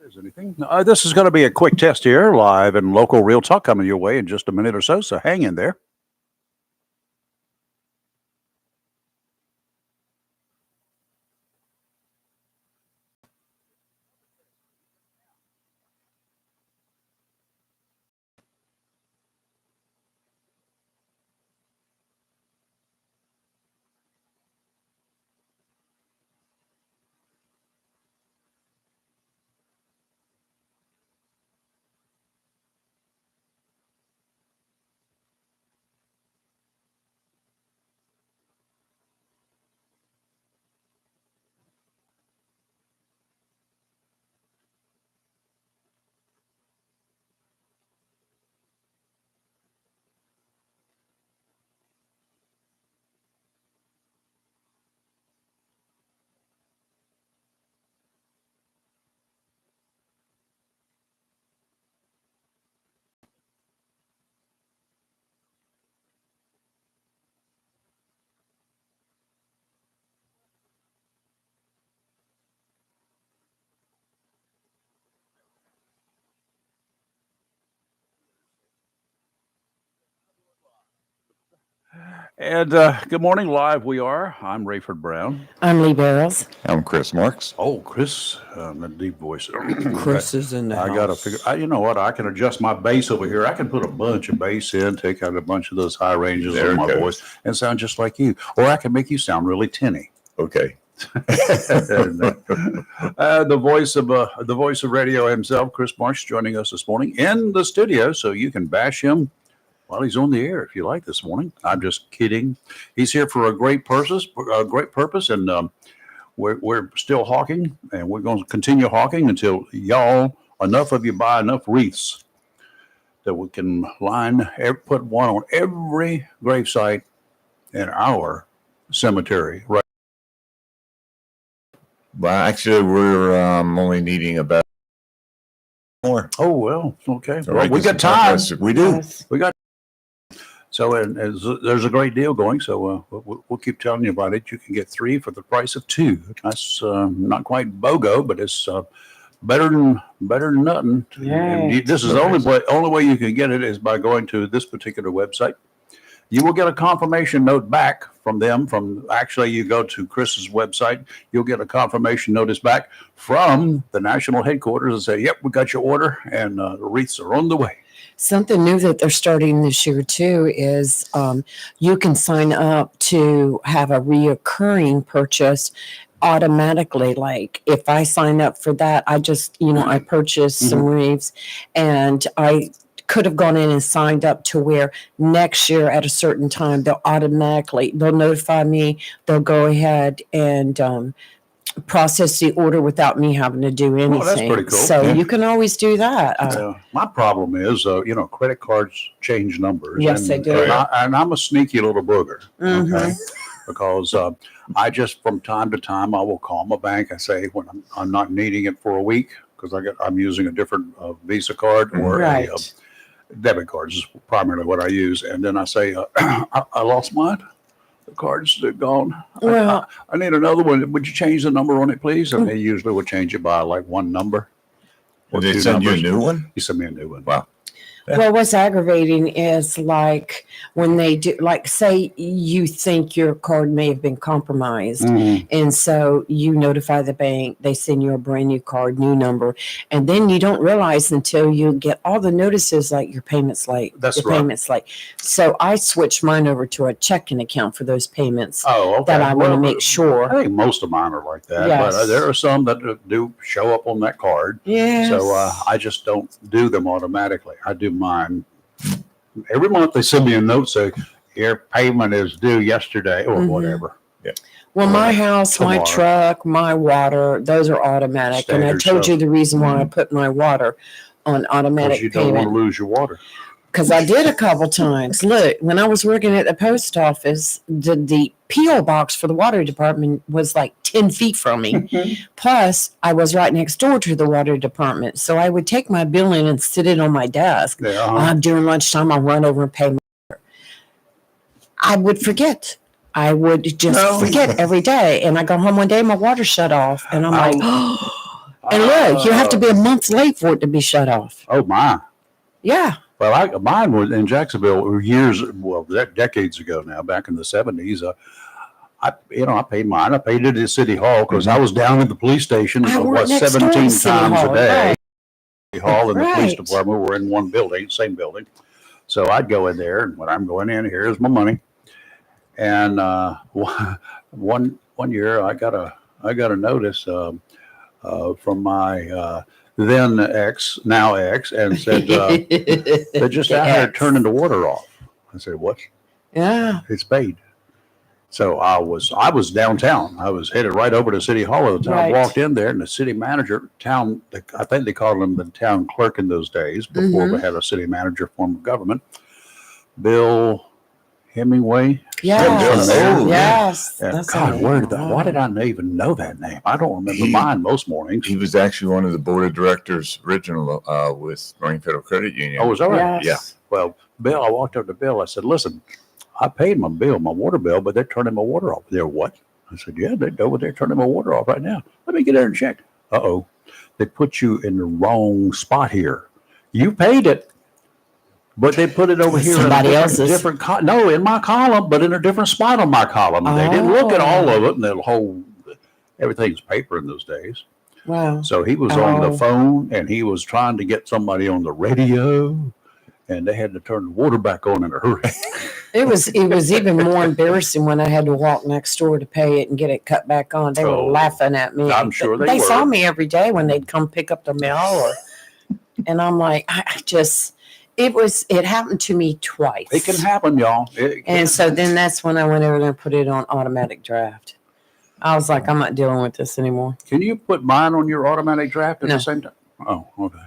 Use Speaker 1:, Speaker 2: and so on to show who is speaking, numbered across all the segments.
Speaker 1: there's anything. This is going to be a quick test here, live and local real talk coming your way in just a minute or so. So hang in there. And good morning, live we are. I'm Rayford Brown.
Speaker 2: I'm Lee Barrows.
Speaker 3: I'm Chris Marks.
Speaker 1: Oh, Chris, that deep voice.
Speaker 4: Chris is in the house.
Speaker 1: I got to figure. You know what? I can adjust my bass over here. I can put a bunch of bass in, take out a bunch of those high ranges of my voice, and sound just like you. Or I can make you sound really tinny.
Speaker 3: Okay.
Speaker 1: And, the voice of radio himself, Chris Marsh, joining us this morning in the studio, so you can bash him while he's on the air if you like this morning. I'm just kidding. He's here for a great purpose, and we're still hawking, and we're going to continue hawking until enough of you buy enough wreaths that we can put one on every gravesite in our cemetery. Right.
Speaker 3: Well, actually, we're only needing about more.
Speaker 1: Oh, well, okay.
Speaker 3: So
Speaker 1: Well, we got time.
Speaker 3: We do.
Speaker 2: Yes.
Speaker 1: We got. So there's a great deal going. So we'll keep telling you about it. You can get 3 for the price of 2. That's not quite BOGO, but it's better than nothing. And this is the only way you can get it is by going to this particular website. You will get a confirmation note back from them. You go to Chris's website, you'll get a confirmation notice back from the national headquarters and say, "Yep, we got your order, and the wreaths are on the way."
Speaker 2: Something new that they're starting this year too is you can sign up to have a reoccurring purchase automatically. Like if I sign up for that, I purchased some wreaths, and I could have gone in and signed up to where next year at a certain time they'll notify me. They'll go ahead and process the order without me having to do anything.
Speaker 1: Oh, that's pretty cool.
Speaker 2: So you can always do that.
Speaker 1: My problem is, credit cards change numbers.
Speaker 2: Yes, they do.
Speaker 1: And I'm a sneaky little booger.
Speaker 2: Mhm.
Speaker 1: Okay. Because I just, from time to time, I will call my bank and say when I'm not needing it for a week because I'm using a different Visa card or a debit card is primarily what I use. And then I say, I lost mine. The cards are gone.
Speaker 2: Well,
Speaker 1: I need another one. Would you change the number on it, please? And they usually will change it by like one number.
Speaker 3: Will they send you a new one?
Speaker 1: You send me a new one.
Speaker 3: Wow.
Speaker 2: Well, what's aggravating is like when they do, like say you think your card may have been compromised. And so you notify the bank, they send you a brand new card, new number. And then you don't realize until you get all the notices like your payment's late.
Speaker 1: That's
Speaker 2: your
Speaker 1: right.
Speaker 2: Payment's late. So I switched mine over to a checking account for those payments
Speaker 1: Oh, okay.
Speaker 2: that I want to make sure.
Speaker 1: I think most of mine are like that.
Speaker 2: Yes.
Speaker 1: But there are some that do show up on that card.
Speaker 2: Yes.
Speaker 1: So I just don't do them automatically. I do mine. Every month they send me a note saying, your payment is due yesterday or whatever. Yeah.
Speaker 2: Well, my house,
Speaker 1: tomorrow.
Speaker 2: my truck, my water, those are automatic. And I
Speaker 1: Standard
Speaker 2: told you
Speaker 1: stuff.
Speaker 2: the reason why I put my water on automatic
Speaker 1: Because you don't want
Speaker 2: payment.
Speaker 1: to lose your water.
Speaker 2: Because I did a couple times. Look, when I was working at the post office, the P.O. box for the water department was like 10 feet from me. Plus, I was right next door to the water department. So I would take my bill in and sit it on my desk.
Speaker 1: Yeah.
Speaker 2: During lunchtime, I'll run over and pay my water. I would forget. I would just forget every day. And I go home one day, my water shut off. And I'm like, And look, you have to be a month late for it to be shut off.
Speaker 1: Oh my.
Speaker 2: Yeah.
Speaker 1: Well, mine was in Jacksonville years, decades ago now, back in the 70s. I paid mine. I paid it at City Hall because I was down at the police station
Speaker 2: I worked next door
Speaker 1: 17
Speaker 2: to
Speaker 1: times
Speaker 2: City Hall,
Speaker 1: a day.
Speaker 2: right.
Speaker 1: City Hall and the police
Speaker 2: Right.
Speaker 1: department were in one building, same building. So I'd go in there, and when I'm going in, here's my money. And one year, I got a notice from my then ex, now ex, and said they're just out here turning the water off. I said, "What?"
Speaker 2: Yeah.
Speaker 1: It's paid. So I was downtown. I was headed right over to City Hall at the time.
Speaker 2: Right.
Speaker 1: Walked in there, and the city manager, I think they called him the town clerk in those days before we had a city manager form of government. Bill Hemingway.
Speaker 2: Yes.
Speaker 3: Oh,
Speaker 2: Yes.
Speaker 1: And
Speaker 2: That's
Speaker 1: God,
Speaker 2: right.
Speaker 1: why did I even know that name? I don't remember mine most mornings.
Speaker 3: He was actually one of the board of directors original with Marine Federal Credit Union.
Speaker 1: Oh, was that right?
Speaker 2: Yes.
Speaker 1: Well, Bill, I walked up to Bill. I said, "Listen, I paid my water bill, but they're turning my water off." They're what? I said, "Yeah, they're over there turning my water off right now. Let me get there and check." Uh-oh. They put you in the wrong spot here. You paid it, but they put it over here
Speaker 2: Somebody
Speaker 1: in a
Speaker 2: else's.
Speaker 1: different no, in my column, but in a different spot on my column. They didn't look at all of it, and the whole everything's paper in those days.
Speaker 2: Wow.
Speaker 1: So he was on the phone, and he was trying to get somebody on the radio, and they had to turn the water back on in a hurry.
Speaker 2: It was even more embarrassing when I had to walk next door to pay it and get it cut back on. They were laughing at me.
Speaker 1: I'm sure they were.
Speaker 2: saw me every day when they'd come pick up their mail, and I'm like, it happened to me twice.
Speaker 1: It can happen, y'all.
Speaker 2: And so then that's when I went over there and put it on automatic draft. I was like, I'm not dealing with this anymore.
Speaker 1: Can you put mine on your automatic draft at
Speaker 2: No.
Speaker 1: the same time? Oh, okay.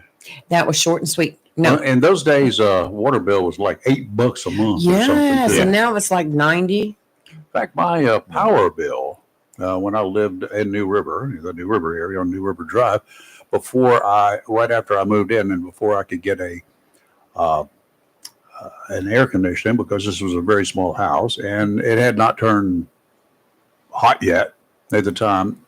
Speaker 2: That was short and sweet. No.
Speaker 1: In those days, water bill was like $8 a month or something.
Speaker 2: Yes,
Speaker 1: too.
Speaker 2: and now it's like 90.
Speaker 1: In fact, my power bill, when I lived in New River, the New River area on New River Drive, right after I moved in and before I could get an air conditioning, because this was a very small house and it had not turned hot yet at the time,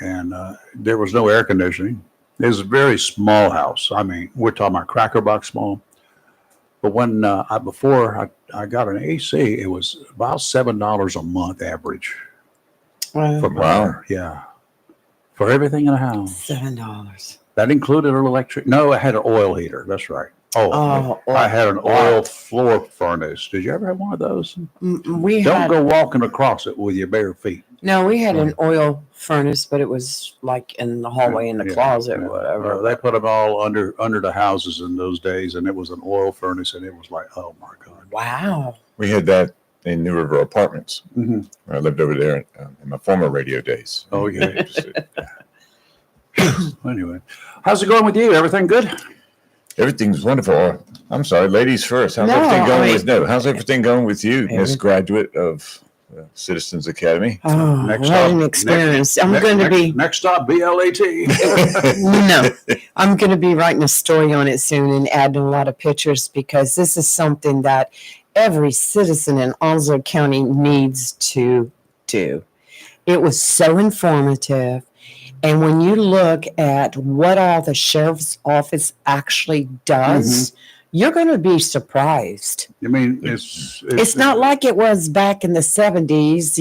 Speaker 1: and there was no air conditioning. It was a very small house. I mean, we're talking about cracker box small. But when before I got an AC, it was about $7 a month average
Speaker 2: Wow.
Speaker 1: for power. Yeah, for everything in the house.
Speaker 2: $7.
Speaker 1: That included an electric. No, I had an oil heater. That's right.
Speaker 2: Oh,
Speaker 1: I had an oil floor furnace. Did you ever have one of those?
Speaker 2: We
Speaker 1: Don't
Speaker 2: had
Speaker 1: go walking across it with your bare feet.
Speaker 2: no, we had an oil furnace, but it was like in the hallway in the
Speaker 1: Yeah,
Speaker 2: closet
Speaker 1: yeah.
Speaker 2: or whatever.
Speaker 1: They put them all under the houses in those days, and it was an oil furnace, and it was like, oh my God.
Speaker 2: Wow.
Speaker 3: We had that in New River Apartments.
Speaker 1: Mm-hmm.
Speaker 3: I lived over there in my former radio days.
Speaker 1: Oh, yeah. Anyway, how's it going with you? Everything good?
Speaker 3: Everything's wonderful. I'm sorry, ladies first. How's
Speaker 2: No,
Speaker 3: everything going
Speaker 2: I mean-
Speaker 3: with how's everything going with you, Miss Graduate of Citizens Academy?
Speaker 2: Oh,
Speaker 1: Next
Speaker 2: what
Speaker 1: stop-
Speaker 2: an experience.
Speaker 1: next-
Speaker 2: I'm
Speaker 1: next-
Speaker 2: going to
Speaker 1: next-
Speaker 2: be,
Speaker 1: Next stop, BLAT.
Speaker 2: no, I'm going to be writing a story on it soon and adding a lot of pictures, because this is something that every citizen in Onslow County needs to do. It was so informative. And when you look at what all the sheriff's office actually does, you're going to be surprised.
Speaker 1: I mean, it's
Speaker 2: It's not like it was back in the 70s,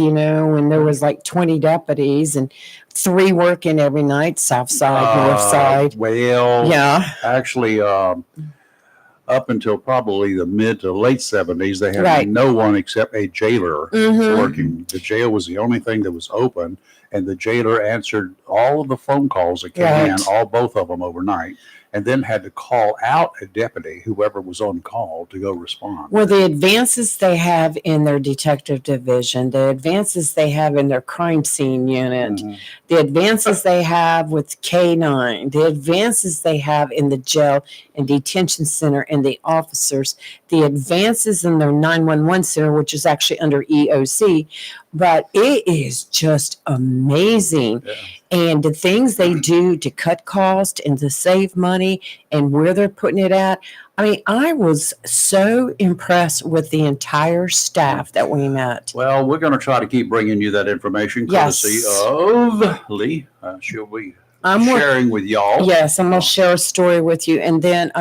Speaker 2: when there was like 20 deputies and 3 working every night, south side, north side.
Speaker 1: Well,
Speaker 2: Yeah.
Speaker 1: actually, up until probably the mid to late 70s, they had
Speaker 2: Right.
Speaker 1: no one except a jailer
Speaker 2: Mhm.
Speaker 1: working. The jail was the only thing that was open, and the jailer answered all of the phone calls that came in, both of them overnight, and then had to call out a deputy, whoever was on call, to go respond.
Speaker 2: Well, the advances they have in their detective division, the advances they have in their crime scene unit,
Speaker 1: Mhm.
Speaker 2: the advances they have with K9, the advances they have in the jail and detention center and the officers, the advances in their 911 center, which is actually under EOC, but it is just amazing.
Speaker 1: Yeah.
Speaker 2: And the things they do to cut cost and to save money and where they're putting it at. I mean, I was so impressed with the entire staff that we met.
Speaker 1: Well, we're going to try to keep bringing you that information,
Speaker 2: Yes.
Speaker 1: courtesy of Lee. She'll be sharing with y'all.
Speaker 2: Yes, I'm going to share a story with you. And then,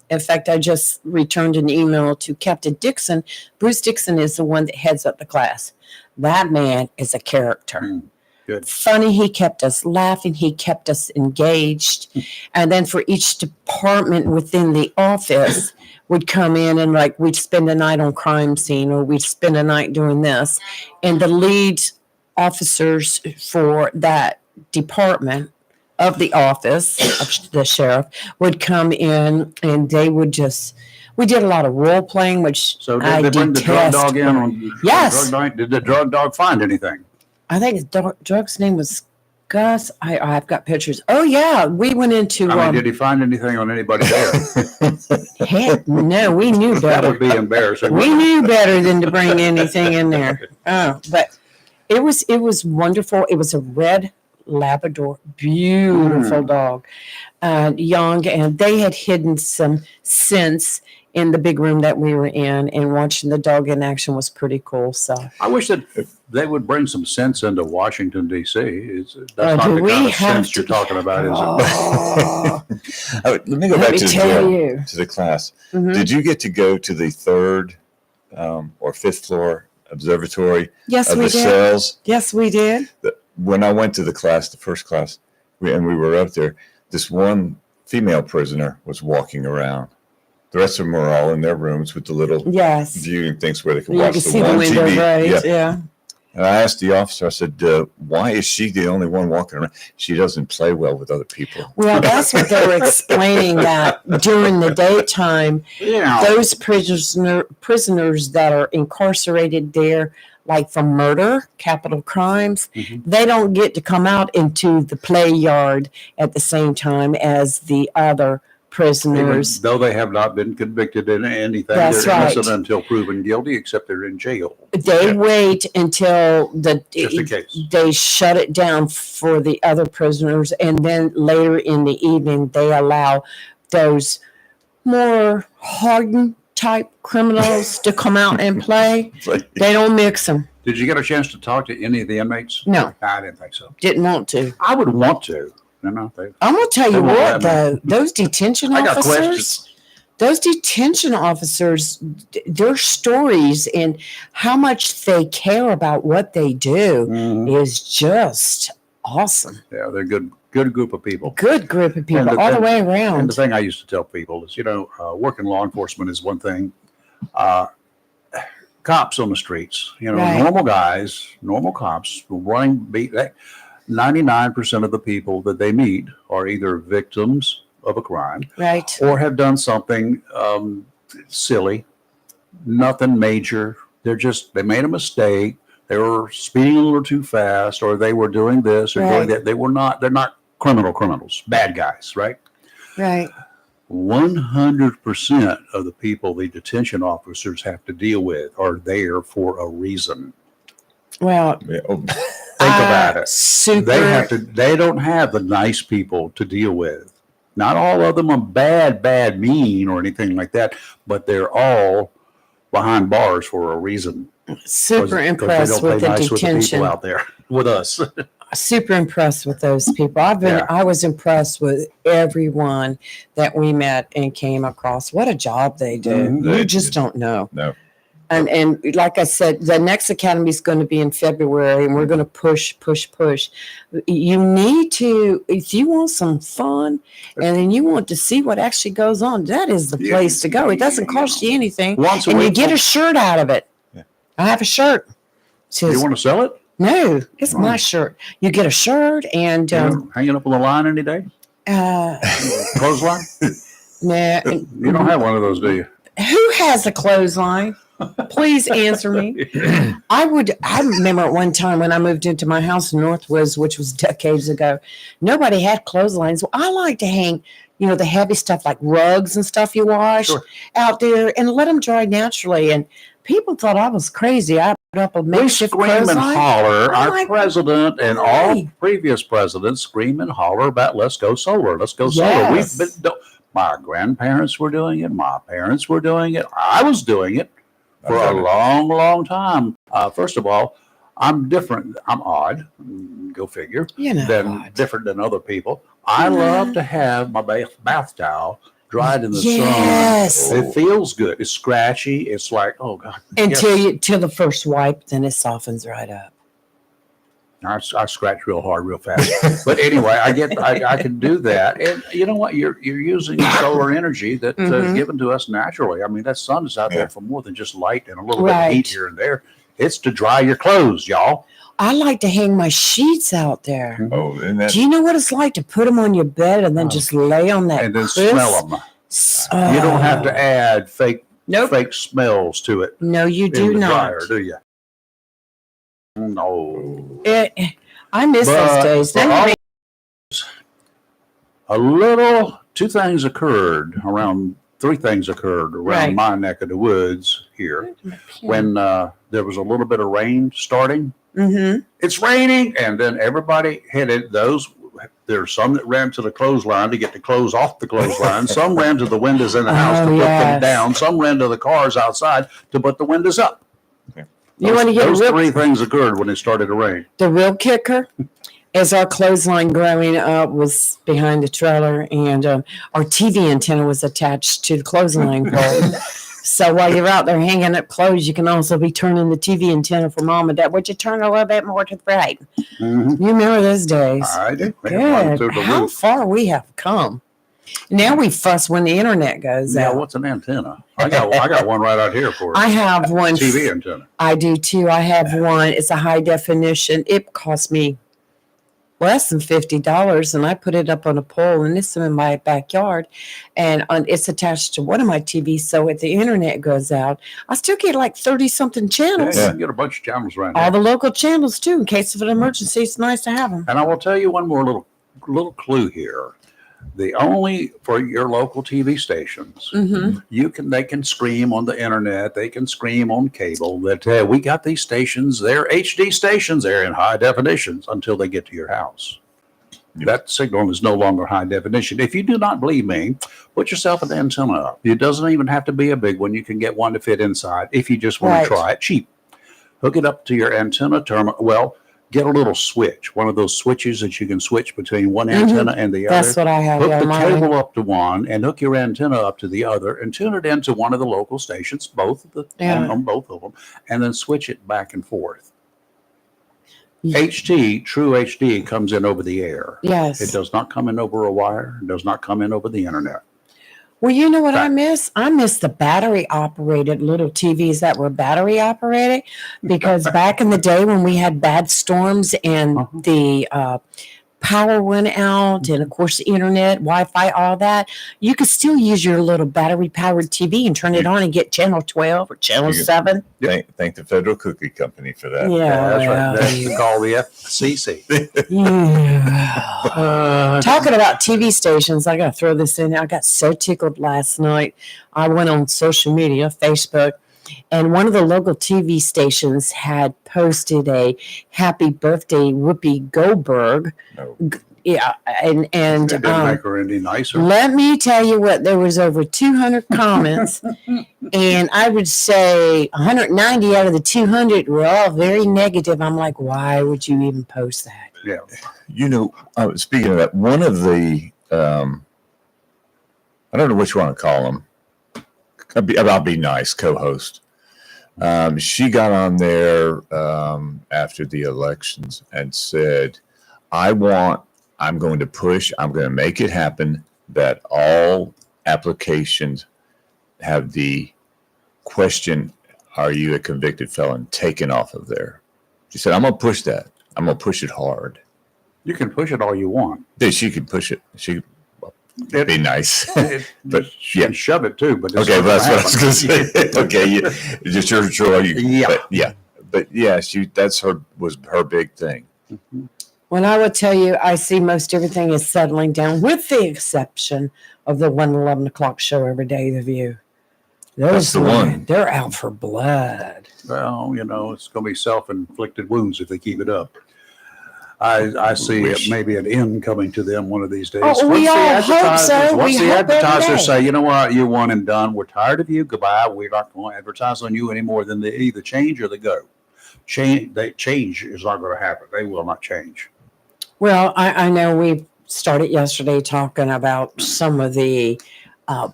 Speaker 2: in fact, I just returned an email to Captain Dixon. Bruce Dixon is the one that heads up the class. That man is a character.
Speaker 1: Good.
Speaker 2: Funny, he kept us laughing, he kept us engaged. And then for each department within the office would come in and like we'd spend a night on crime scene or we'd spend a night doing this. And the lead officers for that department of the office of the sheriff would come in and they would just, we did a lot of role playing, which
Speaker 1: So did
Speaker 2: I
Speaker 1: they bring the drug
Speaker 2: detest.
Speaker 1: dog in on
Speaker 2: Yes.
Speaker 1: drug night? Did the drug dog find anything?
Speaker 2: I think his drug's name was Gus. I've got pictures. Oh yeah, we went into.
Speaker 1: I mean, did he find anything on anybody there?
Speaker 2: Heck, no, we knew
Speaker 1: That
Speaker 2: better.
Speaker 1: would be embarrassing.
Speaker 2: We knew better than to bring anything in there. Oh, but it was wonderful. It was a red Labrador, beautiful dog, young, and they had hidden some sense in the big room that we were in, and watching the dog in action was pretty cool. So
Speaker 1: I wish that they would bring some sense into Washington, D.C. That's not
Speaker 2: do
Speaker 1: the
Speaker 2: we
Speaker 1: kind of
Speaker 2: have
Speaker 1: sense
Speaker 2: to-
Speaker 1: you're talking about, is it?
Speaker 3: Let me go
Speaker 2: let
Speaker 3: back
Speaker 2: me
Speaker 3: to
Speaker 2: tell you.
Speaker 3: to the class.
Speaker 2: Mhm.
Speaker 3: Did you get to go to the third or fifth floor observatory
Speaker 2: Yes,
Speaker 3: of
Speaker 2: we
Speaker 3: the
Speaker 2: did.
Speaker 3: cells?
Speaker 2: Yes, we did.
Speaker 3: When I went to the class, the first class, and we were up there, this one female prisoner was walking around. The rest of them were all in their rooms with the little
Speaker 2: Yes.
Speaker 3: viewing things where they could
Speaker 2: You
Speaker 3: watch
Speaker 2: can
Speaker 3: the
Speaker 2: see the
Speaker 3: one
Speaker 2: window,
Speaker 3: TV.
Speaker 2: right?
Speaker 3: Yeah.
Speaker 2: Yeah.
Speaker 3: And I asked the officer, I said, why is she the only one walking around? She doesn't play well with other people.
Speaker 2: Well, that's what they were explaining, that during the daytime,
Speaker 1: Yeah.
Speaker 2: those prisoners that are incarcerated there, like for murder, capital crimes,
Speaker 1: Mhm.
Speaker 2: they don't get to come out into the play yard at the same time as the other
Speaker 1: Even
Speaker 2: prisoners.
Speaker 1: though they have not been convicted in anything,
Speaker 2: That's
Speaker 1: they're innocent
Speaker 2: right.
Speaker 1: until proven guilty, except they're in jail.
Speaker 2: They wait until
Speaker 1: Just in case.
Speaker 2: they shut it down for the other prisoners, and then later in the evening they allow those more hardened type criminals to come out and play. They don't mix them.
Speaker 1: Did you get a chance to talk to any of the inmates?
Speaker 2: No,
Speaker 1: I didn't think so.
Speaker 2: didn't want to.
Speaker 1: I would want to. You know,
Speaker 2: I'm gonna tell you
Speaker 1: They won't
Speaker 2: what,
Speaker 1: let me.
Speaker 2: though, those detention
Speaker 1: I got
Speaker 2: officers.
Speaker 1: questions.
Speaker 2: Those detention officers, their stories and how much they care about what they do
Speaker 1: Mhm.
Speaker 2: is just awesome.
Speaker 1: Yeah, they're good group of people.
Speaker 2: Good group of people
Speaker 1: And the-
Speaker 2: all the
Speaker 1: and-
Speaker 2: way
Speaker 1: And the
Speaker 2: around.
Speaker 1: thing I used to tell people is, working law enforcement is one thing. Cops on the streets,
Speaker 2: Right.
Speaker 1: normal guys, normal cops running beat. 99% of the people that they meet are either victims of a crime
Speaker 2: Right.
Speaker 1: or have done something silly, nothing major. They made a mistake. They were speeding a little too fast, or they were doing this or doing
Speaker 2: Right.
Speaker 1: that. They're not criminals, bad guys, right?
Speaker 2: Right.
Speaker 1: 100% of the people the detention officers have to deal with are there for a reason.
Speaker 2: Well,
Speaker 3: Yeah, oh,
Speaker 1: Think about it.
Speaker 2: Super.
Speaker 1: They don't have the nice people to deal with. Not all of them are bad, mean, or anything like that, but they're all behind bars for a reason.
Speaker 2: Super
Speaker 1: 'Cause
Speaker 2: impressed with the
Speaker 1: with the
Speaker 2: detention.
Speaker 1: people out there, with us.
Speaker 2: Super impressed with those people.
Speaker 1: Yeah.
Speaker 2: I was impressed with everyone that we met and came across. What a job they do.
Speaker 1: Mhm.
Speaker 2: You
Speaker 3: They
Speaker 2: just
Speaker 3: do.
Speaker 2: don't know.
Speaker 3: no.
Speaker 2: And like I said, the next academy is going to be in February, and we're going to push. You need to, if you want some fun and then you want to see what actually goes on, that is the
Speaker 1: Yeah.
Speaker 2: place to go. It doesn't cost you anything.
Speaker 1: Once a
Speaker 2: And you
Speaker 1: week.
Speaker 2: get a shirt out of it.
Speaker 3: Yeah.
Speaker 2: I have a shirt. It
Speaker 1: You
Speaker 2: says,
Speaker 1: want to sell it?
Speaker 2: no, it's my
Speaker 1: Right.
Speaker 2: shirt. You get a shirt and,
Speaker 1: Hanging up on the line any day? Clothesline?
Speaker 2: nah,
Speaker 1: You don't have one of those, do you?
Speaker 2: who has a clothesline? Please answer me. I remember at one time when I moved into my house in Northwoods, which was decades ago, nobody had clotheslines. Well, I like to hang, the heavy stuff like rugs and stuff you wash
Speaker 1: Sure.
Speaker 2: out there and let them dry naturally. And people thought I was crazy. I put up a
Speaker 1: We
Speaker 2: makeshift
Speaker 1: scream and
Speaker 2: clothesline.
Speaker 1: holler.
Speaker 2: I'm
Speaker 1: Our
Speaker 2: like,
Speaker 1: president and all
Speaker 2: why?
Speaker 1: previous presidents scream and holler about let's go solar. Let's go solar.
Speaker 2: Yes.
Speaker 1: My grandparents were doing it. My parents were doing it. I was doing it for a
Speaker 3: I've done it.
Speaker 1: long, long time. First of all, I'm different. I'm odd. go figure,
Speaker 2: You know
Speaker 1: than
Speaker 2: what?
Speaker 1: different than other people. I love to have my bath towel dried in the
Speaker 2: Yes.
Speaker 1: sun. It feels good. It's scratchy. It's like, oh God.
Speaker 2: Till the first wipe, then it softens right up.
Speaker 1: I scratch real hard, real fast. But anyway, I can do that. And you know what? You're using solar energy that's given to us naturally. I mean, that sun is out there for more than just light and a little bit of heat here and there. It's to dry your clothes, y'all.
Speaker 2: I like to hang my sheets out there.
Speaker 3: Oh, and that,
Speaker 2: Do you know what it's like to put them on your bed and then just lay on that
Speaker 1: and then
Speaker 2: crisp?
Speaker 1: smell them. You don't have to add fake smells to it.
Speaker 2: No, you
Speaker 1: in
Speaker 2: do
Speaker 1: the
Speaker 2: not.
Speaker 1: dryer, do you? No.
Speaker 2: I miss those days. Then
Speaker 1: three things occurred around my neck of the woods here when there was a little bit of rain starting. It's raining, and then everybody headed those. There's some that ran to the clothesline to get the clothes off the clothesline. Some ran to the windows in the house to put them down. Some ran to the cars outside to put the windows up.
Speaker 2: You want to get
Speaker 1: those three things occurred when it started to rain.
Speaker 2: The real kicker is our clothesline growing up was behind the trailer, and our TV antenna was attached to the clothesline pole. So while you're out there hanging up clothes, you can also be turning the TV antenna for mom and dad. Would you turn a little bit more to the right? You remember those days?
Speaker 1: I do.
Speaker 2: Good. How far we have come. Now we fuss when the internet goes out.
Speaker 1: Yeah, what's an antenna? I got one right out here for it.
Speaker 2: I have one.
Speaker 1: TV antenna.
Speaker 2: I do too. I have one. It's a high definition. It cost me less than $50, and I put it up on a pole, and it's in my backyard, and it's attached to one of my TVs. So if the internet goes out, I still get like 30-something channels.
Speaker 1: Yeah, you can get a bunch of channels right now.
Speaker 2: All the local channels too, in case of an emergency. It's nice to have them.
Speaker 1: And I will tell you one more little clue here. For your local TV stations, they can scream on the internet, they can scream on cable that we got these stations, they're HD stations, they're in high definitions until they get to your house. That signal is no longer high definition. If you do not believe me, put yourself an antenna up. It doesn't even have to be a big one. You can get one to fit inside if you just want to try it cheap. Hook it up to your antenna terminal. Well, get a little switch, one of those switches that you can switch between one antenna and the other.
Speaker 2: That's what I have.
Speaker 1: Hook the cable up to one and hook your antenna up to the other and tune it into one of the local stations, on both of them, and then switch it back and forth. HT, true HD, comes in over the air.
Speaker 2: Yes.
Speaker 1: It does not come in over a wire. It does not come in over the internet.
Speaker 2: Well, you know what I miss? I miss the battery-operated little TVs that were battery-operated, because back in the day when we had bad storms and the power went out, and of course the internet, Wi-Fi, all that, you could still use your little battery-powered TV and turn it on and get channel 12 or channel 7.
Speaker 3: Thank the Federal Cookie Company for that.
Speaker 1: Yeah, that's right. That's called the FCC.
Speaker 2: Talking about TV stations, I got to throw this in. I got so tickled last night. I went on social media, Facebook, and one of the local TV stations had posted a happy birthday Whoopi Goldberg. Yeah, and
Speaker 1: it didn't make her any nicer.
Speaker 2: Let me tell you what, there was over 200 comments, and I would say 190 out of the 200 were all very negative. I'm like, why would you even post that?
Speaker 1: Yeah.
Speaker 3: You know, speaking of that, one of the, I don't know which one to call them. I'll be nice, co-host. She got on there after the elections and said, I'm going to make it happen that all applications have the question, are you a convicted felon, taken off of there. She said, I'm going to push that. I'm going to push it hard.
Speaker 1: You can push it all you want.
Speaker 3: She can push it. It'd be nice.
Speaker 1: But she can shove it too. But
Speaker 3: okay, that's what I was going to say. Okay, just sure. But yeah, was her big thing.
Speaker 2: Well, I would tell you, I see most everything is settling down, with the exception of the 11 o'clock show every day, The View.
Speaker 3: That's the one.
Speaker 2: They're out for blood.
Speaker 1: Well, it's going to be self-inflicted wounds if they keep it up. I see maybe an end coming to them one of these days.
Speaker 2: Oh, we all hope so.
Speaker 1: Once the advertisers say, you know what, you're one and done. We're tired of you. Goodbye. We're not going to advertise on you anymore. Then they either change or they go. Change is not going to happen. They will not change.
Speaker 2: Well, I know we started yesterday talking about some of the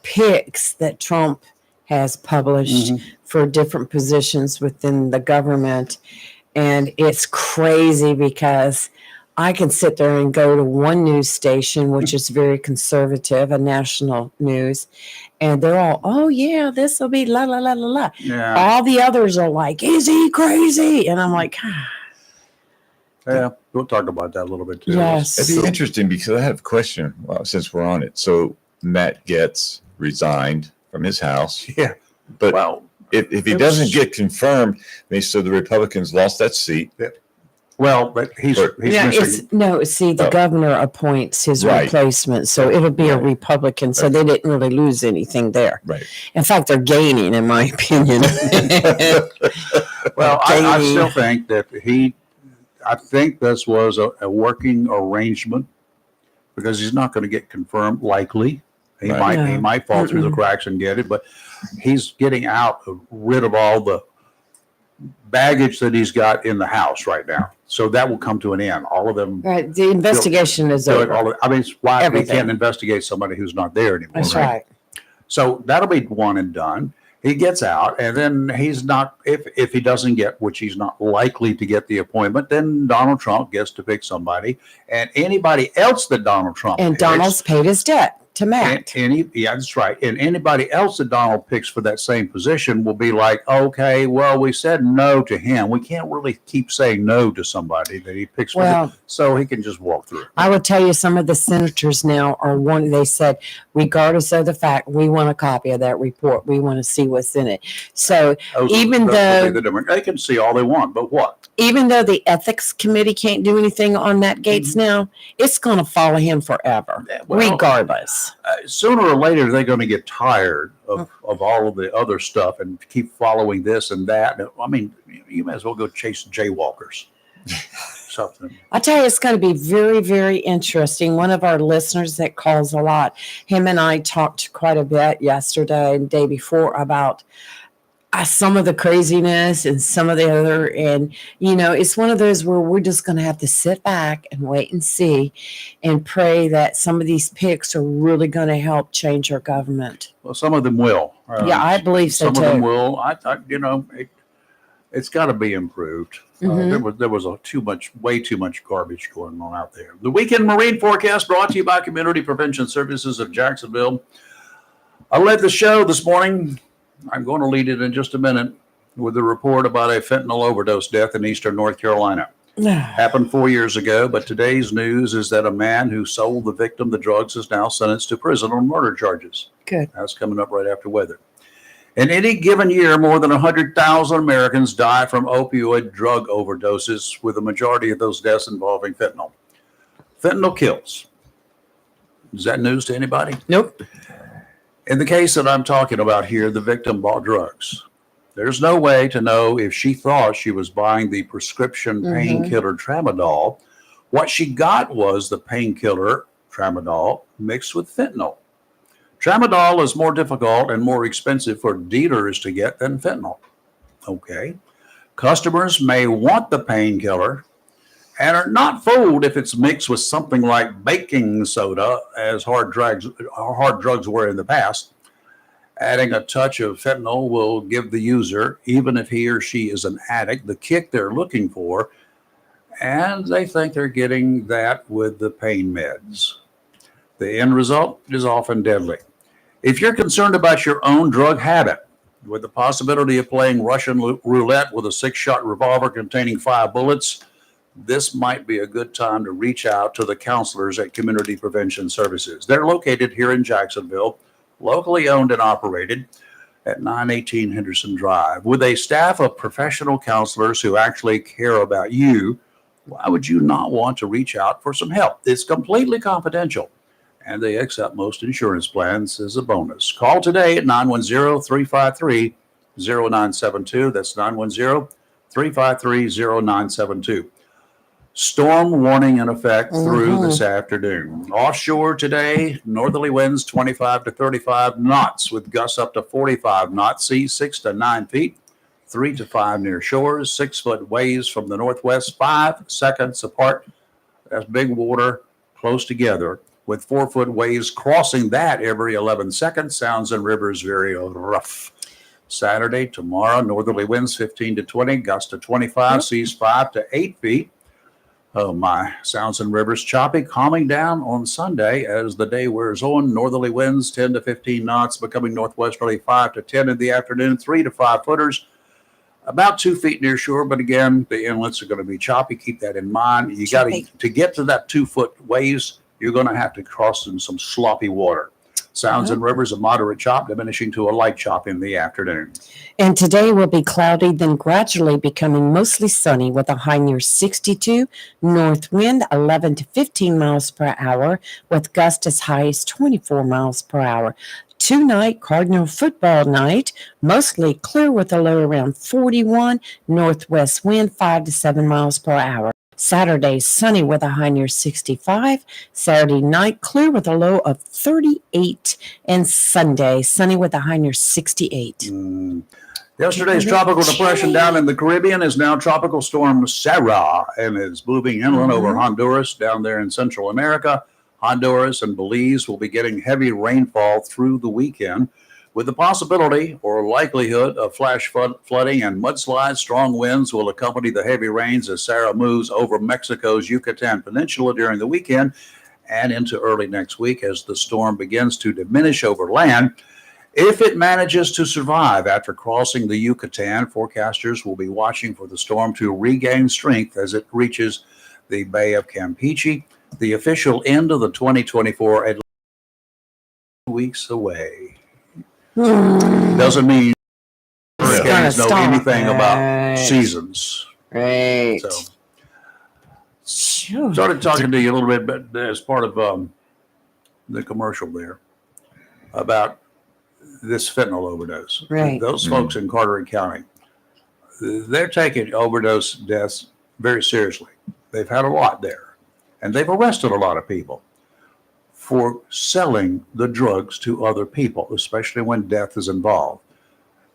Speaker 2: picks that Trump has published for different positions within the government. And it's crazy because I can sit there and go to one news station, which is very conservative, a national news, and they're all, oh, yeah, this will be la, la, la, la, la.
Speaker 1: Yeah.
Speaker 2: All the others are like, is he crazy? And I'm like,
Speaker 1: Yeah, we'll talk about that a little bit too.
Speaker 2: Yes.
Speaker 3: It'd be interesting because I have a question since we're on it. So Matt Gaetz resigned from his house.
Speaker 1: Yeah.
Speaker 3: But
Speaker 1: Well,
Speaker 3: if he doesn't get confirmed, so the Republicans lost that seat.
Speaker 1: well, but he's
Speaker 2: yeah,
Speaker 1: missing.
Speaker 2: the governor appoints his
Speaker 3: Right.
Speaker 2: replacement, so it'll be a Republican. So they didn't really lose anything there.
Speaker 3: Right.
Speaker 2: In fact, they're gaining, in my opinion.
Speaker 1: Well, I
Speaker 2: Gaining.
Speaker 1: still think that I think this was a working arrangement because he's not going to get confirmed. Likely, he
Speaker 3: Right.
Speaker 1: might fall through the cracks and get it, but he's getting rid of all the baggage that he's got in the House right now. So that will come to an end. All of them.
Speaker 2: Right, the investigation is over.
Speaker 1: I mean, it's why we
Speaker 2: Everything.
Speaker 1: can't investigate somebody who's not there anymore.
Speaker 2: That's right.
Speaker 1: So that'll be one and done. He gets out, and then he's not. If he doesn't get, which he's not likely to get the appointment, then Donald Trump gets to pick somebody, and anybody else that Donald Trump
Speaker 2: And
Speaker 1: picks,
Speaker 2: Donald's paid his debt to Matt.
Speaker 1: yeah, that's right. And anybody else that Donald picks for that same position will be like, okay, well, we said no to him. We can't really keep saying no to somebody that he picks, so he can just walk through.
Speaker 2: I will tell you, some of the senators now are one. They said, regardless of the fact, we want a copy of that report. We want to see what's in it. So even though
Speaker 1: they can see all they want, but what?
Speaker 2: Even though the ethics committee can't do anything on Matt Gaetz now, it's going to follow him forever, regardless.
Speaker 1: Sooner or later, they're going to get tired of all of the other stuff and keep following this and that. I mean, you might as well go chase jaywalkers. Something.
Speaker 2: I tell you, it's going to be very, very interesting. One of our listeners that calls a lot, him and I talked quite a bit yesterday and the day before about some of the craziness and some of the other. And, it's one of those where we're just going to have to sit back and wait and see and pray that some of these picks are really going to help change our government.
Speaker 1: Well, some of them will.
Speaker 2: Yeah, I believe so
Speaker 1: some
Speaker 2: too.
Speaker 1: Some of them will. It's got to be improved. There was way too much garbage going on out there. The Weekend Marine Forecast brought to you by Community Prevention Services of Jacksonville. I led the show this morning. I'm going to lead it in just a minute with a report about a fentanyl overdose death in eastern North Carolina. Happened 4 years ago, but today's news is that a man who sold the victim the drugs is now sentenced to prison on murder charges.
Speaker 2: Good.
Speaker 1: That's coming up right after weather. In any given year, more than 100,000 Americans die from opioid drug overdoses, with the majority of those deaths involving fentanyl. Fentanyl kills. Is that news to anybody?
Speaker 2: Nope.
Speaker 1: In the case that I'm talking about here, the victim bought drugs. There's no way to know if she thought she was buying the prescription painkiller tramadol. What she got was the painkiller tramadol mixed with fentanyl. Tramadol is more difficult and more expensive for dealers to get than fentanyl. Okay. Customers may want the painkiller and are not fooled if it's mixed with something like baking soda, as hard drugs were in the past. Adding a touch of fentanyl will give the user, even if he or she is an addict, the kick they're looking for, and they think they're getting that with the pain meds. The end result is often deadly. If you're concerned about your own drug habit, with the possibility of playing Russian roulette with a 6-shot revolver containing 5 bullets, this might be a good time to reach out to the counselors at Community Prevention Services. They're located here in Jacksonville, locally owned and operated at 918 Henderson Drive. With a staff of professional counselors who actually care about you, why would you not want to reach out for some help? It's completely confidential, and they accept most insurance plans as a bonus. Call today at 910-353-0972. That's 910-353-0972. Storm warning in effect through this afternoon. Offshore today, northerly winds 25 to 35 knots with gusts up to 45 knots, seas 6 to 9 feet, 3 to 5 near shores, 6-foot waves from the northwest, 5 seconds apart. That's big water close together with 4-foot waves crossing that every 11 seconds. Sounds and rivers very rough. Saturday, tomorrow, northerly winds 15 to 20, gusts to 25, seas 5 to 8 feet. Oh my, sounds and rivers choppy, calming down on Sunday as the day wears on. Northerly winds 10 to 15 knots, becoming northwesterly 5 to 10 in the afternoon, 3 to 5 footers, about 2 feet near shore. But again, the inlets are going to be choppy. Keep that in mind. You got to get to that 2-foot waves, you're going to have to cross in some sloppy water. Sounds and rivers, a moderate chop, diminishing to a light chop in the afternoon.
Speaker 2: And today will be cloudy, then gradually becoming mostly sunny with a high near 62, north wind 11 to 15 miles per hour, with gusts as high as 24 miles per hour. Tonight, Cardinal football night, mostly clear with a low around 41, northwest wind 5 to 7 miles per hour. Saturday, sunny with a high near 65. Saturday night, clear with a low of 38. And Sunday, sunny with a high near 68.
Speaker 1: Yesterday's tropical depression down in the Caribbean is now Tropical Storm Sarah and is moving inland over Honduras down there in Central America. Honduras and Belize will be getting heavy rainfall through the weekend, with the possibility or likelihood of flash flooding and mudslides. Strong winds will accompany the heavy rains as Sarah moves over Mexico's Yucatan Peninsula during the weekend and into early next week as the storm begins to diminish over land. If it manages to survive after crossing the Yucatan, forecasters will be watching for the storm to regain strength as it reaches the Bay of Campeche. The official end of the 2024 Atlantic weeks away. Doesn't mean hurricanes know anything about seasons.
Speaker 2: Right.
Speaker 1: So, started talking to you a little bit as part of the commercial there about this fentanyl overdose.
Speaker 2: Right.
Speaker 1: Those folks in Carteret County, they're taking overdose deaths very seriously. They've had a lot there, and they've arrested a lot of people for selling the drugs to other people, especially when death is involved.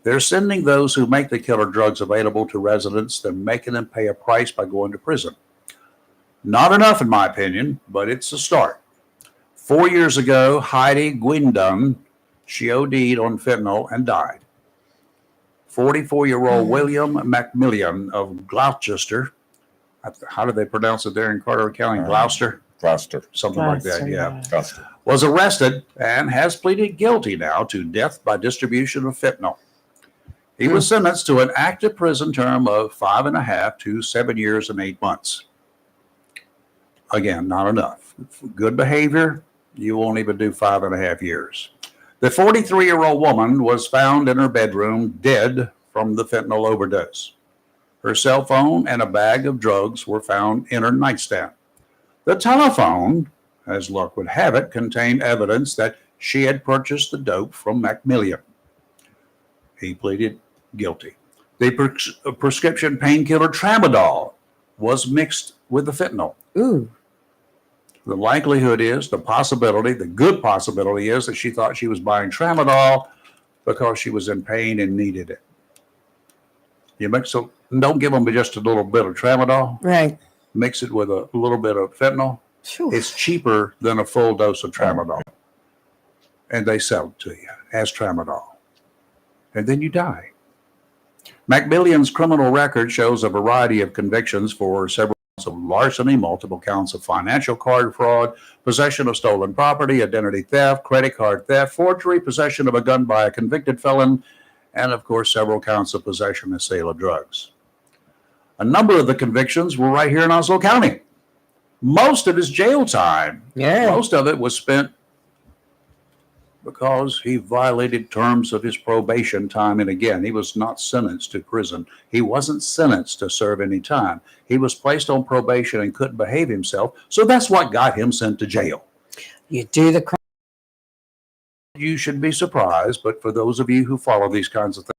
Speaker 1: They're sending those who make the killer drugs available to residents, then making them pay a price by going to prison. Not enough, in my opinion, but it's a start. 4 years ago, Heidi Guindon, she OD'd on fentanyl and died. 44-year-old William McMillian of Gloucester, how do they pronounce it there in Carteret County? Gloucester? Something like that, yeah. Was arrested and has pleaded guilty now to death by distribution of fentanyl. He was sentenced to an active prison term of 5.5 to 7 years and 8 months. Again, not enough. Good behavior, you won't even do 5.5 years. The 43-year-old woman was found in her bedroom dead from the fentanyl overdose. Her cell phone and a bag of drugs were found in her nightstand. The telephone, as luck would have it, contained evidence that she had purchased the dope from Macmillan. He pleaded guilty. The prescription painkiller Tramadol was mixed with the fentanyl.
Speaker 2: Ooh.
Speaker 1: The likelihood is, the good possibility is that she thought she was buying Tramadol because she was in pain and needed it. So don't give them just a little bit of Tramadol.
Speaker 2: Right.
Speaker 1: Mix it with a little bit of fentanyl.
Speaker 2: Phew.
Speaker 1: It's cheaper than a full dose of Tramadol. And they sell it to you as Tramadol. And then you die. Macmillan's criminal record shows a variety of convictions for several counts of larceny, multiple counts of financial card fraud, possession of stolen property, identity theft, credit card theft, forgery, possession of a gun by a convicted felon, and of course, several counts of possession and sale of drugs. A number of the convictions were right here in Oslo County. Most of his jail time, most of it was spent because he violated terms of his probation time and again. He was not sentenced to prison. He wasn't sentenced to serve any time. He was placed on probation and couldn't behave himself. So that's what got him sent to jail.
Speaker 2: You do the crime.
Speaker 1: You should be surprised, but for those of you who follow these kinds of things,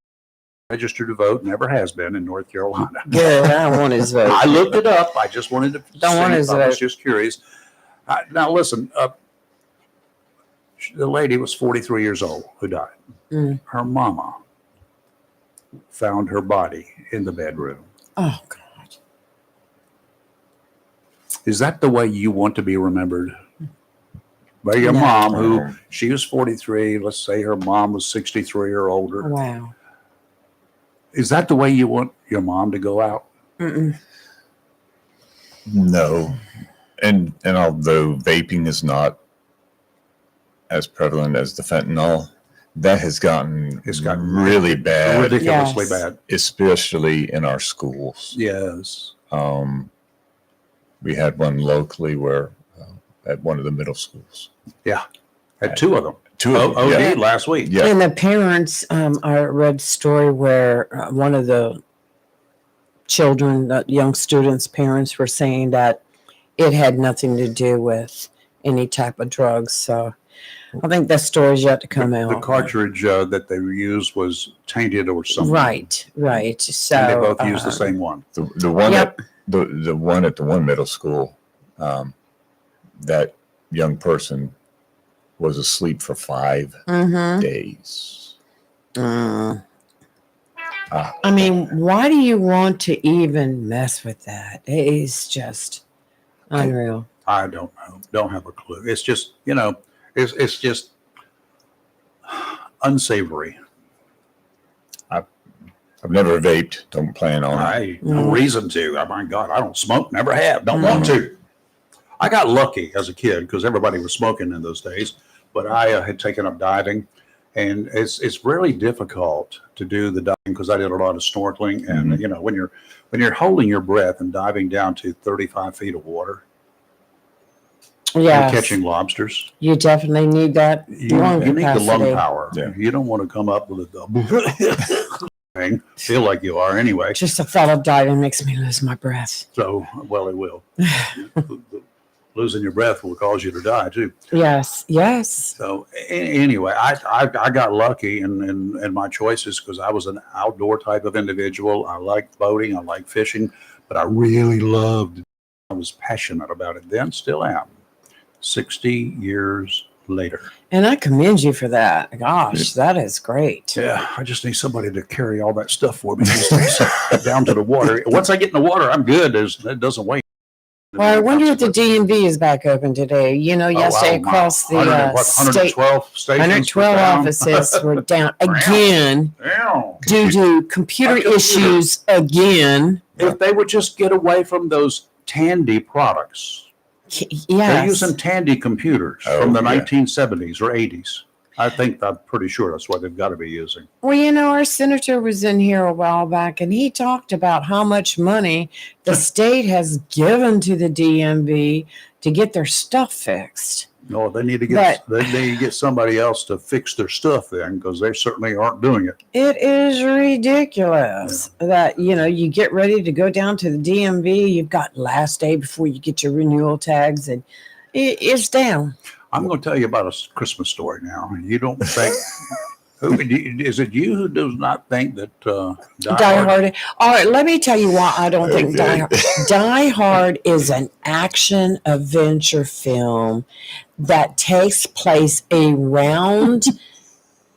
Speaker 1: registered to vote, never has been in North Carolina.
Speaker 2: Good. I want his vote.
Speaker 1: I looked it up. I just wanted to
Speaker 2: Don't want his
Speaker 1: I was
Speaker 2: vote.
Speaker 1: just curious. Now listen, the lady was 43 years old who died. Her mama found her body in the bedroom.
Speaker 2: Oh, God.
Speaker 1: Is that the way you want to be remembered? By your
Speaker 2: No.
Speaker 1: mom, who she was 43. Let's say her mom was 63 or older.
Speaker 2: Wow.
Speaker 1: Is that the way you want your mom to go out?
Speaker 2: Mm-mm.
Speaker 3: No. And although vaping is not as prevalent as the fentanyl, that has gotten really bad,
Speaker 1: ridiculously
Speaker 2: Yes.
Speaker 1: bad.
Speaker 3: especially in our schools.
Speaker 1: Yes.
Speaker 3: We had one locally where at one of the middle schools.
Speaker 1: Had two of them.
Speaker 3: Two of them.
Speaker 1: OD
Speaker 3: Yeah.
Speaker 1: last week.
Speaker 3: Yeah.
Speaker 2: And the parents, I read a story where one of the children, the young students' parents were saying that it had nothing to do with any type of drugs. So I think that story's yet to come out.
Speaker 1: The cartridge that they used was tainted or something.
Speaker 2: Right. So
Speaker 1: And they both used the same one.
Speaker 3: The one
Speaker 2: Yep.
Speaker 3: the one at the one middle school, that young person was asleep for 5
Speaker 2: Mhm.
Speaker 3: days.
Speaker 2: I mean, why do you want to even mess with that? It is just unreal.
Speaker 1: I don't know. Don't have a clue. It's just, it's just unsavory.
Speaker 3: I've never vaped. Don't plan on it.
Speaker 1: No reason to. Oh my God, I don't smoke. Never have. Don't want to. I got lucky as a kid because everybody was smoking in those days. But I had taken up diving, and it's really difficult to do the diving because I did a lot of snorkeling, and when you're holding your breath and diving down to 35 feet of water,
Speaker 2: Yeah,
Speaker 1: and catching lobsters,
Speaker 2: you definitely need that lung
Speaker 1: you need the lung
Speaker 2: capacity.
Speaker 1: power.
Speaker 3: Yeah.
Speaker 1: You don't want to come up with a double thing. Feel like you are anyway.
Speaker 2: Just the thought of diving makes me lose my breath.
Speaker 1: So, well, it will. Losing your breath will cause you to die too.
Speaker 2: Yes.
Speaker 1: So anyway, I got lucky in my choices because I was an outdoor type of individual. I liked boating, I liked fishing, but I really loved. I was passionate about it then, still am. 60 years later.
Speaker 2: And I commend you for that. Gosh, that is great.
Speaker 1: Yeah, I just need somebody to carry all that stuff for me these days down to the water. Once I get in the water, I'm good. It doesn't wait.
Speaker 2: Well, I wonder if the DMV is back open today. Yesterday across the
Speaker 1: 112
Speaker 2: state,
Speaker 1: stations.
Speaker 2: 112 offices were down again due to computer issues again.
Speaker 1: If they would just get away from those Tandy products. They're
Speaker 2: Yes.
Speaker 1: using Tandy computers
Speaker 3: Oh,
Speaker 1: from the
Speaker 3: yeah.
Speaker 1: 1970s or 80s. I'm pretty sure that's what they've got to be using.
Speaker 2: Well, our senator was in here a while back and he talked about how much money the state has given to the DMV to get their stuff fixed.
Speaker 1: No, they need to get somebody else to fix their stuff then, because they certainly aren't doing it.
Speaker 2: It is ridiculous that, you get ready to go down to the DMV. You've got last day before you get your renewal tags and it's down.
Speaker 1: I'm going to tell you about a Christmas story now. You don't think, is it you who does not think that
Speaker 2: Die Hard. All right, let me tell you why I don't think Die Hard. Die Hard is an action adventure film that takes place around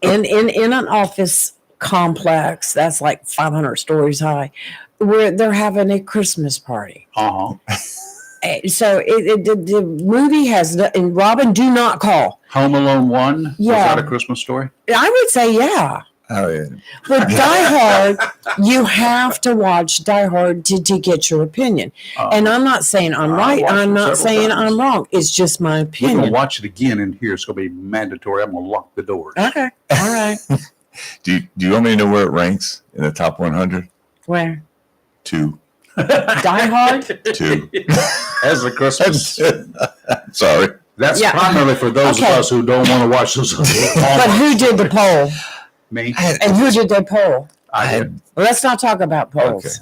Speaker 2: in an office complex that's like 500 stories high, where they're having a Christmas party.
Speaker 1: Uh-huh.
Speaker 2: So the movie has, and Robin, do not call.
Speaker 1: Home Alone 1? Was
Speaker 2: Yeah.
Speaker 1: that a Christmas story?
Speaker 2: I would say, yeah.
Speaker 3: Oh, yeah.
Speaker 2: But Die Hard, you have to watch Die Hard to get your opinion. And I'm not saying I'm
Speaker 1: I
Speaker 2: right.
Speaker 1: watched
Speaker 2: I'm
Speaker 1: it
Speaker 2: not
Speaker 1: several
Speaker 2: saying
Speaker 1: times.
Speaker 2: I'm wrong. It's just my
Speaker 1: We're going to
Speaker 2: opinion.
Speaker 1: watch it again in here. It's going to be mandatory. I'm going to lock the doors.
Speaker 2: Okay. All right.
Speaker 3: Do you want me to know where it ranks in the top 100?
Speaker 2: Where?
Speaker 3: 2.
Speaker 2: Die Hard?
Speaker 3: 2.
Speaker 1: As a Christmas.
Speaker 3: Sorry.
Speaker 1: That's
Speaker 2: Yeah.
Speaker 1: primarily for those
Speaker 2: Okay.
Speaker 1: of us who don't want to watch this.
Speaker 2: But who did the poll?
Speaker 1: Me?
Speaker 2: And who did they poll?
Speaker 1: I did.
Speaker 2: Let's not talk about polls.
Speaker 3: Okay.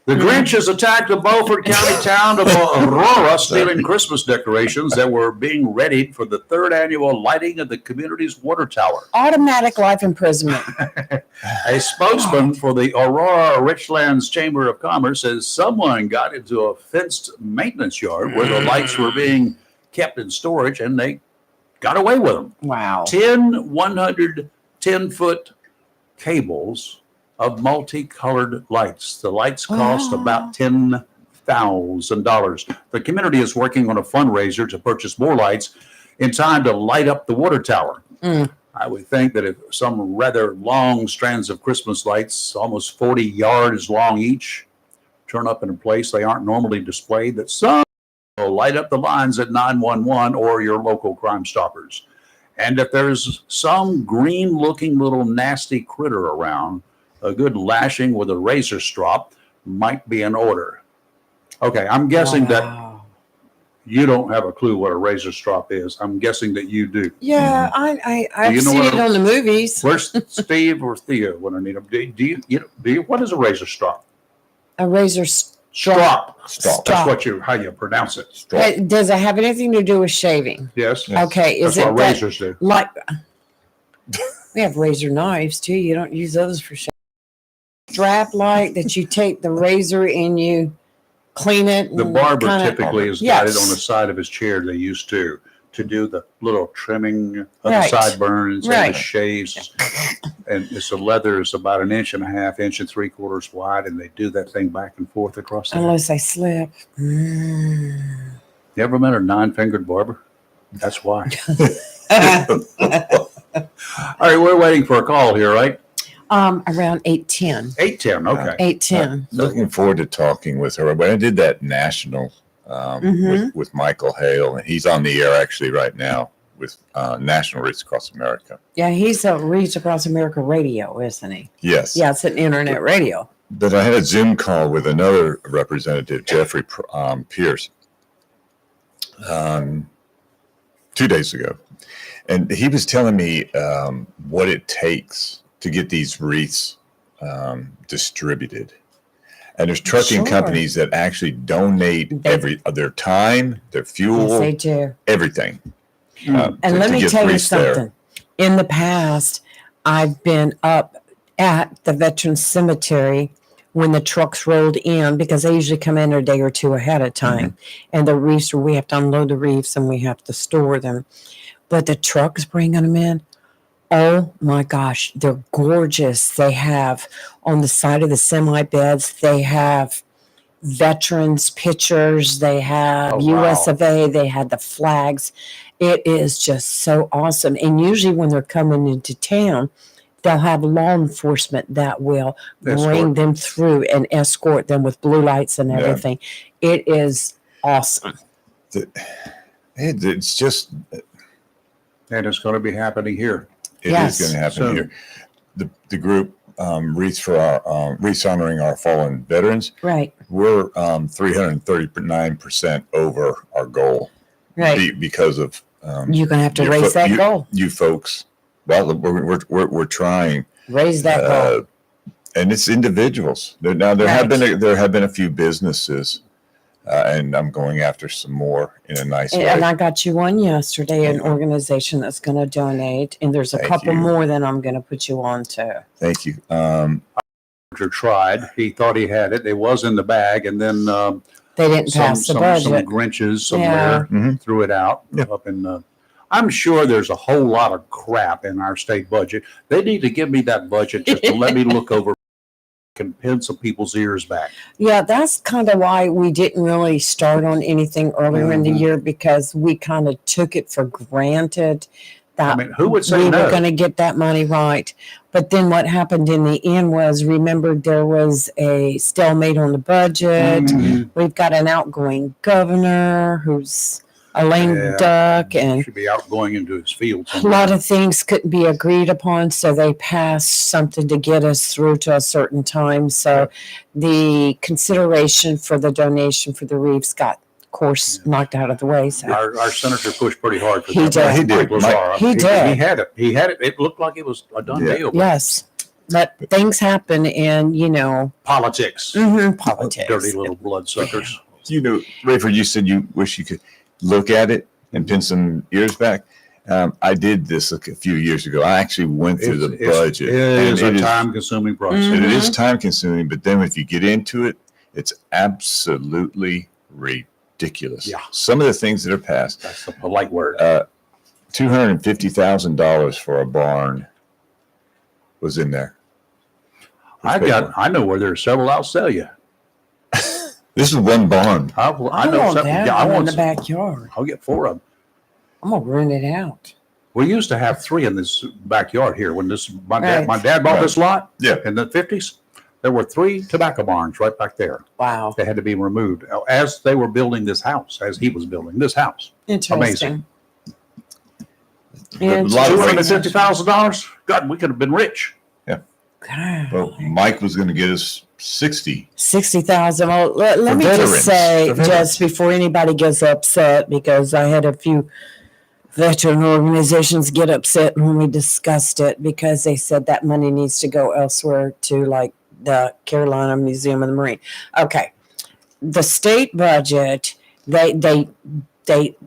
Speaker 1: The Grinch has attacked the Beaufort County town of Aurora, stealing Christmas decorations that were being readied for the third annual lighting of the community's water tower.
Speaker 2: Automatic life imprisonment.
Speaker 1: A spokesman for the Aurora Richlands Chamber of Commerce says someone got into a fenced maintenance yard where the lights were being kept in storage and they got away with them.
Speaker 2: Wow.
Speaker 1: 10 110-foot cables of multicolored lights. The lights cost
Speaker 2: Wow.
Speaker 1: about $10,000. $100,000. The community is working on a fundraiser to purchase more lights in time to light up the water tower. I would think that if some rather long strands of Christmas lights, almost 40 yards long each, turn up in a place they aren't normally displayed, that some will light up the lines at 911 or your local Crime Stoppers. And if there's some green-looking little nasty critter around, a good lashing with a razor strop might be in order. Okay, I'm guessing that you don't have a clue what a razor strop is. I'm guessing that you do.
Speaker 2: Yeah, I've
Speaker 1: you know
Speaker 2: seen
Speaker 1: what
Speaker 2: it on the movies.
Speaker 1: Where's Steve or Theo when I need them? Do you what is a razor strop?
Speaker 2: A razor
Speaker 1: Strop.
Speaker 3: Stop.
Speaker 1: That's how you pronounce it.
Speaker 3: Stop.
Speaker 2: Does it have anything to do with shaving?
Speaker 1: Yes.
Speaker 3: Yes.
Speaker 2: Okay, is
Speaker 1: That's
Speaker 2: it
Speaker 1: what
Speaker 2: that,
Speaker 1: razors do.
Speaker 2: like we have razor knives too? You don't use those for shaving. Strap like that you take the razor and you clean it.
Speaker 1: The
Speaker 2: and
Speaker 1: barber
Speaker 2: kinda-
Speaker 1: typically has got it on the side of his chair. They used to do the little trimming of the
Speaker 2: Right.
Speaker 1: sideburns and
Speaker 2: Right.
Speaker 1: the shaves. And it's a leather is about 1.5 inches, 1.75 wide, and they do that thing back and forth across the.
Speaker 2: Unless I slip.
Speaker 1: You ever met a 9-fingered barber? That's why. All right, we're waiting for a call here, right?
Speaker 2: Around 8:10.
Speaker 1: 8:10. Okay.
Speaker 2: 8:10.
Speaker 3: Looking forward to talking with her. When I did that national with Michael Hale, and he's on the air actually right now with National Reach Across America.
Speaker 2: Yeah, he's a Reach Across America radio, isn't he?
Speaker 3: Yes.
Speaker 2: Yeah, it's an internet radio.
Speaker 3: But I had a Zoom call with another representative, Jeffrey Pierce, 2 days ago. And he was telling me what it takes to get these wreaths distributed. And there's trucking companies that actually donate their time, their fuel,
Speaker 2: Yes, they do.
Speaker 3: everything.
Speaker 2: And let me tell you something. In the past, I've been up at the Veterans Cemetery when the trucks rolled in, because they usually come in a day or two ahead of time. And the reefs, we have to unload the reefs and we have to store them. But the trucks bringing them in, oh my gosh, they're gorgeous. They have on the side of the semi beds, they have veterans pictures, they have US of A, they had the flags. It is just so awesome. And usually when they're coming into town, they'll have law enforcement that will bring them through and escort them with blue lights and everything. It is awesome.
Speaker 3: It's just...
Speaker 1: And it's going to be happening here.
Speaker 3: It is going to happen here. The group Wreaths for our Wreaths honoring our fallen veterans.
Speaker 2: Right.
Speaker 3: We're 339% over our goal.
Speaker 2: Right.
Speaker 3: Because of
Speaker 2: you're going to have to raise that goal.
Speaker 3: You folks. Well, we're trying.
Speaker 2: Raise that goal.
Speaker 3: And it's individuals. There have been a few businesses. And I'm going after some more in a nice way.
Speaker 2: And I got you one yesterday, an organization that's going to donate. And there's a couple more that I'm going to put you on to.
Speaker 3: Thank you.
Speaker 1: Tried. He thought he had it. It was in the bag. And then
Speaker 2: they didn't pass the budget.
Speaker 1: Some Grinches somewhere threw it out up in I'm sure there's a whole lot of crap in our state budget. They need to give me that budget just to let me look over and pin some people's ears back.
Speaker 2: Yeah, that's kind of why we didn't really start on anything earlier in the year, because we kind of took it for granted that
Speaker 1: who would say
Speaker 2: we
Speaker 1: no?
Speaker 2: were going to get that money right. But then what happened in the end was, remember, there was a stalemate on the budget. We've got an outgoing governor who's a lame duck, and
Speaker 1: should be out going into his field.
Speaker 2: A lot of things couldn't be agreed upon, so they passed something to get us through to a certain time. So the consideration for the donation for the Reefs got, of course, knocked out of the way. So
Speaker 1: our senator pushed pretty hard for
Speaker 2: He
Speaker 1: that.
Speaker 2: did.
Speaker 1: He did. He had it. It looked like it was a done deal.
Speaker 2: Yes. But things happen, and
Speaker 1: politics.
Speaker 2: Politics.
Speaker 1: Dirty little bloodsuckers.
Speaker 3: Rayford, you said you wish you could look at it and pin some ears back. I did this a few years ago. I actually went through the budget.
Speaker 1: It is a time-consuming process.
Speaker 3: It is time-consuming, but then if you get into it, it's absolutely ridiculous.
Speaker 1: Yeah.
Speaker 3: Some of the things that are passed.
Speaker 1: That's a polite word.
Speaker 3: $250,000 for a barn was in there.
Speaker 1: I know where there's several. I'll sell you.
Speaker 3: This is one barn.
Speaker 1: I
Speaker 2: I
Speaker 1: know
Speaker 2: want
Speaker 1: something.
Speaker 2: that
Speaker 1: Yeah, I
Speaker 2: one in
Speaker 1: want
Speaker 2: the
Speaker 1: some.
Speaker 2: backyard.
Speaker 1: I'll get 4 of them.
Speaker 2: I'm gonna rent it out.
Speaker 1: We used to have 3 in this backyard here when my dad
Speaker 2: Right.
Speaker 1: bought this lot.
Speaker 3: Yeah.
Speaker 1: In the 50s. There were 3 tobacco barns right back there.
Speaker 2: Wow,
Speaker 1: They had to be removed as they were building this house, as he was building this house.
Speaker 2: interesting.
Speaker 3: A lot of
Speaker 1: $250,000. God, we could have been rich.
Speaker 3: Well, Mike was going to get us 60.
Speaker 2: 60,000. Well, let
Speaker 3: For
Speaker 2: me
Speaker 3: veterans.
Speaker 2: just say,
Speaker 3: For veterans.
Speaker 2: just before anybody gets upset, because I had a few veteran organizations get upset when we discussed it because they said that money needs to go elsewhere to like the Carolina Museum of the Marine. Okay. The state budget, they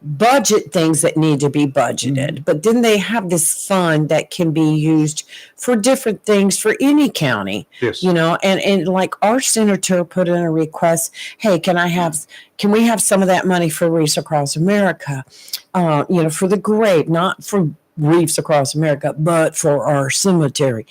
Speaker 2: budget things that need to be budgeted, but then they have this fund that can be used for different things for any county,
Speaker 1: Yes.
Speaker 2: you know, and like our senator put in a request, hey, can we have some of that money for Reefs Across America, you know, for the grave, not for Reefs Across America, but for our cemetery.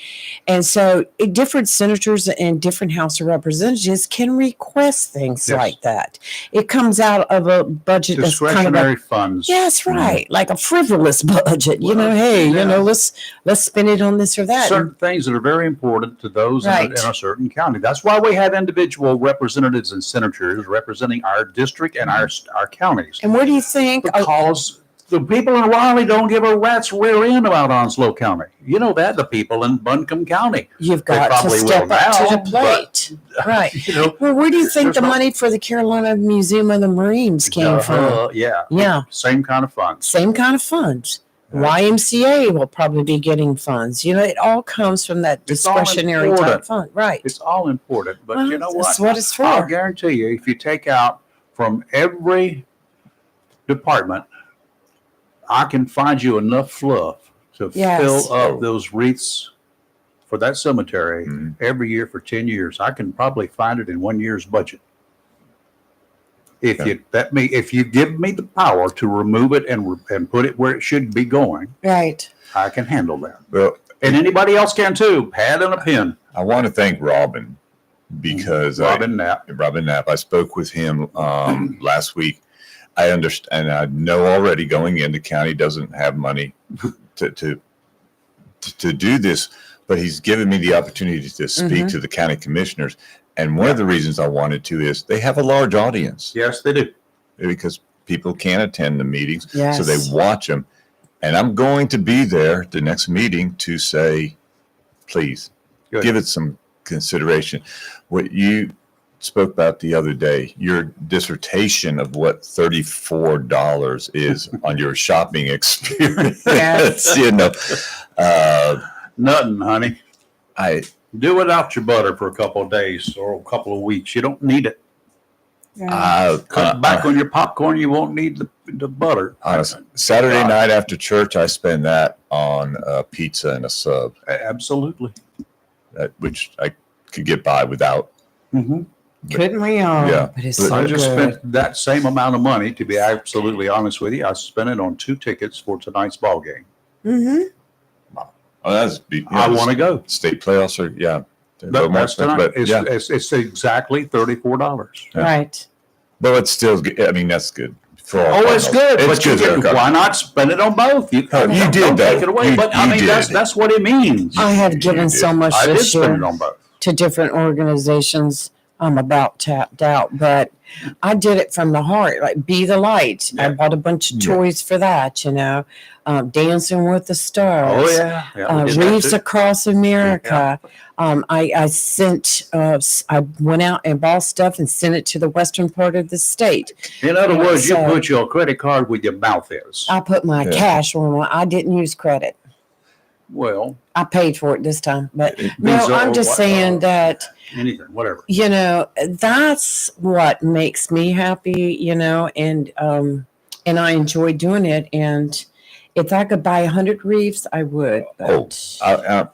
Speaker 2: And so different senators and different House of Representatives can request things
Speaker 1: Yes.
Speaker 2: like that. It comes out of a budget that's kind of
Speaker 1: Discretionary funds.
Speaker 2: yes, right, like a frivolous budget. You know,
Speaker 1: Well,
Speaker 2: hey,
Speaker 1: yeah.
Speaker 2: you know, let's spend it on this or that.
Speaker 1: Certain things that are very important to those
Speaker 2: Right.
Speaker 1: in a certain county. That's why we have individual representatives and senators representing our district and our counties.
Speaker 2: And where do you think?
Speaker 1: Because the people in Raleigh don't give a rat's rear end about Onslow County. You know that. The people in Buncombe County.
Speaker 2: You've
Speaker 1: They
Speaker 2: got to
Speaker 1: probably
Speaker 2: step
Speaker 1: will
Speaker 2: up to
Speaker 1: now,
Speaker 2: the plate, right?
Speaker 1: You know,
Speaker 2: Well, where do you think
Speaker 1: there's
Speaker 2: the
Speaker 1: no-
Speaker 2: money for the Carolina Museum of the Marines came from?
Speaker 1: Yeah.
Speaker 2: Yeah,
Speaker 1: Same kind of funds.
Speaker 2: same kind of funds.
Speaker 1: Yeah.
Speaker 2: YMCA will probably be getting funds. You know, it all comes from that
Speaker 1: It's all
Speaker 2: discretionary type
Speaker 1: important.
Speaker 2: fund, right?
Speaker 1: It's all important. But
Speaker 2: Well,
Speaker 1: you know what?
Speaker 2: that's what it's for.
Speaker 1: I'll guarantee you, if you take out from every department, I can find you enough fluff to
Speaker 2: Yes.
Speaker 1: fill up those wreaths for that cemetery
Speaker 3: Mhm.
Speaker 1: every year for 10 years. I can probably find it in 1 year's budget. If you give me the power to remove it and put it where it should be going,
Speaker 2: Right.
Speaker 1: I can handle that.
Speaker 3: Well,
Speaker 1: And anybody else can too. Pad and a pen.
Speaker 3: I want to thank Robin because
Speaker 1: Robin Knapp.
Speaker 3: Robin Knapp. I spoke with him last week. I understand. I know already going in, the county doesn't have money to do this, but he's given me the opportunity to speak to the county commissioners. And one of the reasons I wanted to is they have a large audience
Speaker 1: Yes, they do.
Speaker 3: because people can't attend the meetings,
Speaker 2: Yes.
Speaker 3: so they watch them. And I'm going to be there the next meeting to say, please
Speaker 1: Good.
Speaker 3: give it some consideration. What you spoke about the other day, your dissertation of what $34 is on your shopping experience.
Speaker 2: Yes.
Speaker 3: You know,
Speaker 1: Nothing, honey.
Speaker 3: I
Speaker 1: Do without your butter for a couple of days or a couple of weeks. You don't need it. Cut back on your popcorn. You won't need the butter.
Speaker 3: honestly, Saturday night after church, I spend that on pizza and a sub,
Speaker 1: Absolutely.
Speaker 3: which I could get by without.
Speaker 1: Mm-hmm.
Speaker 2: Couldn't we all?
Speaker 3: Yeah.
Speaker 2: But it's
Speaker 3: But
Speaker 2: so
Speaker 1: I just
Speaker 2: good.
Speaker 1: spent that same amount of money, to be absolutely honest with you. I spent it on 2 tickets for tonight's ball game.
Speaker 2: Mm-hmm.
Speaker 3: Oh, that's
Speaker 1: I want to go.
Speaker 3: state playoffs are they're a
Speaker 1: But
Speaker 3: little more
Speaker 1: that's
Speaker 3: expensive,
Speaker 1: tonight.
Speaker 3: but
Speaker 1: It's exactly $34.
Speaker 3: Yeah.
Speaker 2: Right.
Speaker 3: but it's still good. I mean, that's good for all.
Speaker 1: Oh, it's good.
Speaker 3: It's
Speaker 1: But you
Speaker 3: good.
Speaker 1: can, why not spend it on both? You
Speaker 3: Oh, you
Speaker 1: don't
Speaker 3: did,
Speaker 1: take
Speaker 3: though.
Speaker 1: it away.
Speaker 3: You-
Speaker 1: But I
Speaker 3: you
Speaker 1: mean,
Speaker 3: did.
Speaker 1: that's what it means.
Speaker 2: I have given so much
Speaker 1: I did
Speaker 2: this
Speaker 1: spend it
Speaker 2: year
Speaker 1: on both.
Speaker 2: to different organizations. I'm about tapped out, but I did it from the heart. Like Be the Light. I
Speaker 1: Yeah.
Speaker 2: bought a bunch of
Speaker 3: Yeah.
Speaker 2: toys for that. You know, Dancing with the Stars.
Speaker 1: Oh yeah. We did that
Speaker 2: Reefs
Speaker 1: too.
Speaker 2: Across America. I sent. I went out and bought stuff and sent it to the western part of the state.
Speaker 1: In other words, you
Speaker 2: So-
Speaker 1: put your credit card where your mouth is.
Speaker 2: I put my
Speaker 3: Yeah.
Speaker 2: cash on one. I didn't use credit.
Speaker 1: Well,
Speaker 2: I paid for it this time, but
Speaker 3: It-
Speaker 2: no,
Speaker 1: Visa
Speaker 2: I'm
Speaker 1: or
Speaker 2: just
Speaker 1: what-
Speaker 2: saying that.
Speaker 1: anything, whatever.
Speaker 2: You know, that's what makes me happy, you know, and I enjoy doing it. And if I could buy 100 reefs, I would. But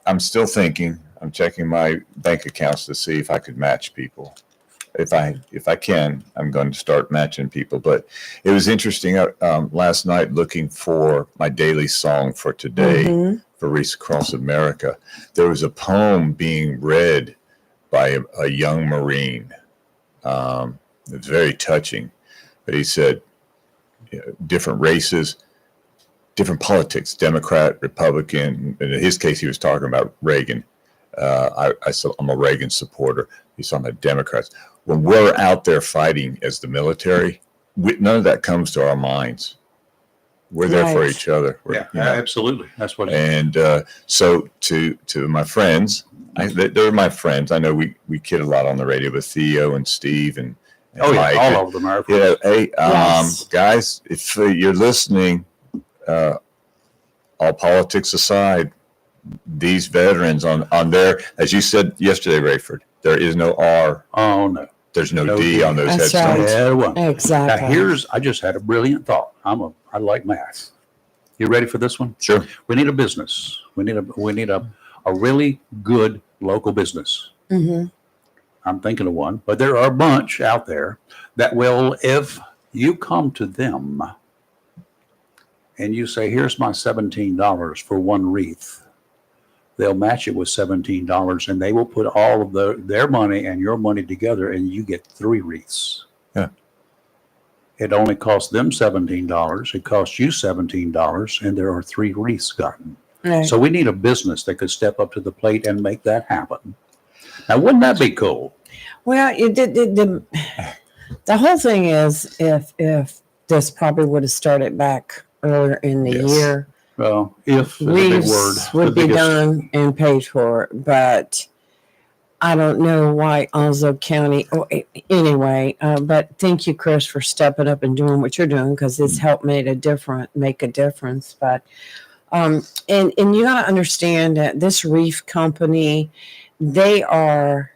Speaker 3: I'm still thinking. I'm checking my bank accounts to see if I could match people. If I can, I'm going to start matching people. But it was interesting last night looking for my daily song for today
Speaker 2: Mhm.
Speaker 3: for Reefs Across America. There was a poem being read by a young Marine. It's very touching. But he said, different races, different politics, Democrat, Republican. And in his case, he was talking about Reagan. I said, I'm a Reagan supporter. He's talking about Democrats. When we're out there fighting as the military, none of that comes to our minds. We're there for each other.
Speaker 1: Absolutely. That's what.
Speaker 3: And so to my friends, they're my friends. I know we kid a lot on the radio with Theo and Steve and Mike.
Speaker 1: All of them are. Yeah,
Speaker 3: hey, guys, if you're listening, all politics aside, these veterans on their, as you said yesterday, Rayford, there is no R.
Speaker 1: Oh no.
Speaker 3: There's no D on those
Speaker 2: That's
Speaker 3: headstones.
Speaker 2: right. Exactly.
Speaker 1: Now I just had a brilliant thought. I like math. You ready for this one?
Speaker 3: Sure.
Speaker 1: We need a business. We need a really good local business.
Speaker 2: Mm-hmm.
Speaker 1: I'm thinking of one, but there are a bunch out there that will, if you come to them and you say, here's my $17 for one wreath, they'll match it with $17 and they will put all of their money and your money together and you get 3 wreaths.
Speaker 3: Yeah.
Speaker 1: It only costs them $17. It costs you $17 and there are 3 wreaths gotten.
Speaker 2: Right.
Speaker 1: So we need a business that could step up to the plate and make that happen. Now, wouldn't that be cool?
Speaker 2: Well, the whole thing is if this probably would have started back earlier in the year,
Speaker 1: Well, if is a big
Speaker 2: wreaths
Speaker 1: word.
Speaker 2: would be done and paid for, but I don't know why Onslow County. Anyway, but thank you, Chris, for stepping up and doing what you're doing because it's helped make a difference. But and you got to understand that this reef company, they are,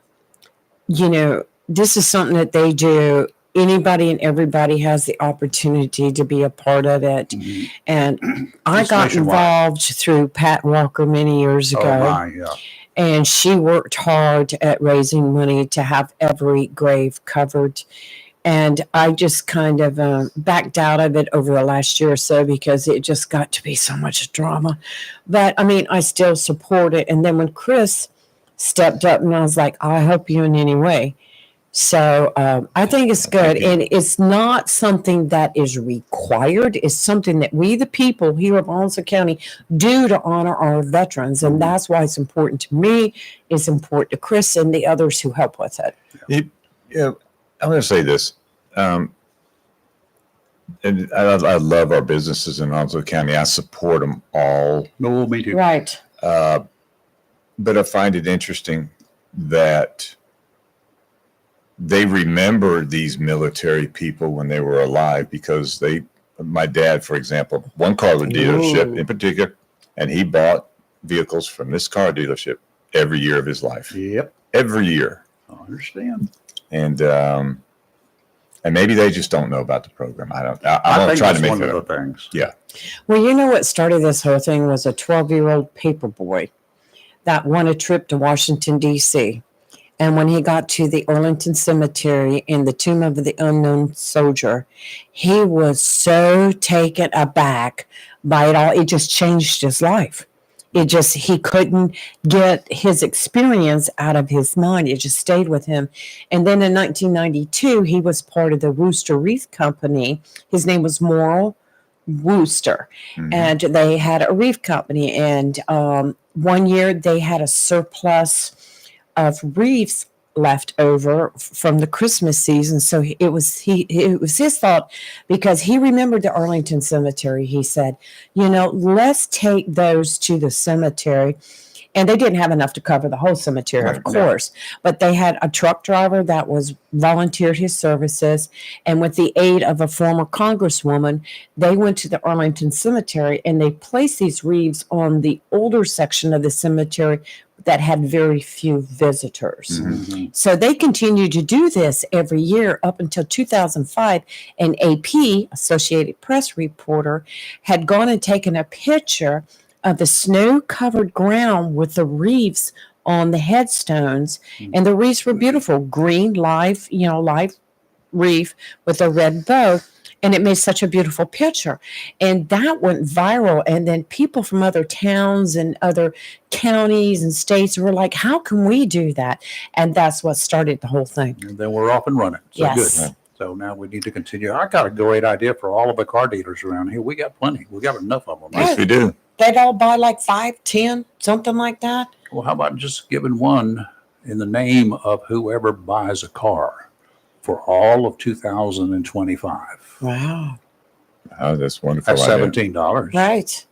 Speaker 2: this is something that they do. Anybody and everybody has the opportunity to be a part of it. Mm-hmm. And I got involved through Pat Walker many years ago.
Speaker 1: Oh my, yeah.
Speaker 2: And she worked hard at raising money to have every grave covered. And I just kind of backed out of it over the last year or so because it just got to be so much drama. But, I still support it. And then when Chris stepped up and I was like, I'll help you in any way. So I think it's good. And it's not something that is required. It's something that we, the people here of Onslow County, do to honor our veterans. And that's why it's important to me. It's important to Chris and the others who help with it.
Speaker 3: I'm going to say this. And I love our businesses in Onslow County. I support them all.
Speaker 1: No, me too.
Speaker 2: Right.
Speaker 3: But I find it interesting that they remember these military people when they were alive because my dad, for example, one car dealership in particular, and he bought vehicles from this car dealership every year of his life.
Speaker 1: Yep.
Speaker 3: Every year.
Speaker 1: I understand.
Speaker 3: And maybe they just don't know about the program. I don't try to make
Speaker 1: one of the things.
Speaker 3: Yeah.
Speaker 2: Well, what started this whole thing was a 12-year-old paper boy that won a trip to Washington, D.C. And when he got to the Arlington Cemetery in the Tomb of the Unknown Soldier, he was so taken aback by it all. It just changed his life. He couldn't get his experience out of his mind. It just stayed with him. And then in 1992, he was part of the Wooster Wreath Company. His name was Morrill Wooster. Mm-hmm. And they had a wreath company. And one year they had a surplus of wreaths left over from the Christmas season. So it was his thought, because he remembered the Arlington Cemetery. He said, let's take those to the cemetery. And they didn't have enough to cover the whole cemetery, of course, but they had a truck driver that volunteered his services. And with the aid of a former congresswoman, they went to the Arlington Cemetery and they placed these wreaths on the older section of the cemetery that had very few visitors. Mm-hmm. So they continued to do this every year up until 2005. And AP, Associated Press reporter, had gone and taken a picture of the snow-covered ground with the wreaths on the headstones. Mm-hmm. And the wreaths were beautiful, green, live wreath with a red bow. And it made such a beautiful picture. And that went viral. And then people from other towns and other counties and states were like, how can we do that? And that's what started the whole thing.
Speaker 1: And then we're off and running. So
Speaker 2: Yes.
Speaker 1: good. So now we need to continue. I got a great idea for all of the car dealers around here. We got plenty. We got enough of them.
Speaker 2: Yeah.
Speaker 3: Yes, we do.
Speaker 2: They'd all buy like 5, 10, something like that.
Speaker 1: Well, how about just giving one in the name of whoever buys a car for all of 2025?
Speaker 2: Wow.
Speaker 3: Oh, that's wonderful.
Speaker 1: That's
Speaker 3: idea.
Speaker 1: $17.
Speaker 2: Right.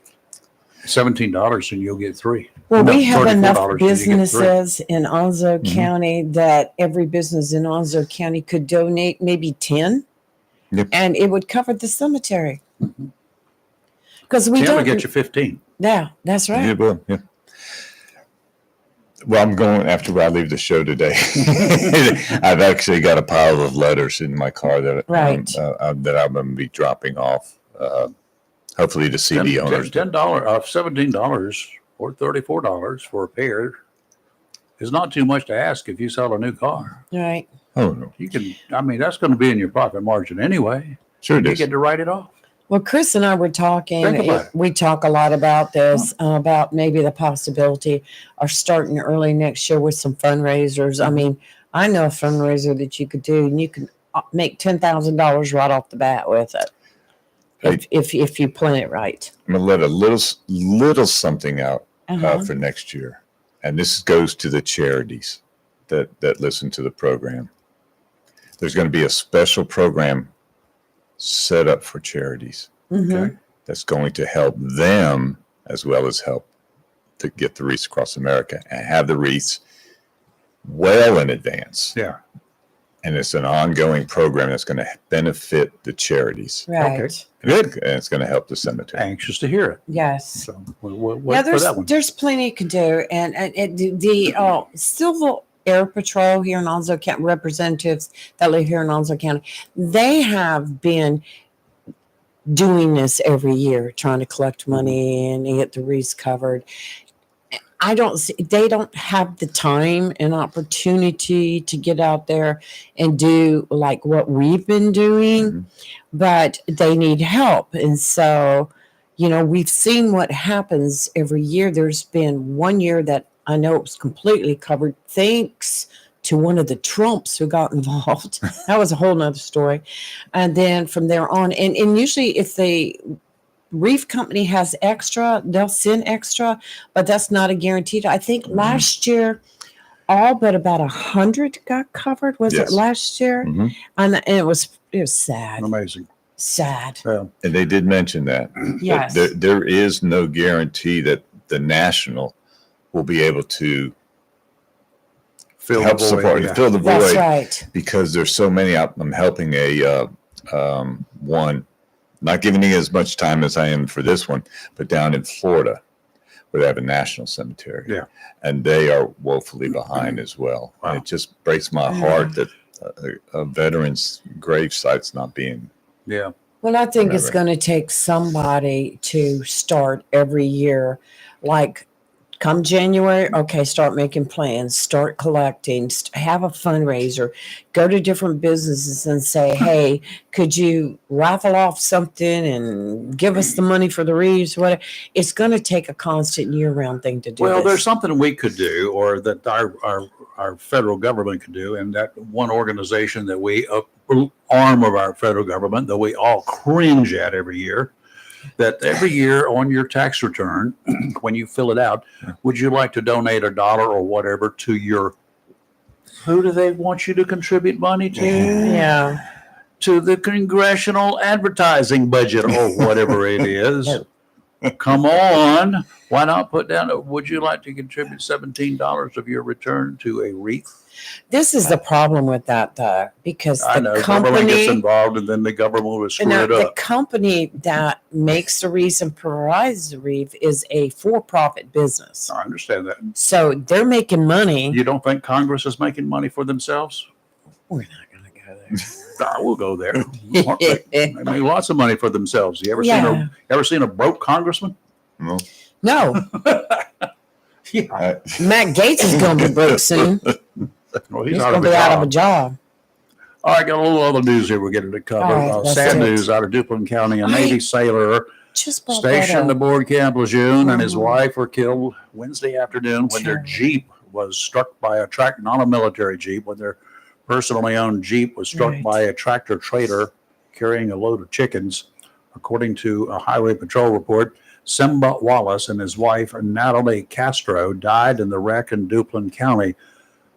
Speaker 1: $17 and you'll get 3.
Speaker 2: Well,
Speaker 1: No,
Speaker 2: we have enough
Speaker 1: $34 and you get 3.
Speaker 2: businesses in Onslow
Speaker 3: Mhm.
Speaker 2: County that every business in Onslow County could donate maybe 10,
Speaker 3: Yep.
Speaker 2: and it would cover the cemetery. Because we
Speaker 1: 10 will
Speaker 2: don't.
Speaker 1: get you 15.
Speaker 2: Yeah, that's
Speaker 3: Yeah,
Speaker 2: right.
Speaker 3: well, yeah. Well, I'm going after I leave the show today. I've actually got a pile of letters in my car that
Speaker 2: Right.
Speaker 3: that I'm going to be dropping off. Hopefully, to CD owners.
Speaker 1: $10, $17 or $34 for a pair is not too much to ask if you sell a new car.
Speaker 2: Right.
Speaker 3: Oh no,
Speaker 1: You can, I mean, that's going to be in your profit margin anyway.
Speaker 3: sure it
Speaker 1: You
Speaker 3: is.
Speaker 1: get to write it off.
Speaker 2: Well, Chris and I were talking.
Speaker 1: Think about it.
Speaker 2: We talk a lot about this, about maybe the possibility of starting early next year with some fundraisers. I mean, I know a fundraiser that you could do, and you can make $10,000 right off the bat with it, if you plan it right.
Speaker 3: I'm going to let a little something out
Speaker 2: Uh-huh.
Speaker 3: for next year, and this goes to the charities that listen to the program. There's going to be a special program set up for charities
Speaker 2: Mhm.
Speaker 1: Okay.
Speaker 3: that's going to help them as well as help to get the wreaths across America and have the wreaths well in advance.
Speaker 1: Yeah.
Speaker 3: And it's an ongoing program that's going to benefit the charities.
Speaker 2: Right.
Speaker 1: Okay.
Speaker 3: Good. And it's going to help the cemetery.
Speaker 1: Anxious to hear it.
Speaker 2: Yes.
Speaker 1: So we'll
Speaker 2: Yeah,
Speaker 1: wait for that one.
Speaker 2: there's plenty you can do, and the Civil Air Patrol here in Onslow County, representatives that live here in Onslow County, they have been doing this every year, trying to collect money and get the wreaths covered. They don't have the time and opportunity to get out there and do like what we've been doing,
Speaker 3: Mhm.
Speaker 2: but they need help. And so, we've seen what happens every year. There's been one year that I know it was completely covered, thanks to one of the Trumps who got involved. That was a whole nother story. And then from there on, and usually if the reef company has extra, they'll send extra, but that's not a guarantee. I think last year, all but about 100 got covered. Was
Speaker 3: Yes.
Speaker 2: it last year?
Speaker 3: Mhm.
Speaker 2: And it was sad.
Speaker 1: Amazing.
Speaker 2: Sad.
Speaker 1: Yeah.
Speaker 3: And they did mention that.
Speaker 2: Yes.
Speaker 3: There is no guarantee that the national will be able to
Speaker 1: Fill
Speaker 3: help
Speaker 1: the void.
Speaker 3: support
Speaker 1: Yeah.
Speaker 3: and fill the
Speaker 2: That's
Speaker 3: void
Speaker 2: right.
Speaker 3: because there's so many out. I'm helping one, not giving you as much time as I am for this one, but down in Florida where they have a national cemetery.
Speaker 1: Yeah.
Speaker 3: And they are woefully behind as well.
Speaker 1: Wow.
Speaker 3: And it just breaks my heart that a veteran's grave site's not being.
Speaker 1: Yeah.
Speaker 2: Well, I think it's
Speaker 3: Whatever.
Speaker 2: going to take somebody to start every year, like come January, okay, start making plans, start collecting, have a fundraiser, go to different businesses and say, hey, could you raffle off something and give us the money for the wreaths? Whatever. It's going to take a constant year-round thing to do
Speaker 1: Well,
Speaker 2: this.
Speaker 1: there's something we could do, or that our federal government could do, and that one organization that we arm of our federal government that we all cringe at every year. That every year on your tax return, when you fill it out, would you like to donate $1 or whatever to your? Who do they want you to contribute money to?
Speaker 2: Yeah.
Speaker 1: To the congressional advertising budget or whatever it is. Come on. Why not put down, would you like to contribute $17 of your return to a wreath?
Speaker 2: This is the problem with that, though, because
Speaker 1: I know,
Speaker 2: the
Speaker 1: government gets
Speaker 2: company,
Speaker 1: involved and then the government will screw it
Speaker 2: the
Speaker 1: up.
Speaker 2: company that makes the wreath and provides the wreath is a for-profit business.
Speaker 1: I understand that.
Speaker 2: So they're making money.
Speaker 1: You don't think Congress is making money for themselves?
Speaker 2: We're not going to go there.
Speaker 1: We'll go there. They make lots of money for themselves. You
Speaker 2: Yeah.
Speaker 1: ever seen a broke congressman?
Speaker 3: No.
Speaker 2: No,
Speaker 1: Yeah.
Speaker 2: Matt Gates is going to be broke soon.
Speaker 1: Well,
Speaker 2: He's
Speaker 1: out
Speaker 2: going
Speaker 1: of
Speaker 2: to
Speaker 1: a
Speaker 2: be out of a
Speaker 1: job.
Speaker 2: job.
Speaker 1: All right, got a little other news here we're getting to cover.
Speaker 2: All right, let's
Speaker 1: Sad
Speaker 2: do it.
Speaker 1: news out of Duplin County. A Navy sailor
Speaker 2: Just brought that
Speaker 1: stationed
Speaker 2: up.
Speaker 1: aboard Camp Lejeune and his
Speaker 2: Mhm.
Speaker 1: wife were killed Wednesday afternoon when their
Speaker 2: Terrible.
Speaker 1: Jeep was struck by a tractor, not a military Jeep, when their personally owned Jeep was struck
Speaker 2: Right.
Speaker 1: by a tractor trailer carrying a load of chickens. According to a highway patrol report, Simba Wallace and his wife, Natalie Castro, died in the wreck in Duplin County.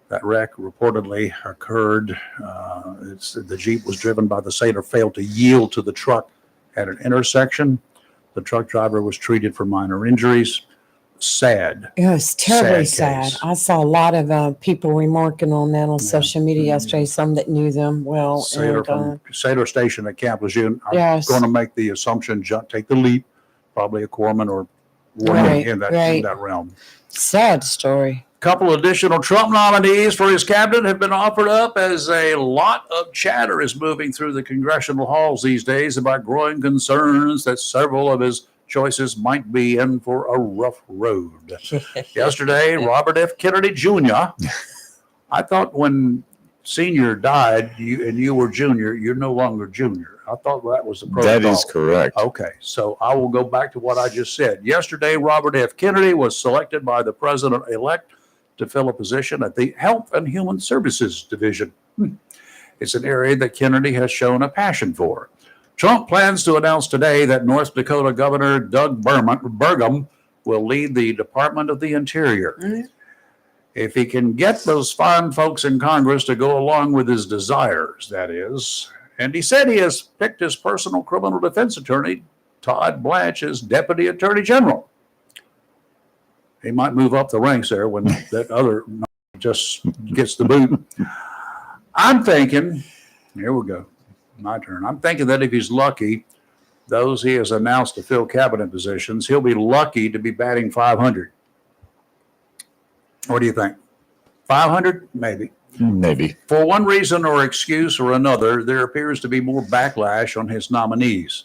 Speaker 1: That wreck reportedly occurred. The Jeep was driven by the sailor, failed to yield to the truck at an intersection. The truck driver was treated for minor injuries. Sad.
Speaker 2: It was terribly
Speaker 1: Sad
Speaker 2: sad.
Speaker 1: case.
Speaker 2: I saw a lot of people remarking on that on
Speaker 1: Yeah.
Speaker 2: social media
Speaker 1: Mhm.
Speaker 2: yesterday, some that knew them well.
Speaker 1: Sailor
Speaker 2: and,
Speaker 1: from Sailor Station at Camp Lejeune. I'm
Speaker 2: yes.
Speaker 1: going to make the assumption, take the leap, probably a corpsman or warden
Speaker 2: Right,
Speaker 1: in that
Speaker 2: right.
Speaker 1: realm.
Speaker 2: Sad story.
Speaker 1: Couple additional Trump nominees for his cabinet have been offered up as a lot of chatter is moving through the congressional halls these days about growing concerns that several of his choices might be in for a rough road. Yesterday, Robert F. Kennedy Jr. I thought when Senior died and you were Junior, you're no longer Junior. I thought that was the protocol.
Speaker 3: That is correct.
Speaker 1: Okay, so I will go back to what I just said. Yesterday, Robert F. Kennedy was selected by the president-elect to fill a position at the Health and Human Services Division. It's an area that Kennedy has shown a passion for. Trump plans to announce today that North Dakota Governor Doug Burgum will lead the Department of the Interior.
Speaker 2: Mm-hmm.
Speaker 1: If he can get those fine folks in Congress to go along with his desires, that is. And he said he has picked his personal criminal defense attorney, Todd Blanche, as Deputy Attorney General. He might move up the ranks there when that other just gets the boot. I'm thinking, here we go, my turn. I'm thinking that if he's lucky, those he has announced to fill cabinet positions, he'll be lucky to be batting 500. What do you think? 500? Maybe.
Speaker 3: Maybe.
Speaker 1: For one reason or excuse or another, there appears to be more backlash on his nominees.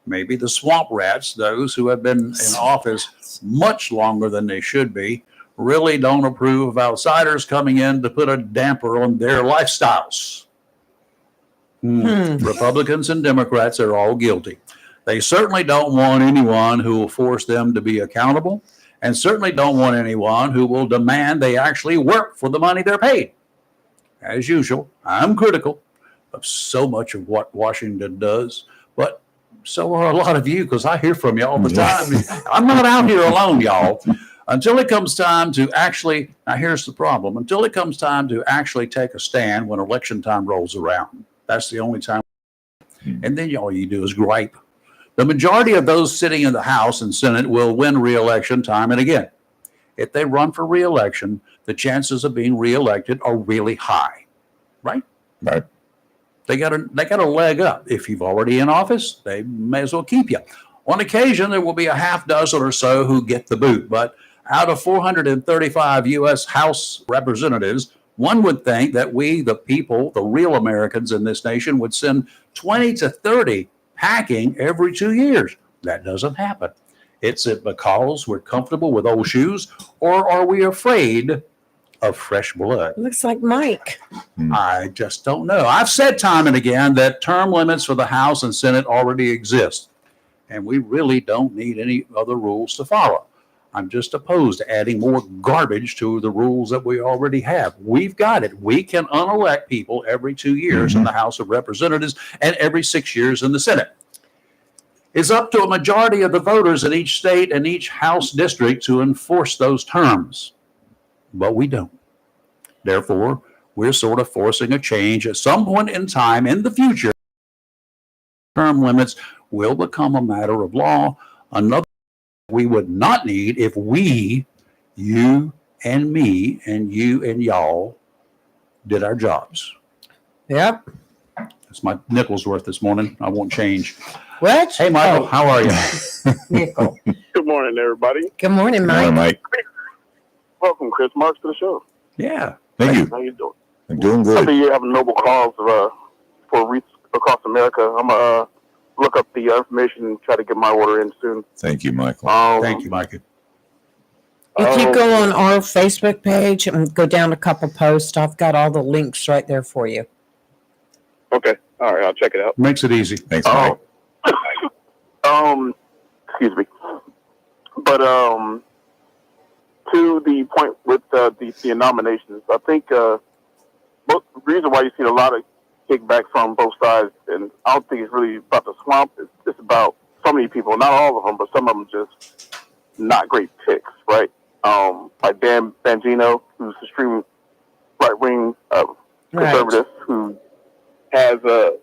Speaker 1: Maybe the swamp rats, those who have been in office much longer than they should be, really don't approve of outsiders coming in to put a damper on their lifestyles. Republicans and Democrats are all guilty. They certainly don't want anyone who will force them to be accountable, and certainly don't want anyone who will demand they actually work for the money they're paid. As usual, I'm critical of so much of what Washington does, but so are a lot of you, because I hear from you all the time. I'm not out here alone, y'all. Until it comes time to actually, now here's the problem, until it comes time to actually take a stand when election time rolls around. That's the only time. And then all you do is gripe. The majority of those sitting in the House and Senate will win re-election time and again. If they run for re-election, the chances of being re-elected are really high, right?
Speaker 3: Right.
Speaker 1: They got a leg up. If you've already in office, they may as well keep you. On occasion, there will be a half dozen or so who get the boot, but out of 435 U.S. House representatives, one would think that we, the people, the real Americans in this nation, would send 20 to 30 packing every 2 years. That doesn't happen. It's because we're comfortable with old shoes, or are we afraid of fresh blood?
Speaker 2: Looks like Mike.
Speaker 1: I just don't know. I've said time and again that term limits for the House and Senate already exist, and we really don't need any other rules to follow. I'm just opposed to adding more garbage to the rules that we already have. We've got it. We can unelect people every 2 years in the House of Representatives and every 6 years in the Senate. It's up to a majority of the voters in each state and each House district to enforce those terms, but we don't. Therefore, we're sort of forcing a change at some point in time in the future. Term limits will become a matter of law. Another we would not need if we, you and me and you and y'all, did our jobs.
Speaker 2: Yep.
Speaker 1: That's my nickel's worth this morning. I won't change.
Speaker 2: What?
Speaker 1: Hey, Michael, how are you?
Speaker 2: Nickel.
Speaker 4: Good morning, everybody.
Speaker 2: Good morning,
Speaker 3: All right,
Speaker 2: Mike.
Speaker 3: Mike.
Speaker 4: Welcome, Chris Marks, to the show.
Speaker 1: Yeah.
Speaker 3: Thank you.
Speaker 4: How you doing?
Speaker 3: I'm doing
Speaker 4: Every
Speaker 3: good.
Speaker 4: year, have a noble cause for reach across America. I'm gonna look up the information and try to get my order in soon.
Speaker 3: Thank you, Michael.
Speaker 1: Thank you, Michael.
Speaker 2: If you go on our Facebook page and go down a couple posts, I've got all the links right there for you.
Speaker 4: Okay. All right. I'll check it out.
Speaker 1: Makes it easy.
Speaker 3: Thanks, Mike.
Speaker 4: Excuse me. But to the point with the nominations, I think the reason why you see a lot of kickback from both sides, and I don't think it's really about the swamp. It's about so many people, not all of them, but some of them just not great picks, right? Like Dan Bongino, who's a extreme right-wing conservative, who has a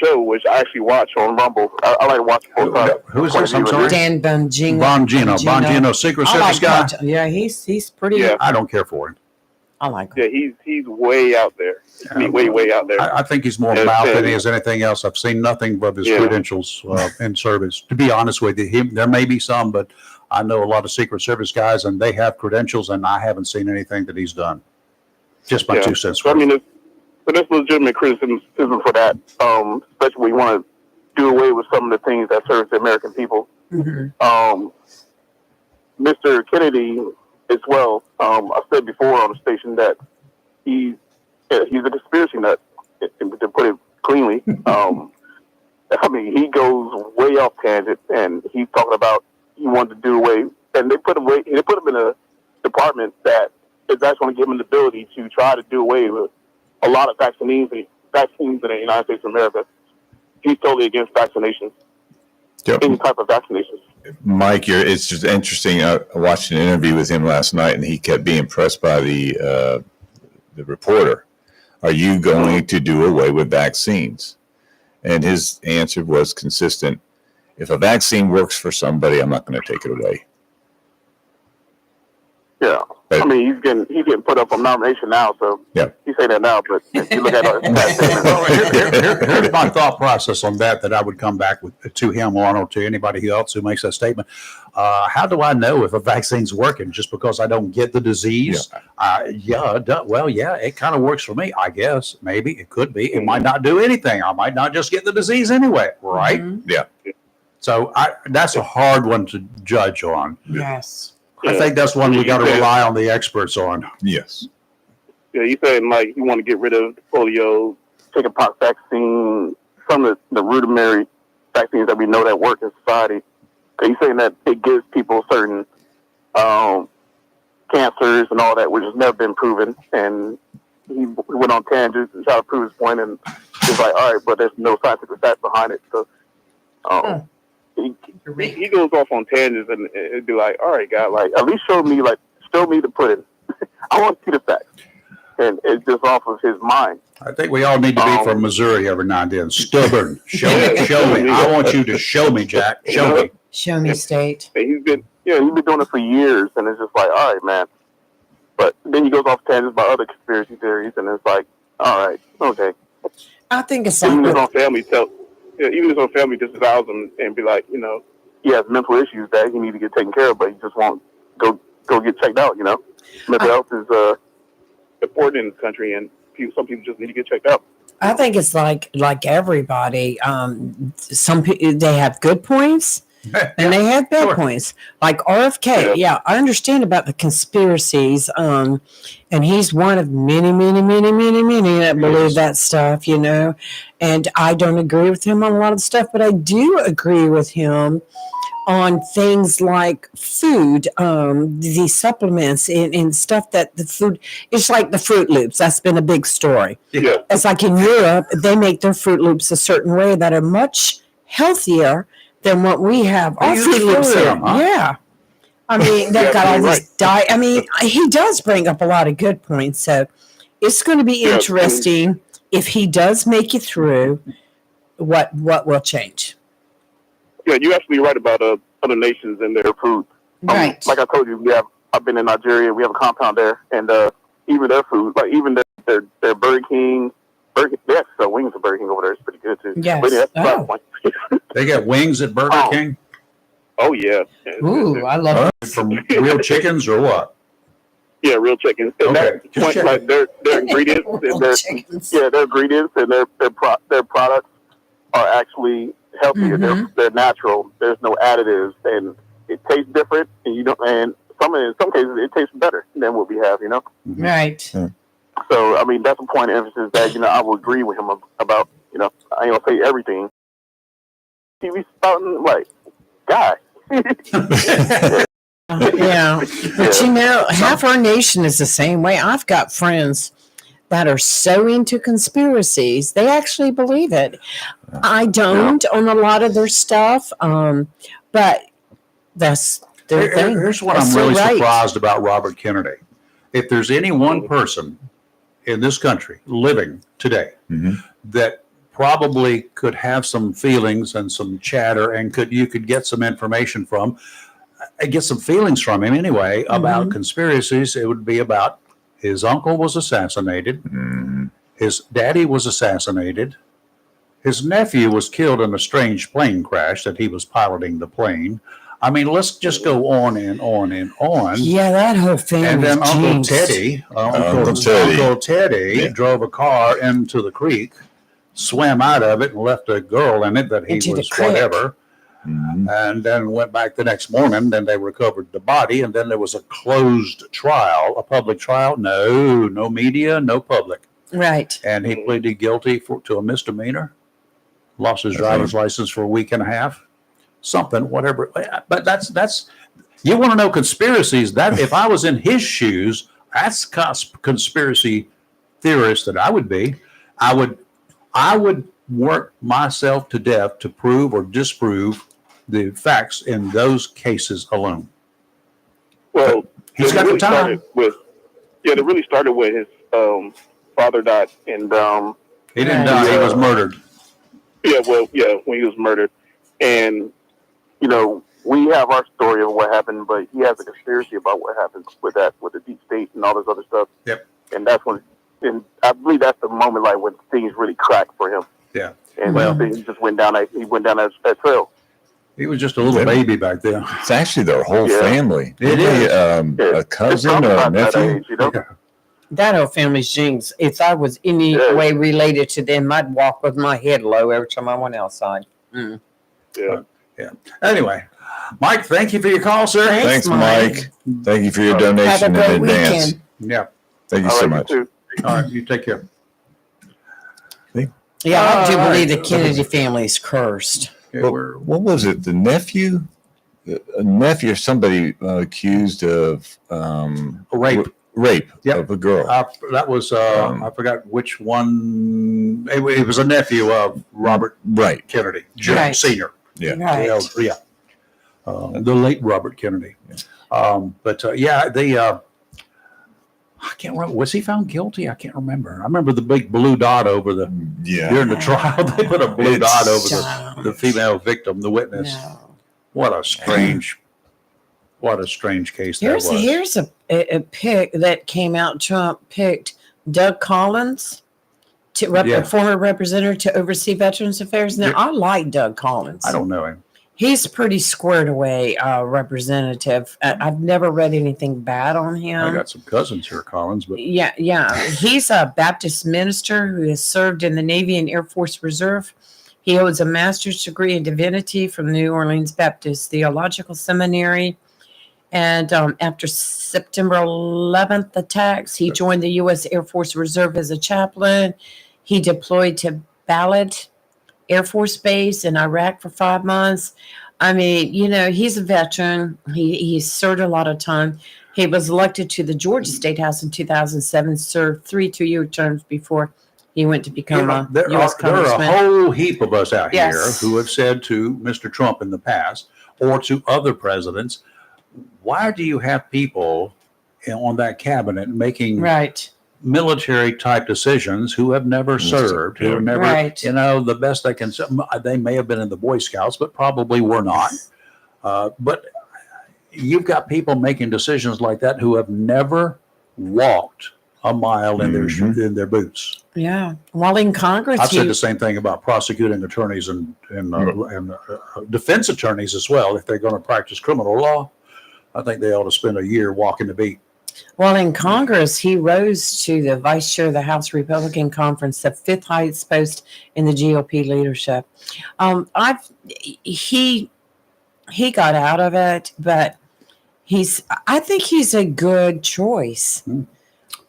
Speaker 4: show which I actually watch on Rumble. I like to watch both sides.
Speaker 1: Who is this? I'm sorry.
Speaker 2: Dan Bongino.
Speaker 1: Bongino, Secret Service guy.
Speaker 2: Yeah, he's pretty.
Speaker 4: Yeah.
Speaker 1: I don't care for him.
Speaker 2: I like him.
Speaker 4: Yeah, he's way out there. I mean, way out there.
Speaker 1: I think he's more mouth than he is anything else. I've seen nothing but his credentials in service. To be honest with you, there may be some, but I know a lot of Secret Service guys, and they have credentials, and I haven't seen anything that he's done. Just my 2 cents.
Speaker 4: So, I mean, there's legitimate criticism for that, especially when you want to do away with some of the things that serve the American people.
Speaker 2: Mm-hmm.
Speaker 4: Mr. Kennedy, as well, I said before on the station that he's a conspiracy nut, to put it cleanly. I mean, he goes way off tangent, and he's talking about he wanted to do away, and they put him in a department that is actually going to give him the ability to try to do away with a lot of vaccines in the United States of America. He's totally against vaccinations, any type of vaccinations.
Speaker 3: Mike, it's just interesting. I watched an interview with him last night, and he kept being pressed by the reporter. Are you going to do away with vaccines? And his answer was consistent. If a vaccine works for somebody, I'm not going to take it away.
Speaker 4: Yeah. I mean, he's getting put up on nomination now, so he's saying that now. But if you look at that
Speaker 1: here's my thought process on that I would come back to him on, or to anybody else who makes that statement. How do I know if a vaccine's working? Just because I don't get the disease? It kind of works for me, I guess. Maybe it could be. It might not do anything. I might not just get the disease anyway, right?
Speaker 2: Mm-hmm.
Speaker 3: Yeah.
Speaker 1: So that's a hard one to judge on.
Speaker 2: Yes.
Speaker 1: I think that's one we got to rely on the experts on.
Speaker 3: Yes.
Speaker 4: Yeah, you saying like you want to get rid of polio, chickenpox vaccine, some of the rudimentary vaccines that we know that work in society. He's saying that it gives people certain cancers and all that, which has never been proven. And he went on tangents and tried to prove his point, and he's like, all right, but there's no scientific facts behind it. So he goes off on tangents, and it'd be like, all right, guy, like at least show me the pudding. I want to see the facts. And it's just off of his mind.
Speaker 1: I think we all need to be from Missouri every now and then. Stubborn. Show me. I want you to show me, Jack. Show me.
Speaker 2: Show me, state.
Speaker 4: And he's been doing it for years, and it's just like, all right, man. But then he goes off tangents about other conspiracy theories, and it's like, all right, okay.
Speaker 2: I think it's
Speaker 4: even his
Speaker 2: like
Speaker 4: own family disavows him and be like, he has mental issues that he needs to get taken care of, but he just won't go get checked out. Mental health is important in this country, and some people just need to get checked out.
Speaker 2: I think it's like everybody. Some people, they have good points and they have bad points. Like RFK, I understand about the conspiracies, and he's one of many that believe that stuff, And I don't agree with him on a lot of stuff, but I do agree with him on things like food, the supplements and stuff that the food, it's like the Fruit Loops. That's been a big story.
Speaker 4: Yeah.
Speaker 2: It's like in Europe, they make their Fruit Loops a certain way that are much healthier than what we have. Our Fruit Loops here.
Speaker 1: Huh?
Speaker 2: Yeah. I mean, they've got all this diet. I mean, he does bring up a lot of good points. So it's going to be interesting if he does make it through, what will change.
Speaker 4: Yeah, you're absolutely right about other nations and their food.
Speaker 2: Right.
Speaker 4: Like I told you, I've been in Nigeria. We have a compound there, and even their food, like even their Burger King, they actually sell wings at Burger King over there. It's pretty good too.
Speaker 2: Yes.
Speaker 1: They got wings at Burger King?
Speaker 4: Oh yeah.
Speaker 2: Ooh, I love it.
Speaker 1: From real chickens or what?
Speaker 4: Yeah, real chickens. And
Speaker 1: Okay.
Speaker 4: that point, like their ingredients, and their ingredients and their products are actually healthier.
Speaker 2: Mm-hmm.
Speaker 4: They're natural. There's no additives, and it tastes different. And in some cases it tastes better than what we have.
Speaker 2: Right.
Speaker 4: So I mean that's a point of emphasis that I will agree with him about. You know, I ain't gonna say everything. TV spouting like, guy.
Speaker 2: Yeah. But you know, half our nation is the same way. I've got friends that are so into conspiracies, they actually believe it. I don't on a lot of their stuff, but that's their thing.
Speaker 1: Here's what
Speaker 2: That's
Speaker 1: I'm really
Speaker 2: their right.
Speaker 1: surprised about Robert Kennedy. If there's any one person in this country living today that probably could have some feelings and some chatter and you could get some information from, get some feelings from him anyway about conspiracies, it would be about his uncle was assassinated, his daddy was assassinated, his nephew was killed in a strange plane crash that he was piloting the plane. I mean, let's just go on and on and on.
Speaker 2: Yeah, that whole thing.
Speaker 1: And then Uncle Teddy, Uncle Teddy drove a car into the creek, swam out of it, and left a girl in it that he
Speaker 2: Into the
Speaker 1: was
Speaker 2: creek.
Speaker 1: whatever. And then went back the next morning. Then they recovered the body, and then there was a closed trial, a public trial. No media, no public.
Speaker 2: Right.
Speaker 1: And he pleaded guilty to a misdemeanor. Lost his driver's license for a week and a half. Something, whatever. But that's you want to know conspiracies. That if I was in his shoes, that's conspiracy theorist that I would be. I would work myself to death to prove or disprove the facts in those cases alone.
Speaker 4: Well,
Speaker 1: he's got the time.
Speaker 4: It really started with his father died, and
Speaker 1: he didn't die. He was murdered.
Speaker 4: When he was murdered, and you know, we have our story of what happened, but he has a conspiracy about what happened with the deep state and all this other stuff.
Speaker 1: Yep.
Speaker 4: And that's when, and I believe that's the moment like when things really cracked for him.
Speaker 1: Yeah.
Speaker 4: And he just went down that trail.
Speaker 1: He was just a little baby back then.
Speaker 3: It's actually their whole family.
Speaker 1: It is.
Speaker 3: A cousin or a nephew.
Speaker 4: Age, you know?
Speaker 2: That whole family's genes. If I was any way related to them, I'd walk with my head low every time I went outside.
Speaker 4: Yeah.
Speaker 1: Anyway, Mike, thank you for your call, sir.
Speaker 3: Thanks, Mike. Thank you for your donation
Speaker 2: Have a
Speaker 3: in
Speaker 2: great
Speaker 3: advance.
Speaker 2: weekend.
Speaker 1: Yeah.
Speaker 3: Thank you so much.
Speaker 4: You
Speaker 1: All right. You take care.
Speaker 2: Yeah, I do
Speaker 1: All
Speaker 2: believe
Speaker 1: right.
Speaker 2: the Kennedy family is cursed.
Speaker 1: Yeah,
Speaker 3: What was it? The nephew? A nephew or somebody accused of
Speaker 1: rape.
Speaker 3: Rape
Speaker 1: Yep.
Speaker 3: of a girl.
Speaker 1: That was I forgot which one. It was a nephew of Robert
Speaker 3: Right.
Speaker 1: Kennedy,
Speaker 2: Right.
Speaker 1: Senior.
Speaker 3: Yeah.
Speaker 2: Right.
Speaker 1: The late Robert Kennedy. I can't remember. Was he found guilty? I can't remember. I remember the big blue dot over during the trial. They put a blue dot over the female victim, the witness.
Speaker 2: No.
Speaker 1: What a strange case that was.
Speaker 2: Here's a pick that came out. Trump picked Doug Collins, a former representative to oversee Veterans Affairs. Now, I like Doug Collins.
Speaker 1: I don't know him.
Speaker 2: He's pretty squared away representative. I've never read anything bad on him.
Speaker 1: I got some cousins here, Collins, but
Speaker 2: Yeah. He's a Baptist minister who has served in the Navy and Air Force Reserve. He holds a master's degree in divinity from New Orleans Baptist Theological Seminary. And after September 11th attacks, he joined the U.S. Air Force Reserve as a chaplain. He deployed to Balad Air Force Base in Iraq for 5 months. I mean, he's a veteran. He served a lot of time. He was elected to the Georgia State House in 2007, served 3 two-year terms before he went to become a U.S. congressman.
Speaker 1: There are a whole heap of us out
Speaker 2: Yes.
Speaker 1: here who have said to Mr. Trump in the past or to other presidents, why do you have people on that cabinet making military type decisions who have never served, who have never, the best they can say, they may have been in the Boy Scouts, but probably were not. But you've got people making decisions like that who have never walked a mile in their boots.
Speaker 2: Yeah. While in Congress,
Speaker 1: I've said the same thing about prosecuting attorneys and defense attorneys as well. If they're going to practice criminal law, I think they ought to spend a year walking the beat.
Speaker 2: While in Congress, he rose to the vice chair of the House Republican Conference, the 5th highest post in the GOP leadership. He got out of it, but I think he's a good choice.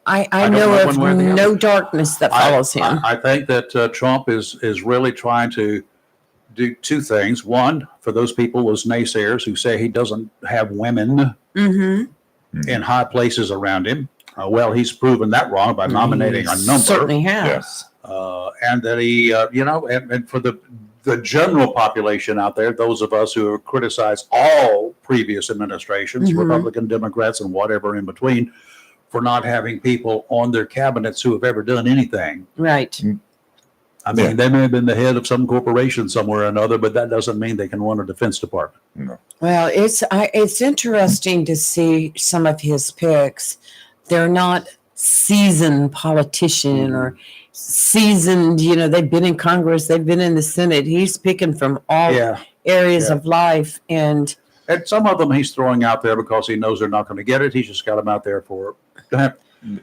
Speaker 2: I
Speaker 1: don't
Speaker 2: know
Speaker 1: know
Speaker 2: of
Speaker 1: one way or the
Speaker 2: no
Speaker 1: other.
Speaker 2: darkness that follows him.
Speaker 1: I think that Trump is really trying to do two things. One, for those people, those naysayers who say he doesn't have women
Speaker 2: Mm-hmm.
Speaker 1: in high places around him. Well, he's proven that wrong by nominating a number.
Speaker 2: Certainly has.
Speaker 1: And that he, and for the general population out there, those of us who have criticized all previous administrations,
Speaker 2: Mhm.
Speaker 1: Republican, Democrats, and whatever in between, for not having people on their cabinets who have ever done anything.
Speaker 2: Right.
Speaker 1: I mean, they may have been the head of some corporation somewhere or another, but that doesn't mean they can run a defense department.
Speaker 3: No.
Speaker 2: Well, it's interesting to see some of his picks. They're not seasoned politician or seasoned, they've been in Congress, they've been in the Senate. He's picking from all areas of life. And
Speaker 1: some of them he's throwing out there because he knows they're not going to get it. He's just got them out there for.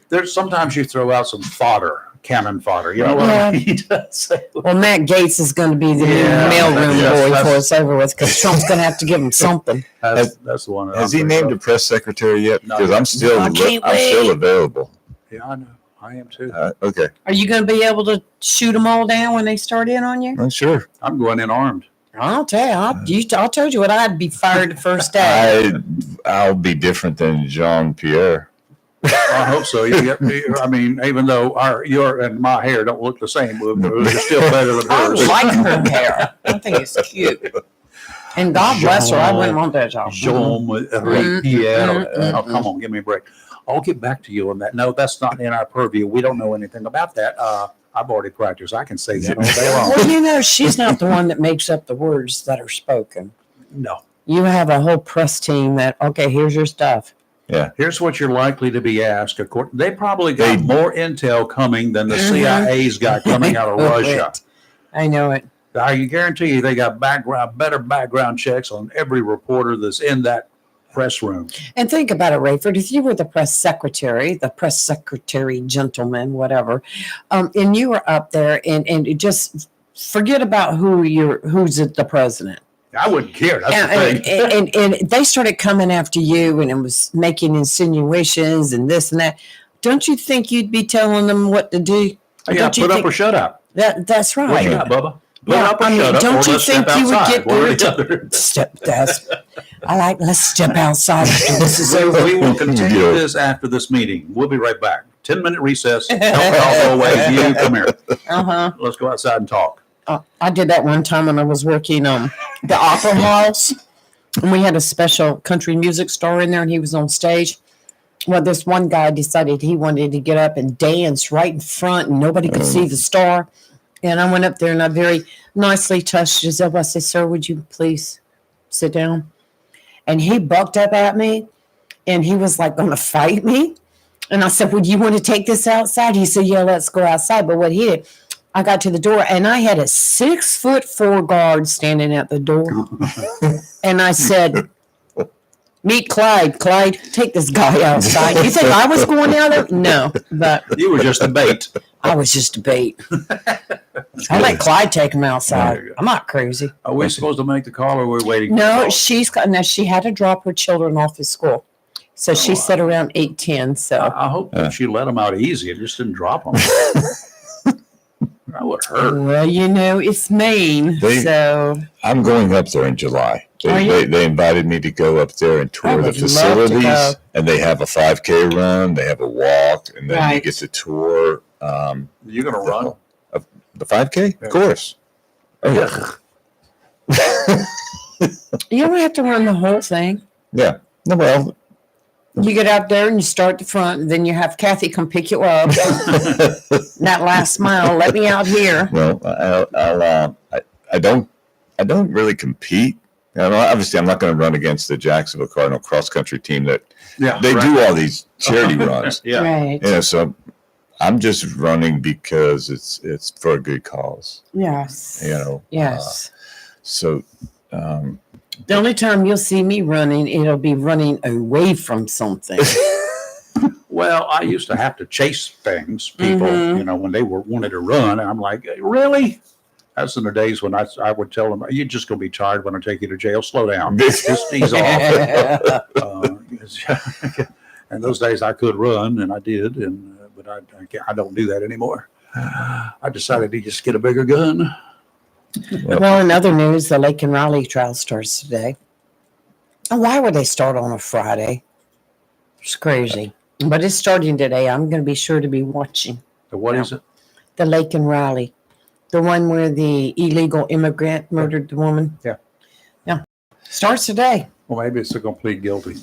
Speaker 1: There's sometimes you throw out some fodder, cannon fodder. You know what I mean?
Speaker 2: well, Matt Gaetz is going to be the new mailroom boy for us over with because Trump's going to have to give him something.
Speaker 1: That's the one.
Speaker 3: Has he named a press secretary yet?
Speaker 1: No.
Speaker 3: Because I'm still available.
Speaker 1: Yeah, I know. I am too.
Speaker 3: Okay.
Speaker 2: Are you going to be able to shoot them all down when they start in on you?
Speaker 3: I'm sure.
Speaker 1: I'm going in armed.
Speaker 2: I'll tell you. I told you what I'd be fired the first day.
Speaker 3: I'll be different than Jean-Pierre.
Speaker 1: I hope so. I mean, even though your and my hair don't look the same, you're still better than
Speaker 2: I
Speaker 1: hers.
Speaker 2: like her hair. I think it's cute. And God bless her. I wouldn't want that job.
Speaker 1: Jean-Pierre. Oh, come on, give me a break. I'll get back to you on that. No, that's not in our purview. We don't know anything about that. I've already practiced. I can say that all day long.
Speaker 2: Well, she's not the one that makes up the words that are spoken.
Speaker 1: No.
Speaker 2: You have a whole press team that, okay, here's your stuff.
Speaker 3: Yeah.
Speaker 1: Here's what you're likely to be asked. They probably got more intel coming than the CIA's got coming out of Russia.
Speaker 2: I know it.
Speaker 1: I guarantee you they got better background checks on every reporter that's in that press room.
Speaker 2: And think about it, Rayford. If you were the press secretary gentleman, whatever, and you were up there and just forget about who's the president.
Speaker 1: I wouldn't care. That's the thing.
Speaker 2: And they started coming after you and it was making insinuations and this and that. Don't you think you'd be telling them what to do?
Speaker 1: Yeah, put up or shut up.
Speaker 2: That's right.
Speaker 1: What you got, Bubba? Put up or
Speaker 2: I mean,
Speaker 1: shut up,
Speaker 2: don't
Speaker 1: or
Speaker 2: you
Speaker 1: let's
Speaker 2: think
Speaker 1: step
Speaker 2: you would
Speaker 1: outside.
Speaker 2: get
Speaker 1: One or the
Speaker 2: irritated?
Speaker 1: other.
Speaker 2: Let's step outside after this is over.
Speaker 1: We will continue this after this meeting. We'll be right back. 10-minute recess. Don't all go away. You come here. Let's go outside and talk.
Speaker 2: I did that one time when I was working the Opera House, and we had a special country music star in there, and he was on stage. Well, this one guy decided he wanted to get up and dance right in front, and nobody could see the star. And I went up there, and I very nicely touched his elbow. I said, "Sir, would you please sit down?" And he bucked up at me, and he was like going to fight me. And I said, "Would you want to take this outside?" He said, "Yeah, let's go outside." But what he did, I got to the door and I had a 6'4" guard standing at the door. And I said, "Meet Clyde. Clyde, take this guy outside." You think I was going out there? No, but
Speaker 1: You were just a bait.
Speaker 2: I was just a bait. I let Clyde take him outside. I'm not crazy.
Speaker 1: Are we supposed to make the call or we're waiting?
Speaker 2: No, she had to drop her children off at school. So she said around 8:10. So
Speaker 1: I hope that she let them out easy and just didn't drop them. That would hurt.
Speaker 2: well, it's Maine. So
Speaker 3: I'm going up there in July.
Speaker 2: Are you?
Speaker 3: They invited me to go up there and
Speaker 2: I
Speaker 3: tour the
Speaker 2: would love to
Speaker 3: facilities,
Speaker 2: go.
Speaker 3: and they have a 5K run, they have a walk, and then you
Speaker 2: Right.
Speaker 3: get to tour
Speaker 1: You're going to run?
Speaker 3: the 5K,
Speaker 1: Yeah.
Speaker 3: of course. Oh, yeah.
Speaker 2: you don't have to run the whole thing.
Speaker 3: Yeah. No, well,
Speaker 2: You get out there and you start the front, and then you have Kathy come pick you up. That last mile, let me out here.
Speaker 3: well, I don't really compete. Obviously, I'm not going to run against the Jacksonville Cardinal cross country team that
Speaker 1: Yeah.
Speaker 3: they
Speaker 1: right.
Speaker 3: do all these charity runs.
Speaker 1: Yeah.
Speaker 2: Right.
Speaker 3: Yeah, so I'm just running because it's for a good cause.
Speaker 2: Yes. Yes.
Speaker 3: So
Speaker 2: The only time you'll see me running, it'll be running away from something.
Speaker 1: Well, I used to have to chase people,
Speaker 2: Mhm.
Speaker 1: when they wanted to run. And I'm like, really? That's in the days when I would tell them, you're just going to be tired when I take you to jail. Slow down. Just ease off. And those days I could run, and I did, but I don't do that anymore. I decided to just get a bigger gun.
Speaker 2: Well, in other news, the Lake and Raleigh trial starts today. Why would they start on a Friday? It's crazy. But it's starting today. I'm going to be sure to be watching.
Speaker 1: What is it?
Speaker 2: The Lake and Raleigh. The one where the illegal immigrant murdered the woman.
Speaker 1: Yeah.
Speaker 2: Yeah. Starts today.
Speaker 1: Well, maybe it's a complete guilty.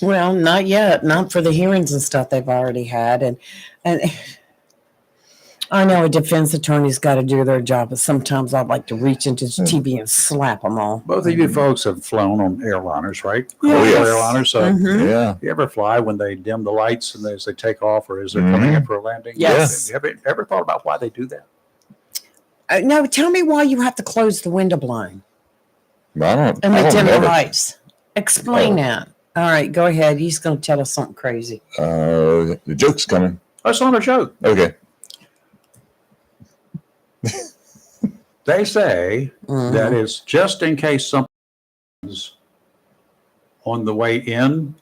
Speaker 2: Well, not yet. Not for the hearings and stuff they've already had. And I know a defense attorney's got to do their job, but sometimes I'd like to reach into the TV and slap them all.
Speaker 1: Both of you folks have flown on airliners, right?
Speaker 2: Yes.
Speaker 1: Commercial airliners. So
Speaker 2: Mhm.
Speaker 3: Yeah.
Speaker 1: you ever fly when they dim the lights and as they take off, or as they're coming in for a landing?
Speaker 2: Yes.
Speaker 1: Have you ever thought about why they do that?
Speaker 2: No, tell me why you have to close the window blind
Speaker 3: I don't.
Speaker 2: and
Speaker 3: I
Speaker 2: they
Speaker 3: don't
Speaker 2: dim the
Speaker 3: never-
Speaker 2: lights. Explain
Speaker 3: Oh.
Speaker 2: that. All right, go ahead. He's going to tell us something crazy.
Speaker 3: The joke's coming.
Speaker 1: That's not a joke.
Speaker 3: Okay.
Speaker 1: They say
Speaker 2: Mhm.
Speaker 1: that is just in case something's on the way in,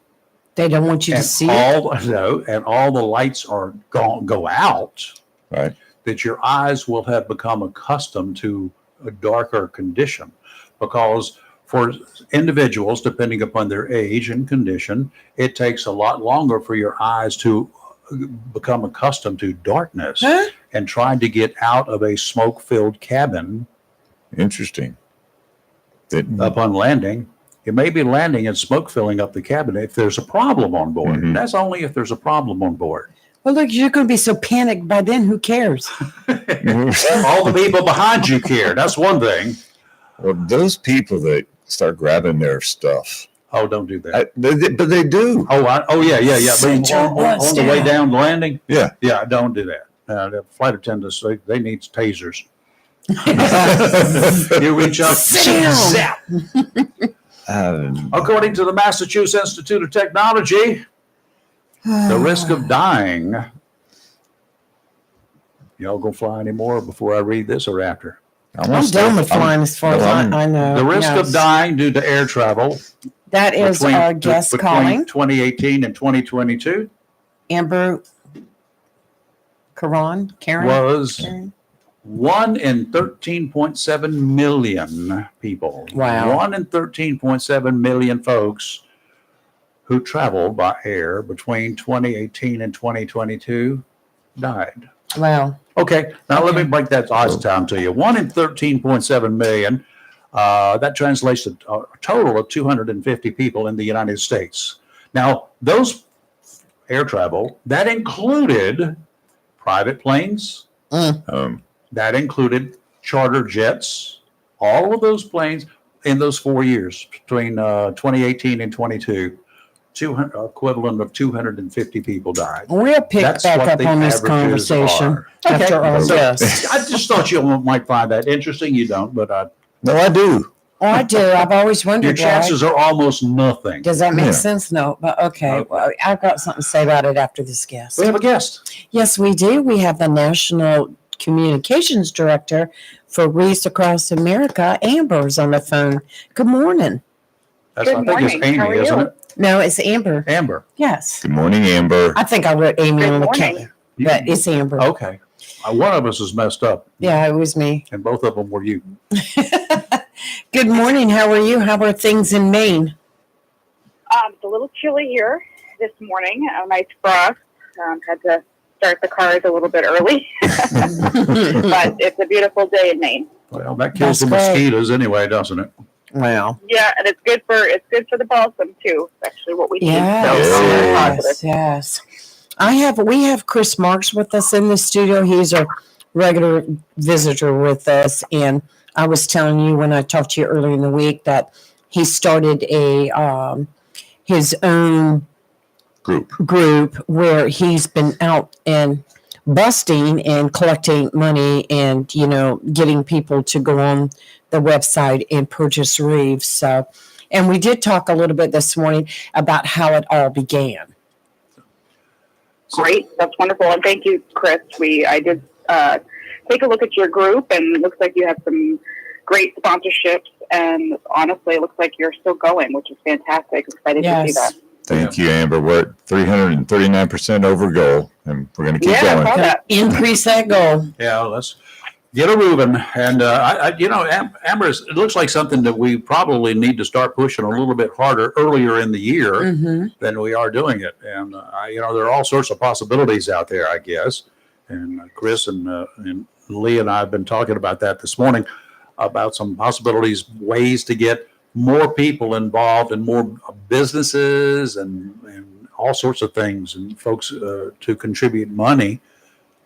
Speaker 2: They don't want you to
Speaker 1: and
Speaker 2: see it.
Speaker 1: all the lights are go out.
Speaker 3: Right.
Speaker 1: That your eyes will have become accustomed to a darker condition, because for individuals, depending upon their age and condition, it takes a lot longer for your eyes to become accustomed to darkness.
Speaker 2: Huh?
Speaker 1: And trying to get out of a smoke-filled cabin
Speaker 3: Interesting. Didn't.
Speaker 1: upon landing. It may be landing and smoke filling up the cabin if there's a problem on board.
Speaker 3: Mhm.
Speaker 1: That's only if there's a problem on board.
Speaker 2: Well, look, you're going to be so panicked by then. Who cares?
Speaker 1: All the people behind you care. That's one thing.
Speaker 3: Well, those people that start grabbing their stuff,
Speaker 1: Oh, don't do that.
Speaker 3: but they do.
Speaker 1: Yeah.
Speaker 2: Set your
Speaker 1: On
Speaker 2: butts
Speaker 1: the way
Speaker 2: down.
Speaker 1: down the landing.
Speaker 3: Yeah.
Speaker 1: Yeah, don't do that. The flight attendants, they need tasers. You reach up,
Speaker 2: Sit down.
Speaker 1: zap.
Speaker 3: Um,
Speaker 1: According to the Massachusetts Institute of Technology, the risk of dying. Y'all gonna fly anymore before I read this or after?
Speaker 2: I'm done with flying as far as I know.
Speaker 1: The risk of
Speaker 2: Yes.
Speaker 1: dying due to air travel
Speaker 2: That is our guest calling.
Speaker 1: 2018 and 2022
Speaker 2: Amber Karen.
Speaker 1: was
Speaker 2: Karen?
Speaker 1: 1 in 13.7 million people.
Speaker 2: Wow.
Speaker 1: 1 in 13.7 million folks who traveled by air between 2018 and 2022 died.
Speaker 2: Wow.
Speaker 1: Okay, now let me break that odds down to you. 1 in 13.7 million. That translates to a total of 250 people in the United States. Now, those air travel, that included private planes, that included charter jets, all of those planes in those 4 years between 2018 and 22, equivalent of 250 people died.
Speaker 2: We'll pick
Speaker 1: That's
Speaker 2: back
Speaker 1: what
Speaker 2: up
Speaker 1: the
Speaker 2: on this
Speaker 1: averages
Speaker 2: conversation
Speaker 1: are.
Speaker 2: after our
Speaker 1: So,
Speaker 2: guest.
Speaker 1: I just thought you might find that interesting. You don't, but
Speaker 3: no, I do.
Speaker 2: Oh, I do. I've always
Speaker 1: your
Speaker 2: wondered why.
Speaker 1: chances are almost nothing.
Speaker 2: Does that make
Speaker 3: Yeah.
Speaker 2: sense? No, but okay. Well, I've got something to say about it after this guest.
Speaker 1: We have a guest.
Speaker 2: Yes, we do. We have the National Communications Director for Reefs Across America, Amber's on the phone. Good morning.
Speaker 1: I
Speaker 5: Good
Speaker 1: think
Speaker 5: morning.
Speaker 1: it's Amy,
Speaker 5: How are
Speaker 1: isn't
Speaker 5: you?
Speaker 1: it?
Speaker 2: No, it's Amber.
Speaker 1: Amber.
Speaker 2: Yes.
Speaker 3: Good morning, Amber.
Speaker 2: I think I wrote Amy
Speaker 5: Good
Speaker 2: on the
Speaker 5: morning.
Speaker 2: counter, but it's Amber.
Speaker 1: Okay. One of us is messed up,
Speaker 2: Yeah, it was me.
Speaker 1: and both of them were you.
Speaker 2: Good morning. How are you? How are things in Maine?
Speaker 5: It's a little chilly here this morning. A nice frost. Had to start the cars a little bit early, but it's a beautiful day in Maine.
Speaker 1: Well, that kills the
Speaker 2: That's great.
Speaker 1: mosquitoes anyway, doesn't it?
Speaker 2: Wow.
Speaker 5: Yeah, and it's good for the balsam too. It's actually what we need.
Speaker 2: Yes,
Speaker 5: So,
Speaker 3: Yeah.
Speaker 5: positive.
Speaker 2: yes. We have Chris Marks with us in the studio. He's a regular visitor with us, and I was telling you when I talked to you earlier in the week that he started his own group where he's been out and busting and collecting money and getting people to go on the website and purchase reefs. So, and we did talk a little bit this morning about how it all began.
Speaker 5: Great, that's wonderful, and thank you, Chris. I did take a look at your group, and it looks like you have some great sponsorships. And honestly, it looks like you're still going, which is fantastic. Excited to see that.
Speaker 3: Thank you, Amber. We're at 339% over goal, and we're going to keep
Speaker 5: Yeah, I
Speaker 3: going.
Speaker 5: saw that.
Speaker 2: Increase that goal.
Speaker 1: Yeah, let's get a moving. And Amber, it looks like something that we probably need to start pushing a little bit harder earlier in the year
Speaker 2: Mm-hmm.
Speaker 1: than we are doing it. And there are all sorts of possibilities out there, I guess. And Chris and Lee and I have been talking about that this morning, about some possibilities, ways to get more people involved and more businesses and all sorts of things, and folks to contribute money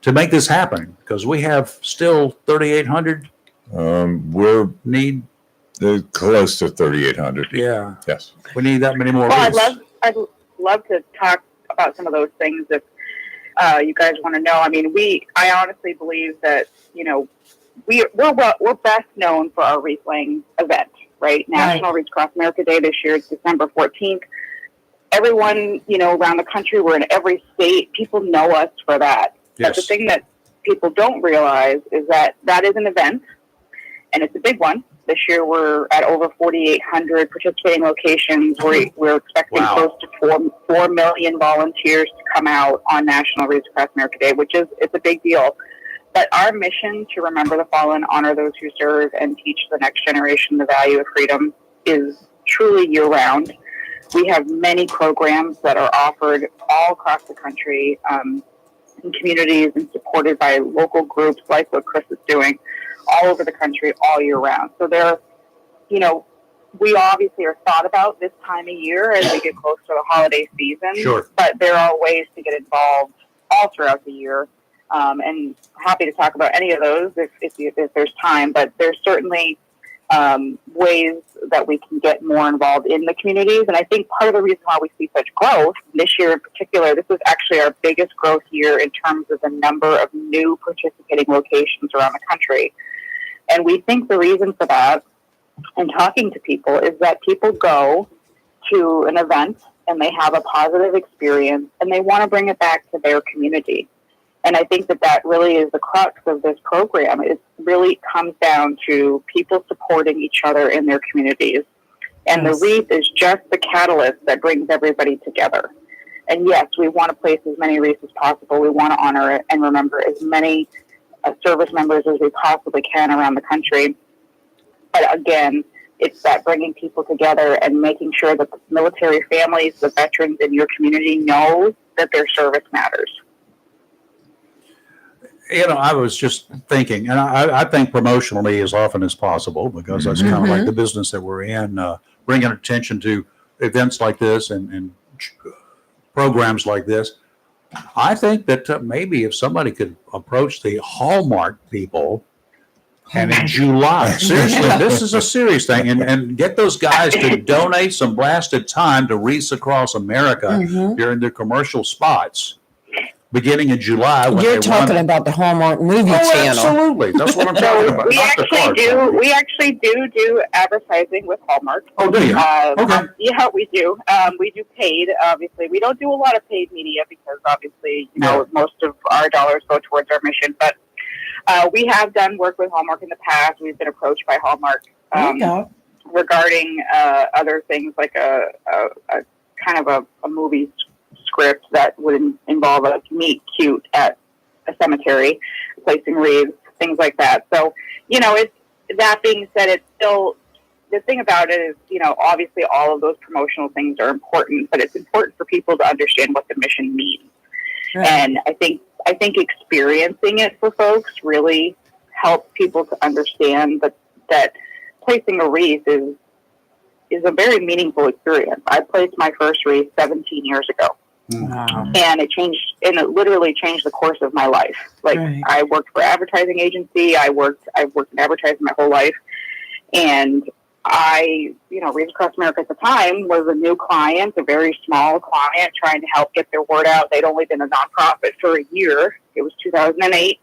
Speaker 1: to make this happen, because we have still 3,800
Speaker 3: We're
Speaker 1: need.
Speaker 3: close to 3,800.
Speaker 1: Yeah,
Speaker 3: Yes.
Speaker 1: we need that many more.
Speaker 5: Well,
Speaker 1: wreaths.
Speaker 5: I'd love to talk about some of those things if you guys want to know. I mean, I honestly believe that, we're best known for our wreath laying event, right? National Wreaths Across America Day this year. It's December 14th. Everyone, around the country, we're in every state. People know us for that.
Speaker 1: Yes.
Speaker 5: But the thing that people don't realize is that is an event, and it's a big one. This year, we're at over 4,800 participating locations. We're expecting
Speaker 1: Wow.
Speaker 5: close to 4 million volunteers to come out on National Wreaths Across America Day, it's a big deal. But our mission to remember the fallen, honor those who serve, and teach the next generation the value of freedom is truly year-round. We have many programs that are offered all across the country in communities and supported by local groups like what Chris is doing all over the country all year round. So we obviously are thought about this time of year as we get close to the holiday season.
Speaker 1: Sure.
Speaker 5: But there are ways to get involved all throughout the year. And happy to talk about any of those if there's time. But there's certainly ways that we can get more involved in the communities. And I think part of the reason why we see such growth this year in particular, this is actually our biggest growth year in terms of the number of new participating locations around the country. And we think the reason for that, and talking to people, is that people go to an event and they have a positive experience and they want to bring it back to their community. And I think that really is the crux of this program. It really comes down to people supporting each other in their communities. And the wreath is just the catalyst that brings everybody together. And yes, we want to place as many wreaths as possible. We want to honor it and remember as many service members as we possibly can around the country. But again, it's that bringing people together and making sure that the military families, the veterans in your community know that their service matters.
Speaker 1: I was just thinking, and I think promotionally as often as possible, because that's kind of like the business that we're in, bringing attention to events like this and programs like this. I think that maybe if somebody could approach the Hallmark people, and in July, seriously, this is a serious thing, and get those guys to donate some blasted time to Wreaths Across America during their commercial spots, beginning in July.
Speaker 2: You're talking about the Hallmark movie channel.
Speaker 1: Absolutely, that's what I'm talking about.
Speaker 5: We actually do advertising with Hallmark.
Speaker 1: Oh, do you? Okay.
Speaker 5: Yeah, we do. We do paid. Obviously, we don't do a lot of paid media because obviously, most of our dollars go towards our mission. But we have done work with Hallmark in the past. We've been approached by Hallmark regarding other things like a kind of a movie script that would involve us meet cute at a cemetery, placing wreaths, things like that. So, it's that being said, it's still, the thing about it is, obviously all of those promotional things are important, but it's important for people to understand what the mission means. Right. And I think experiencing it for folks really helps people to understand that placing a wreath is a very meaningful experience. I placed my first wreath 17 years ago.
Speaker 2: Wow.
Speaker 5: And it literally changed the course of my life. Like, right. I worked for an advertising agency. I've worked in advertising my whole life. And Wreaths Across America at the time was a new client, a very small client trying to help get their word out. They'd only been a nonprofit for a year. It was 2008.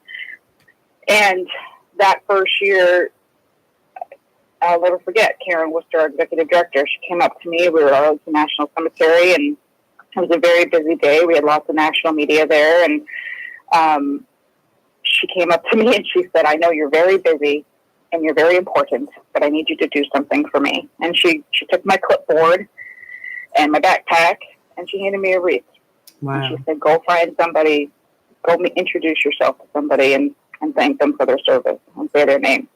Speaker 5: And that first year, I'll never forget, Karen Worcester, our executive director, she came up to me. We were at Arlington National Cemetery, and it was a very busy day. We had lots of national media there, and she came up to me and she said, "I know you're very busy and you're very important, but I need you to do something for me." And she took my clipboard and my backpack and she handed me a wreath.
Speaker 2: Wow.
Speaker 5: And she said, go find somebody, introduce yourself to somebody and thank them for their service and say their name.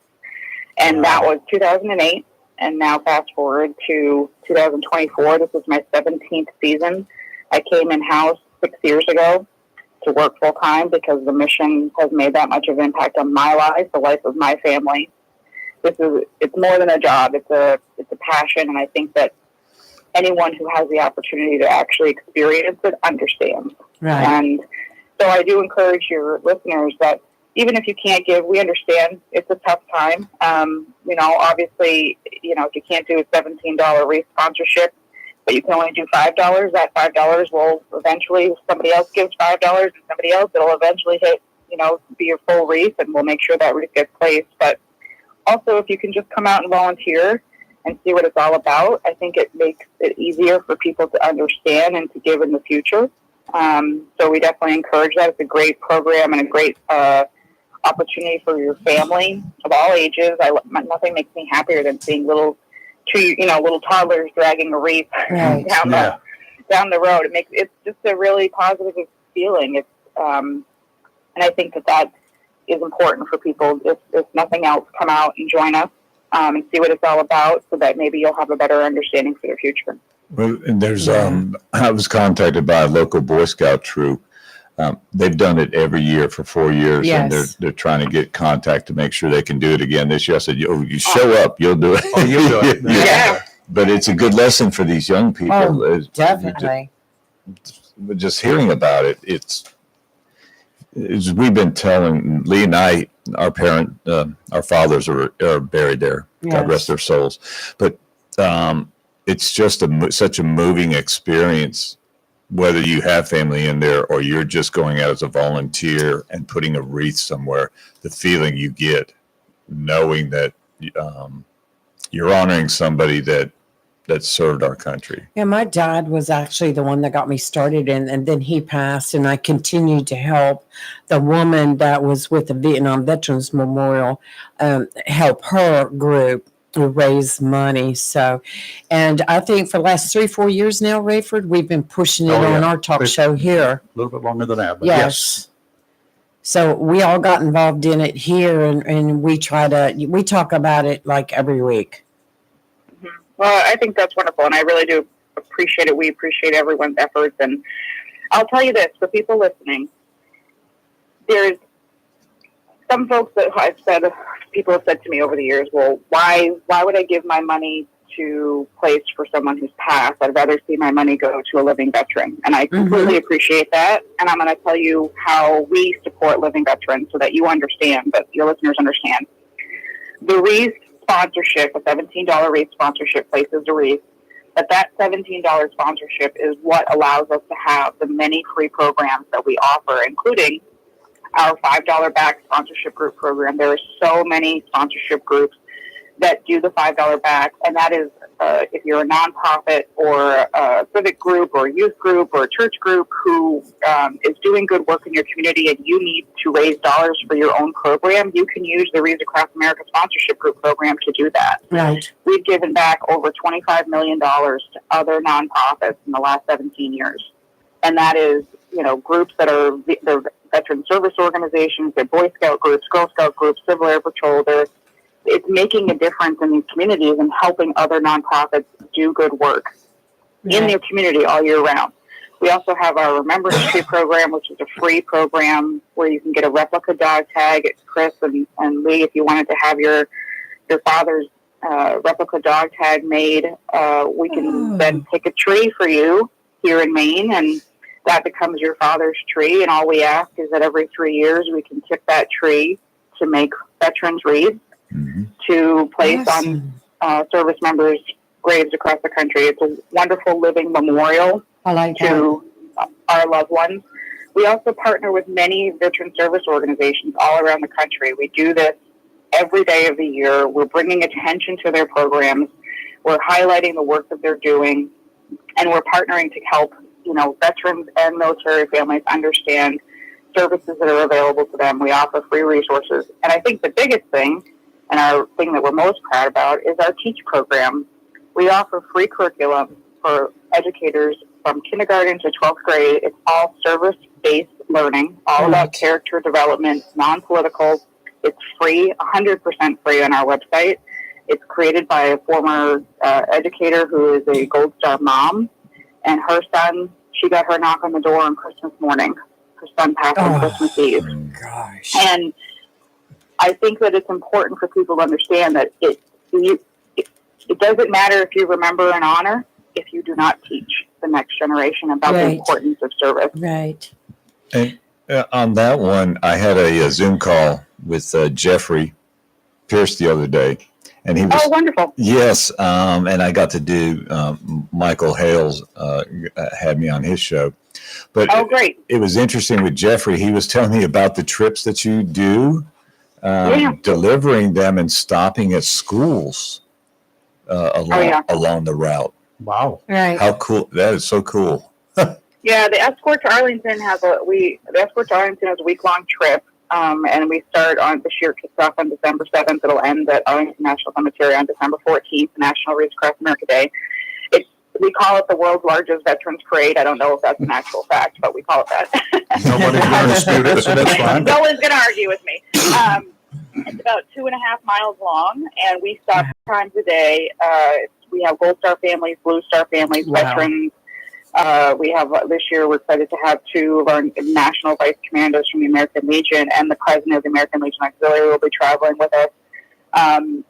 Speaker 5: And that was 2008. And now fast forward to 2024. This is my 17th season. I came in-house 6 years ago to work full-time because the mission has made that much of an impact on my life, the life of my family. It's more than a job. It's a passion. And I think that anyone who has the opportunity to actually experience it understands.
Speaker 2: Right.
Speaker 5: And so I do encourage your listeners that even if you can't give, we understand it's a tough time. Obviously, if you can't do a $17 wreath sponsorship, but you can only do $5, that $5 will eventually, if somebody else gives $5 and somebody else, it'll eventually hit, be your full wreath, and we'll make sure that wreath gets placed. But also, if you can just come out and volunteer and see what it's all about, I think it makes it easier for people to understand and to give in the future. So we definitely encourage that. It's a great program and a great opportunity for your family of all ages. Nothing makes me happier than seeing little toddlers dragging a wreath
Speaker 2: Right.
Speaker 5: down the road. It's just a really positive feeling. And I think that is important for people. If nothing else, come out and join us and see what it's all about, so that maybe you'll have a better understanding for the future.
Speaker 3: Well, and there's I was contacted by a local Boy Scout troop. They've done it every year for 4 years,
Speaker 2: Yes.
Speaker 3: and they're trying to get contact to make sure they can do it again this year. I said, you show up, you'll do it.
Speaker 1: Oh, you'll do it.
Speaker 5: Yeah.
Speaker 3: But it's a good lesson for these young people.
Speaker 2: Oh, definitely.
Speaker 3: Just hearing about it, it's we've been telling Lee and I, our fathers are buried there.
Speaker 2: Yes.
Speaker 3: God rest their souls. But it's just such a moving experience, whether you have family in there or you're just going out as a volunteer and putting a wreath somewhere. The feeling you get knowing that you're honoring somebody that served our country.
Speaker 2: Yeah, my dad was actually the one that got me started, and then he passed, and I continued to help the woman that was with the Vietnam Veterans Memorial, help her group raise money. So, and I think for the last 3-4 years now, Rayford, we've been pushing it on our talk show here.
Speaker 1: A little bit longer than that, but
Speaker 2: Yes. So we all got involved in it here, and we talk about it like every week.
Speaker 5: Well, I think that's wonderful, and I really do appreciate it. We appreciate everyone's efforts, and I'll tell you this, for people listening, there's some folks that people have said to me over the years, well, why would I give my money to place for someone who's passed? I'd rather see my money go to a living veteran, and I completely appreciate that, and I'm going to tell you how we support living veterans so that you understand, but your listeners understand. The wreath sponsorship, a $17 wreath sponsorship places a wreath, but that $17 sponsorship is what allows us to have the many free programs that we offer, including our $5 back sponsorship group program. There are so many sponsorship groups that do the $5 back, and that is if you're a nonprofit or a civic group or a youth group or a church group who is doing good work in your community and you need to raise dollars for your own program, you can use the Reads Across America sponsorship group program to do that.
Speaker 2: Right.
Speaker 5: We've given back over $25 million to other nonprofits in the last 17 years. And that is, groups that are they're veteran service organizations, they're Boy Scout groups, Girl Scout groups, Civil Air Patrol. It's making a difference in these communities and helping other nonprofits do good work in their community all year round. We also have our Remembrance Tree program, which is a free program where you can get a replica dog tag. Chris and Lee, if you wanted to have your father's replica dog tag made, we can then pick a tree for you here in Maine, and that becomes your father's tree. And all we ask is that every 3 years we can tip that tree to make veterans wreaths to place on service members' graves across the country. It's a wonderful living memorial to our loved ones. We also partner with many veteran service organizations all around the country. We do this every day of the year. We're bringing attention to their programs. We're highlighting the work that they're doing, and we're partnering to help, veterans and military families understand services that are available to them. We offer free resources. And I think the biggest thing, and our thing that we're most proud about, is our TEACH program. We offer free curriculum for educators from kindergarten to 12th grade. It's all service-based learning, all about character development, non-political. It's free, 100% free on our website. It's created by a former educator who is a Gold Star mom, and her son, she got her knock on the door on Christmas morning. Her son passed on Christmas Eve.
Speaker 2: Gosh.
Speaker 5: And I think that it's important for people to understand that it doesn't matter if you remember and honor if you do not teach the next generation about the importance of service.
Speaker 2: Right.
Speaker 3: And on that one, I had a Zoom call with Jeffrey Pierce the other day, and he was
Speaker 5: wonderful.
Speaker 3: Yes, and I got to do Michael Hales had me on his show, but
Speaker 5: great.
Speaker 3: It was interesting with Jeffrey. He was telling me about the trips that you do, delivering them and stopping at schools along the route.
Speaker 1: Wow!
Speaker 2: Right.
Speaker 3: How cool! That is so cool.
Speaker 5: Yeah, the Escort to Arlington has a week-long trip, and we start on this year. Kicks off on December 7th. It'll end at Arlington National Cemetery on December 14th, National Wreaths Across America Day. We call it the world's largest veterans parade. I don't know if that's an actual fact, but we call it that.
Speaker 1: Nobody's going to dispute it, so that's fine.
Speaker 5: No one's going to argue with me. It's about 2.5 miles long, and we stop 3 times a day. We have Gold Star families, Blue Star families, veterans. We have this year. We're excited to have 2 of our national vice commandos from the American Legion, and the president of the American Legion Auxiliary will be traveling with us. And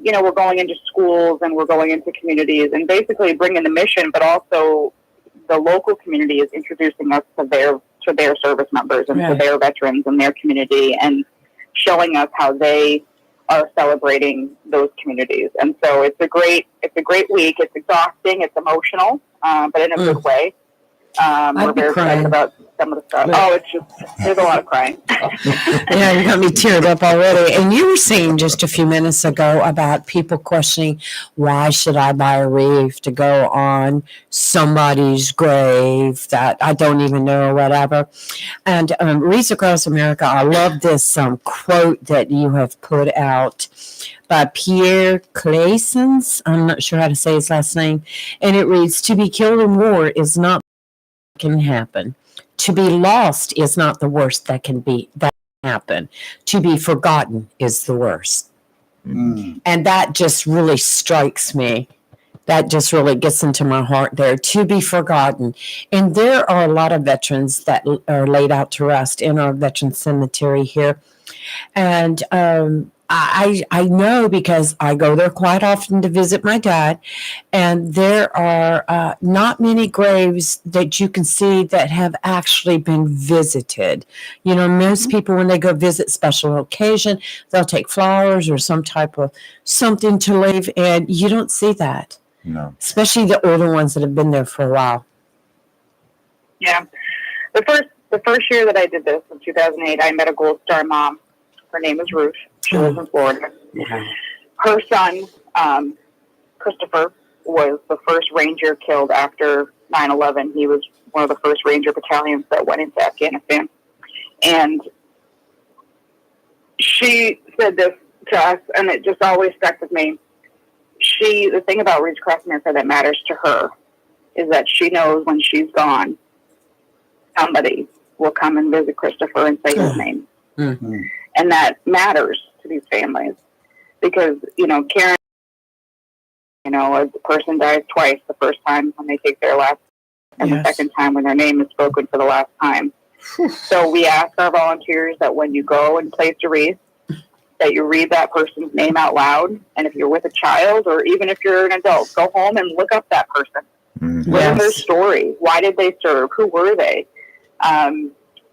Speaker 5: we're going into schools and we're going into communities and basically bringing the mission, but also the local community is introducing us to their service members and to their veterans and their community, and showing us how they are celebrating those communities. And so it's a great week. It's exhausting. It's emotional, but in a good way. We're very excited about some of the stuff. There's a lot of crying.
Speaker 2: Yeah, you got me teared up already. And you were saying just a few minutes ago about people questioning, why should I buy a wreath to go on somebody's grave that I don't even know or whatever? And Wreaths Across America, I love this quote that you have put out by Pierre Claessens. I'm not sure how to say his last name. And it reads, "To be killed in war is not what can happen. To be lost is not the worst that can happen. To be forgotten is the worst." And that just really strikes me. That just really gets into my heart there. To be forgotten. And there are a lot of veterans that are laid out to rest in our veteran cemetery here. And I know because I go there quite often to visit my dad, and there are not many graves that you can see that have actually been visited. Most people, when they go visit special occasion, they'll take flowers or some type of something to leave, and you don't see that.
Speaker 3: No.
Speaker 2: Especially the older ones that have been there for a while.
Speaker 5: Yeah. The first year that I did this, in 2008, I met a Gold Star mom. Her name is Ruth. She lives in Florida. Her son, Christopher, was the first Ranger killed after 9/11. He was one of the first Ranger battalions that went into Afghanistan. And she said this to us, and it just always stuck with me. The thing about Wreaths Across America that matters to her is that she knows when she's gone, somebody will come and visit Christopher and say his name. Mm-hmm. And that matters to these families because, Karen, a person dies twice, the first time when they take their last, and the second time when their name is spoken for the last time. So we ask our volunteers that when you go and place a wreath, that you read that person's name out loud. And if you're with a child or even if you're an adult, go home and look up that person. Mm-hmm. Learn their story. Why did they serve? Who were they?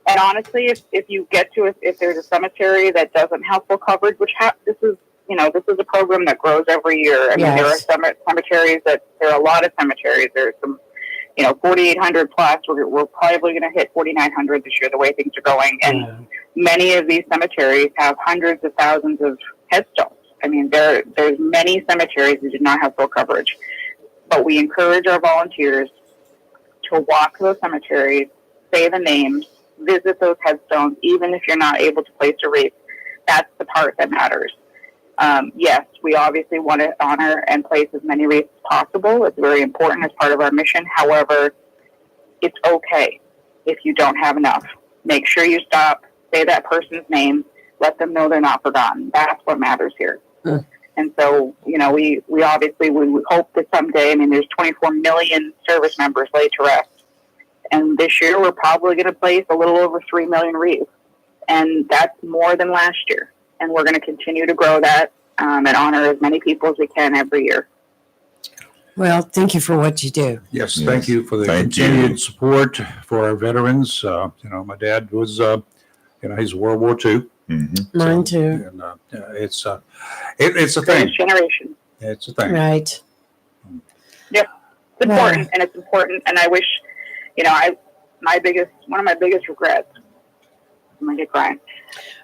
Speaker 5: And honestly, if you get to if there's a cemetery that doesn't have full coverage, which this is a program that grows every year. I mean, there are cemeteries there are a lot of cemeteries. There's some, 4,800 plus. We're probably going to hit 4,900 this year, the way things are going. And many of these cemeteries have hundreds of thousands of headstones. I mean, there's many cemeteries that do not have full coverage. But we encourage our volunteers to walk to those cemeteries, say the names, visit those headstones, even if you're not able to place a wreath. That's the part that matters. Yes, we obviously want to honor and place as many wreaths as possible. It's very important as part of our mission. However, it's okay if you don't have enough. Make sure you stop, say that person's name, let them know they're not forgotten. That's what matters here.
Speaker 2: Mm.
Speaker 5: And so, you know, we obviously we hope that someday, I mean, there's 24 million service members laid to rest. And this year we're probably going to place a little over 3 million wreaths. And that's more than last year. And we're going to continue to grow that and honor as many people as we can every year.
Speaker 2: Well, thank you for what you do.
Speaker 1: Yes,
Speaker 3: Yes.
Speaker 1: thank you for the
Speaker 3: Thank
Speaker 1: continued
Speaker 3: you.
Speaker 1: support for our veterans. You know, my dad was, you know, he's World War II.
Speaker 3: Mm-hmm.
Speaker 2: Mine too.
Speaker 1: And it's a thing.
Speaker 5: Greatest generation.
Speaker 1: It's a thing.
Speaker 2: Right.
Speaker 5: It's important, and it's important. And I wish, you know, one of my biggest regrets, I'm going to get crying,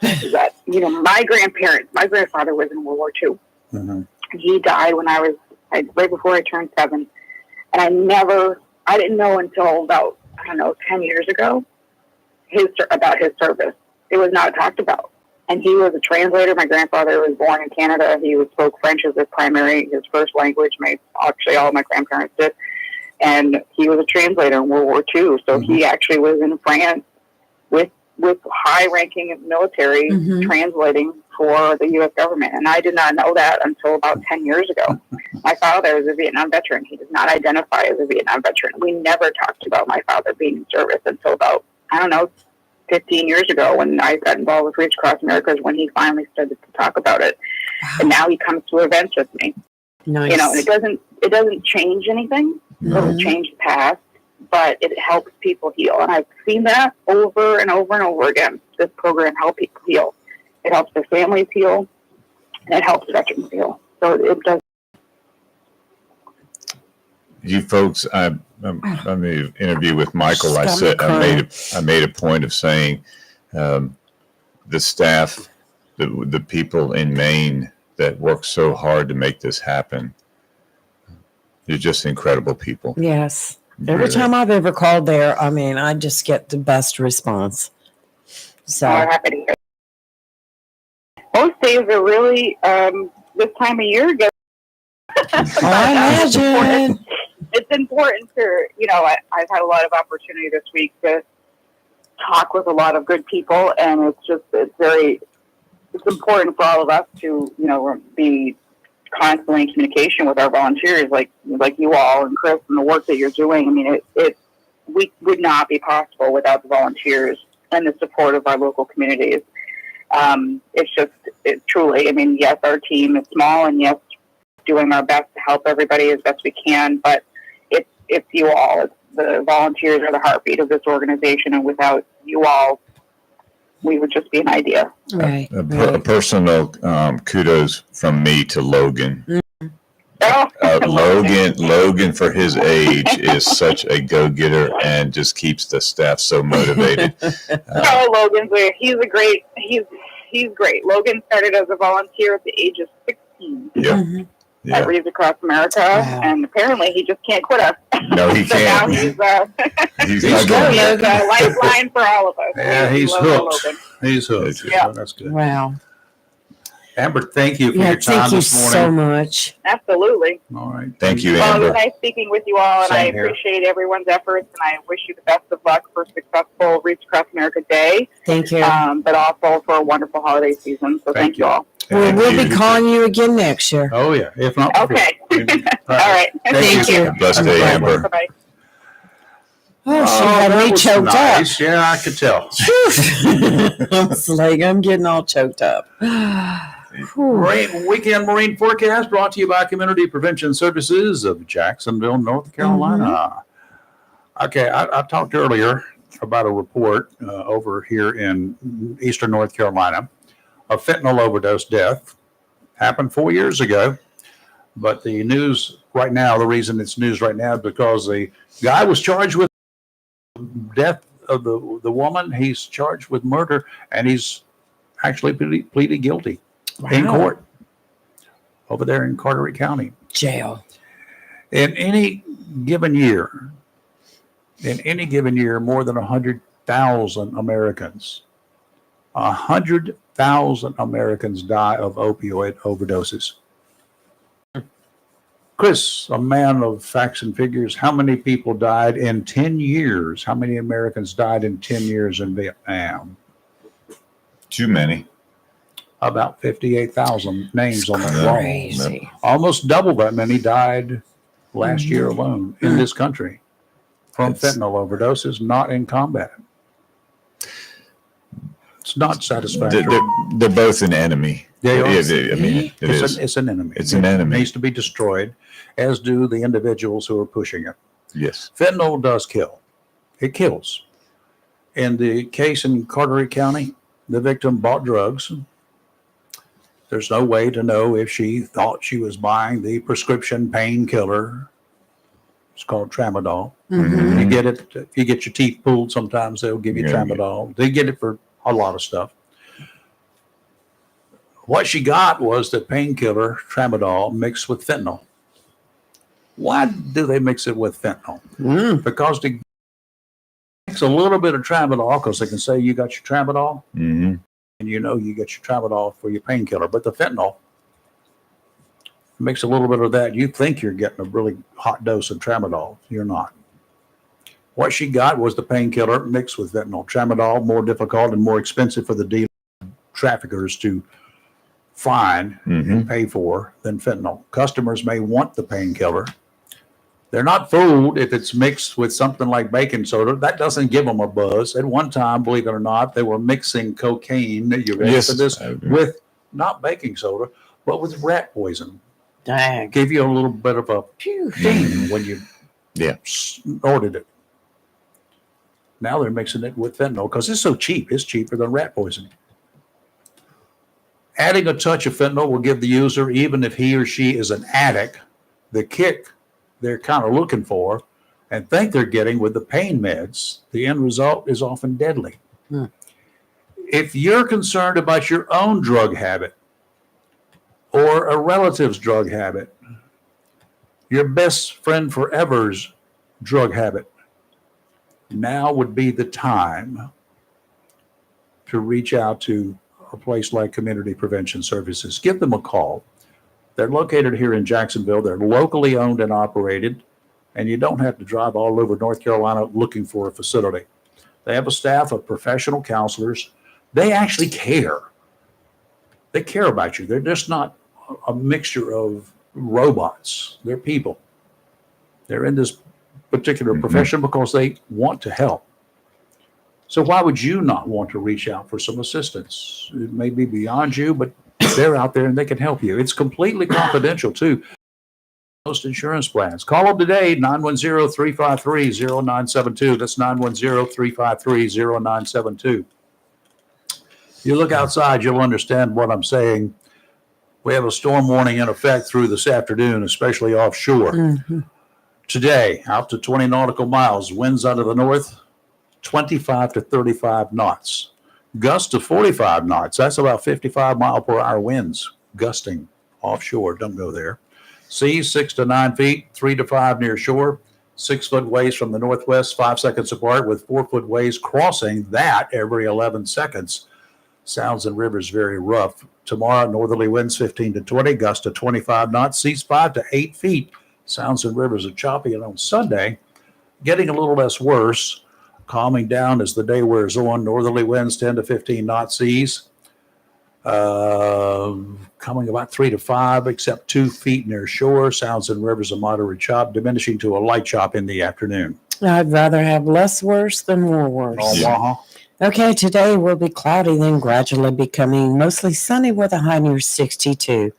Speaker 5: is that, you know, my grandfather was in World War II.
Speaker 1: Mm-hmm.
Speaker 5: He died when right before I turned 7. And I didn't know until about, 10 years ago, about his service. It was not talked about. And he was a translator. My grandfather was born in Canada. He spoke French as his first language. Actually, all of my grandparents did. And he was a translator in World War II. So he actually was in France with high-ranking military translating for the U.S. government. And I did not know that until about 10 years ago. My father is a Vietnam veteran. He does not identify as a Vietnam veteran. We never talked about my father being in service until about, 15 years ago when I got involved with Reach Across America, is when he finally started to talk about it. And now he comes to events with me.
Speaker 2: Nice.
Speaker 5: You know, and it doesn't change anything. It doesn't change the past, but it helps people heal. And I've seen that over and over and over again. This program helps people heal. It helps their families heal, and it helps veterans heal. So it does.
Speaker 3: You folks, I'm in the interview with Michael. I
Speaker 2: Stop
Speaker 3: said
Speaker 2: crying.
Speaker 3: I made a point of saying the staff, the people in Maine that work so hard to make this happen. You're just incredible people.
Speaker 2: Yes. Every
Speaker 3: Really.
Speaker 2: time I've ever called there, I just get the best response. So,
Speaker 5: I'm happy to hear. Most days are really this time of year.
Speaker 2: I imagine.
Speaker 5: It's important to, I've had a lot of opportunity this week to talk with a lot of good people, and it's important for all of us to, be constantly in communication with our volunteers, like you all and Chris, and the work that you're doing. I mean, we would not be possible without the volunteers and the support of our local communities. Truly, yes, our team is small, and yes, doing our best to help everybody as best we can, but it's you all. The volunteers are the heartbeat of this organization, and without you all, we would just be an idea.
Speaker 2: Right.
Speaker 3: A personal kudos from me to Logan. Logan, for his age, is such a go-getter and just keeps the staff so motivated.
Speaker 5: He's great. Logan started as a volunteer at the age of 16.
Speaker 3: Yeah.
Speaker 5: At Reach Across America,
Speaker 2: Wow.
Speaker 5: and apparently he just can't quit us.
Speaker 3: No, he
Speaker 5: So
Speaker 3: can't.
Speaker 5: now
Speaker 3: He's
Speaker 1: He's
Speaker 3: not
Speaker 1: good.
Speaker 3: going.
Speaker 5: he's a lifeline for all of us.
Speaker 1: Yeah, he's
Speaker 5: Love
Speaker 1: hooked.
Speaker 5: Logan.
Speaker 1: He's hooked.
Speaker 5: Yeah.
Speaker 1: So that's good.
Speaker 2: Wow.
Speaker 1: Amber, thank you for
Speaker 2: Yeah,
Speaker 1: your time
Speaker 2: thank you
Speaker 1: this morning.
Speaker 2: so much.
Speaker 5: Absolutely.
Speaker 1: All right.
Speaker 3: Thank you,
Speaker 5: Well, it was
Speaker 3: Amber.
Speaker 5: nice speaking with you all, and
Speaker 1: Same
Speaker 5: I
Speaker 1: here.
Speaker 5: appreciate everyone's efforts, and I wish you the best of luck for a successful Reach Across America Day,
Speaker 2: Thank you.
Speaker 5: but also for a wonderful holiday season. So thank you all.
Speaker 2: we'll
Speaker 3: Thank
Speaker 2: be
Speaker 3: you.
Speaker 2: calling you again next year.
Speaker 1: Oh, yeah. If not before.
Speaker 5: Okay.
Speaker 1: All
Speaker 5: All right.
Speaker 2: Thank you.
Speaker 3: Blessed day, Amber.
Speaker 5: Bye-bye.
Speaker 2: Oh, she had
Speaker 1: that
Speaker 2: me
Speaker 1: was
Speaker 2: choked
Speaker 1: nice. Yeah, I could tell.
Speaker 2: up. I was like, I'm getting all choked up. Whew.
Speaker 1: Weekend Marine Forecast brought to you by Community Prevention Services of Jacksonville, North Carolina. Okay, I talked earlier about a report over here in eastern North Carolina. A fentanyl overdose death happened 4 years ago. But the news right now, the reason it's news right now is because the guy was charged with death of the woman. He's charged with murder, and he's actually pleaded guilty in
Speaker 2: Wow.
Speaker 1: court over there in Carteret County.
Speaker 2: Jail.
Speaker 1: In any given year, more than 100,000 Americans, 100,000 Americans die of opioid overdoses. Chris, a man of facts and figures, how many people died in 10 years? How many Americans died in 10 years in Vietnam?
Speaker 3: Too many.
Speaker 1: About 58,000 names on that wall.
Speaker 2: Crazy.
Speaker 1: Almost double that many died last year alone in this country from fentanyl overdoses, not in combat. It's not satisfactory.
Speaker 3: They're both an enemy.
Speaker 1: They are.
Speaker 3: I mean,
Speaker 1: It's an enemy.
Speaker 3: It's an enemy.
Speaker 1: It needs to be destroyed, as do the individuals who are pushing it.
Speaker 3: Yes.
Speaker 1: Fentanyl does kill. It kills. In the case in Carteret County, the victim bought drugs. There's no way to know if she thought she was buying the prescription painkiller. It's called tramadol.
Speaker 2: Mhm.
Speaker 1: You get it if you get your teeth pulled. Sometimes they'll give you
Speaker 3: Yeah.
Speaker 1: tramadol. They get it for a lot of stuff. What she got was the painkiller tramadol mixed with fentanyl. Why do they mix it with fentanyl?
Speaker 2: Mm.
Speaker 1: Because they mix a little bit of tramadol because they can say you got your tramadol
Speaker 3: Mm-hmm.
Speaker 1: and you know you get your tramadol for your painkiller. But the fentanyl mix a little bit of that. You think you're getting a really hot dose of tramadol. You're not. What she got was the painkiller mixed with fentanyl. Tramadol, more difficult and more expensive for the dealer traffickers to find and pay for than fentanyl. Customers may want the painkiller. They're not fooled if it's mixed with something like baking soda. That doesn't give them a buzz. At one time, believe it or not, they were mixing cocaine, you ready
Speaker 3: Yes.
Speaker 1: for this, with not baking soda, but with rat poison.
Speaker 2: Dang.
Speaker 1: Gave you a little bit of a
Speaker 2: Phew.
Speaker 1: ding when you
Speaker 3: Yeah.
Speaker 1: snorted it. Now they're mixing it with fentanyl because it's so cheap. It's cheaper than rat poison. Adding a touch of fentanyl will give the user, even if he or she is an addict, the kick they're kind of looking for and think they're getting with the pain meds. The end result is often deadly.
Speaker 2: Hmm.
Speaker 1: If you're concerned about your own drug habit or a relative's drug habit, your best friend forever's drug habit, now would be the time to reach out to a place like Community Prevention Services. Give them a call. They're located here in Jacksonville. They're locally owned and operated, and you don't have to drive all over North Carolina looking for a facility. They have a staff of professional counselors. They actually care. They care about you. They're just not a mixture of robots. They're people. They're in this particular profession because they want to help. So why would you not want to reach out for some assistance? It may be beyond you, but they're out there and they can help you. It's completely confidential too. Most insurance plans. Call them today, 910-353-0972. That's 910-353-0972. You look outside, you'll understand what I'm saying. We have a storm warning in effect through this afternoon, especially offshore.
Speaker 2: Mhm.
Speaker 1: Today, out to 20 nautical miles, winds out of the north, 25 to 35 knots. Gusts of 45 knots. That's about 55 mile per hour winds gusting offshore. Don't go there. Seas 6 to 9 feet, 3 to 5 near shore. 6 foot waves from the northwest, 5 seconds apart, with 4 foot waves crossing that every 11 seconds. Sounds and rivers very rough. Tomorrow, northerly winds 15 to 20, gusts to 25 knots, seas 5 to 8 feet. Sounds and rivers are choppy. And on Sunday, getting a little less worse, calming down as the day wears on. Northerly winds 10 to 15 knot seas. Coming about 3 to 5, except 2 feet near shore. Sounds and rivers a moderate chop, diminishing to a light chop in the afternoon.
Speaker 2: I'd rather have less worse than more worse.
Speaker 1: Uh-huh.
Speaker 2: Okay, today will be cloudy, then gradually becoming mostly sunny with a high near 62.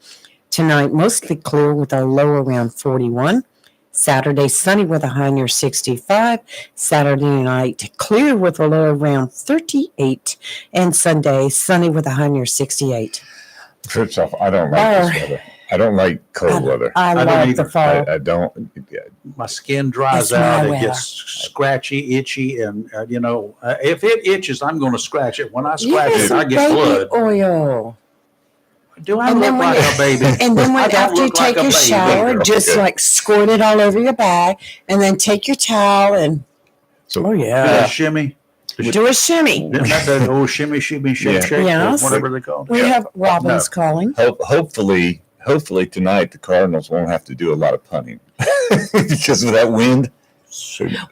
Speaker 2: Tonight, mostly clear with a low around 41. Saturday, sunny with a high near 65. Saturday night, clear with a low around 38. And Sunday, sunny with a high near 68.
Speaker 3: First off, I don't like this weather. I don't like cold weather.
Speaker 2: I
Speaker 1: don't
Speaker 2: love
Speaker 1: either.
Speaker 2: the fall.
Speaker 3: I don't.
Speaker 1: My skin dries
Speaker 2: That's my
Speaker 1: out. It
Speaker 2: weather.
Speaker 1: gets scratchy, itchy, and if it itches, I'm going to scratch it. When I
Speaker 2: You
Speaker 1: scratch
Speaker 2: get
Speaker 1: it,
Speaker 2: some
Speaker 1: I get blood.
Speaker 2: baby oil.
Speaker 1: Do I
Speaker 2: And
Speaker 1: look
Speaker 2: then when
Speaker 1: like
Speaker 2: you-
Speaker 1: a baby?
Speaker 2: And then
Speaker 1: I
Speaker 2: when,
Speaker 1: don't
Speaker 2: after you
Speaker 1: look like
Speaker 2: take
Speaker 1: a
Speaker 2: your
Speaker 1: baby.
Speaker 2: shower, just
Speaker 3: Okay.
Speaker 2: like squirt it all over your bag, and then take your towel and
Speaker 3: So
Speaker 2: oh
Speaker 1: Do
Speaker 2: yeah,
Speaker 1: a shimmy.
Speaker 2: do a shimmy.
Speaker 1: Isn't that the old shimmy, shimmy, shake,
Speaker 3: Yeah.
Speaker 1: shake,
Speaker 2: Yes.
Speaker 1: whatever they call it?
Speaker 2: We have Robin's calling.
Speaker 3: hopefully, hopefully tonight the Cardinals won't have to do a lot of punting because of that wind.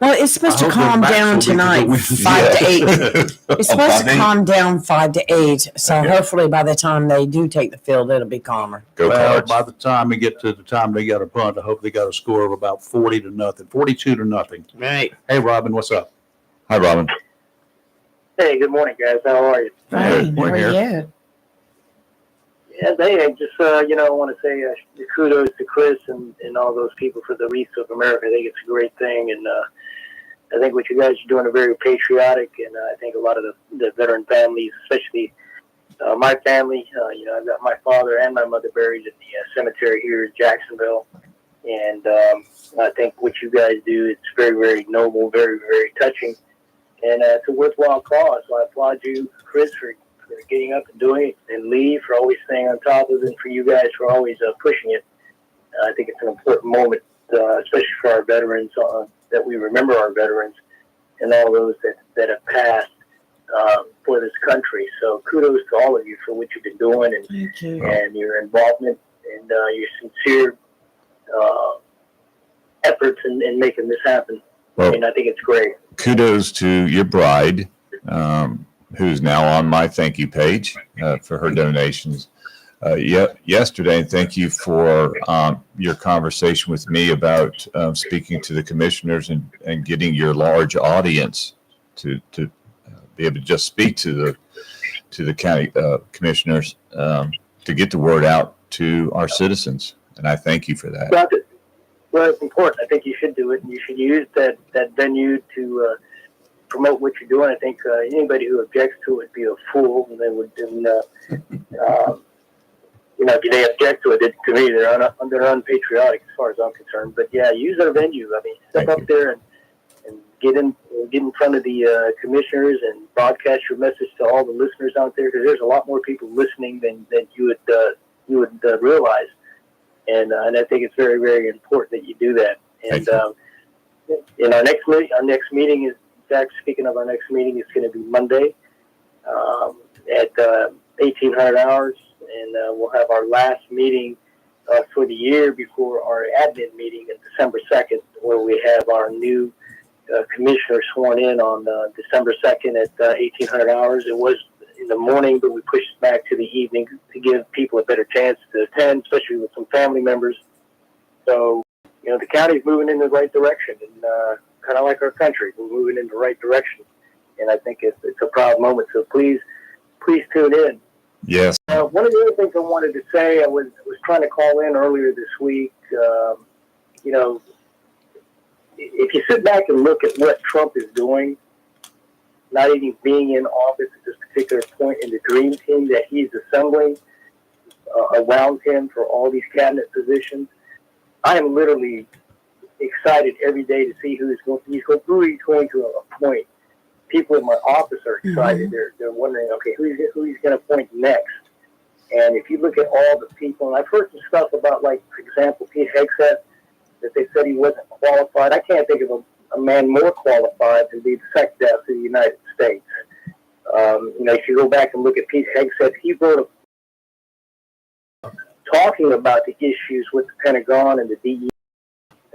Speaker 2: Well, it's supposed
Speaker 1: I
Speaker 2: to
Speaker 1: hope their
Speaker 2: calm
Speaker 1: backs
Speaker 2: down
Speaker 1: will be
Speaker 2: tonight,
Speaker 1: good.
Speaker 2: 5 to 8. It's supposed to
Speaker 3: 5 to 8?
Speaker 2: calm down 5 to 8. So
Speaker 3: Okay.
Speaker 2: hopefully by the time they do take the field, it'll be calmer.
Speaker 3: Go
Speaker 1: Well,
Speaker 3: Cards.
Speaker 1: by the time we get to the time they got a punt, I hope they got a score of about 40-0, 42-0.
Speaker 2: Right.
Speaker 1: Hey, Robin, what's up?
Speaker 3: Hi, Robin.
Speaker 6: Hey, good morning, guys. How are you?
Speaker 2: Fine.
Speaker 1: we're
Speaker 2: How are
Speaker 1: here.
Speaker 2: you?
Speaker 6: Yeah, I just, I want to say kudos to Chris and all those people for the Wreath of America. I think it's a great thing, and I think what you guys are doing are very patriotic, and I think a lot of the veteran families, especially my family, I've got my father and my mother buried in the cemetery here in Jacksonville, and I think what you guys do, it's very, very noble, very, very touching, and it's a worthwhile cause. So I applaud you, Chris, for getting up and doing it, and Lee for always staying on top of it, and for you guys for always pushing it. I think it's an important moment, especially for our veterans, that we remember our veterans and all those that have passed for this country. So kudos to all of you for what you've been doing
Speaker 2: Thank you.
Speaker 6: and your involvement and your sincere efforts in making this happen.
Speaker 3: Well,
Speaker 6: And I think it's great.
Speaker 3: kudos to your bride, who's now on my thank you page for her donations. Yesterday, thank you for your conversation with me about speaking to the commissioners and getting your large audience to be able to just speak to the county commissioners to get the word out to our citizens. And I thank you for that.
Speaker 6: Well, it's important. I think you should do it, and you should use that venue to promote what you're doing. I think anybody who objects to it would be a fool, and they would. If they object to it, to me, they're unpatriotic as far as I'm concerned. But yeah, use our venue. I mean, step
Speaker 3: Thank
Speaker 6: up there and get in front of the commissioners and broadcast your message to all the listeners out there, because there's a lot more people listening than you would realize. And I think it's very, very important that you do that. And in our next meeting is, Zach, speaking of our next meeting, it's going to be Monday at 1800 hours. And we'll have our last meeting for the year before our admin meeting on December 2nd, where we have our new commissioner sworn in on December 2nd at 1800 hours. It was in the morning, but we pushed it back to the evening to give people a better chance to attend, especially with some family members. So, the county's moving in the right direction, and kind of like our country, we're moving in the right direction. And I think it's a proud moment. So please tune in.
Speaker 3: Yes.
Speaker 6: One of the other things I wanted to say, I was trying to call in earlier this week. If you sit back and look at what Trump is doing, not even being in office at this particular point, in the dream team that he's assembling around him for all these cabinet positions, I am literally excited every day to see who he's going to appoint. People in my office are excited. Mm-hmm. They're wondering, okay, who he's going to appoint next. And if you look at all the people, and I've heard some stuff about, like, for example, Pete Hegseth, that they said he wasn't qualified. I can't think of a man more qualified to be the Secretary of the United States. If you go back and look at Pete Hegseth, he wrote talking about the issues with the Pentagon and the DE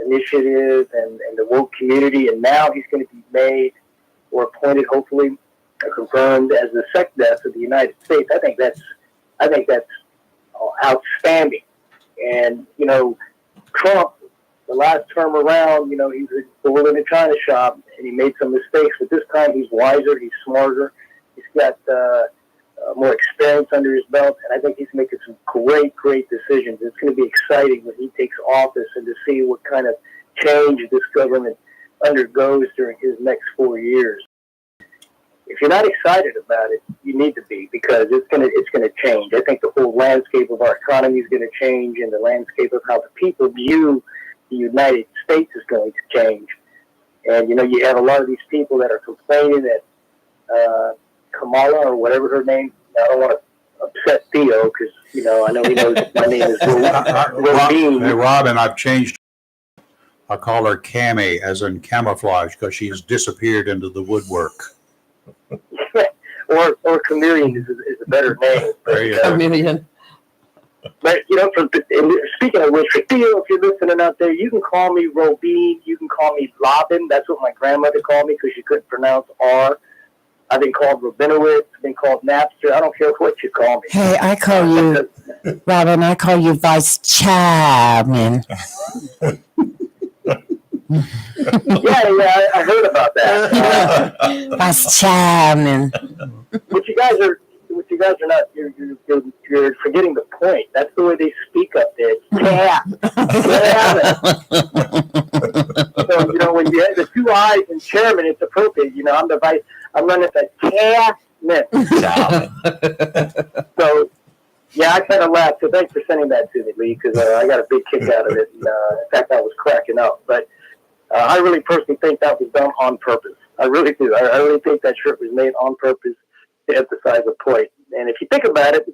Speaker 6: initiative and the woke community, and now he's going to be made or appointed, hopefully, or confirmed as the Secretary of the United States. I think that's outstanding. And Trump, the last term around, he was going in the China shop and he made some mistakes. But this time he's wiser, he's smarter, he's got more experience under his belt, and I think he's making some great decisions. It's going to be exciting when he takes office and to see what kind of change this government undergoes during his next 4 years. If you're not excited about it, you need to be, because it's going to change. I think the whole landscape of our economy is going to change, and the landscape of how the people view the United States is going to change. And you have a lot of these people that are complaining that Kamala, or whatever her name, I don't want to upset Theo, because I know he knows my name is Will.
Speaker 1: Hey, Robin, I've changed. I call her Cammy, as in camouflage, because she's disappeared into the woodwork.
Speaker 6: or Chameleon is a better name.
Speaker 1: There you go.
Speaker 2: Chameleon.
Speaker 6: But, speaking of which, Theo, if you're listening out there, you can call me Robin. You can call me Robin. That's what my grandmother called me because she couldn't pronounce R. I've been called Rabinowitz. I've been called Napster. I don't care what you call me.
Speaker 2: Hey, I call you, Robin, I call you Vice Chairman.
Speaker 6: I heard about that.
Speaker 2: Vice Chairman.
Speaker 6: But you guys are not. You're forgetting the point. That's the way they speak up there. So when you have the two I's in chairman, it's appropriate. I'm the vice. I'm running the chairman. So I kind of laughed. So thanks for sending that to me, Lee, because I got a big kick out of it. And, in fact, I was cracking up. But I really personally think that was done on purpose. I really do. I really think that shirt was made on purpose to emphasize a point. And if you think about it,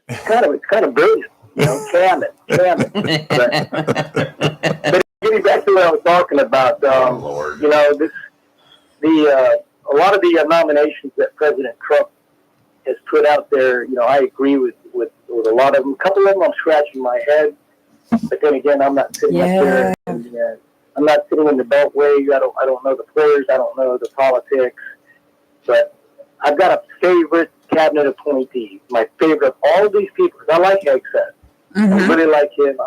Speaker 6: it's kind of brilliant. Chairman. But getting back to what I was talking about, a lot of the nominations that President Trump has put out there, I agree with a lot of them. A couple of them I'm scratching my head, but then again, I'm not sitting up there. And, I'm not sitting in the Beltway. I don't know the players. I don't know the politics. But I've got a favorite cabinet appointee. My favorite of all of these people, because I like Hegseth.
Speaker 2: Mm-hmm.
Speaker 6: I really like him.
Speaker 2: I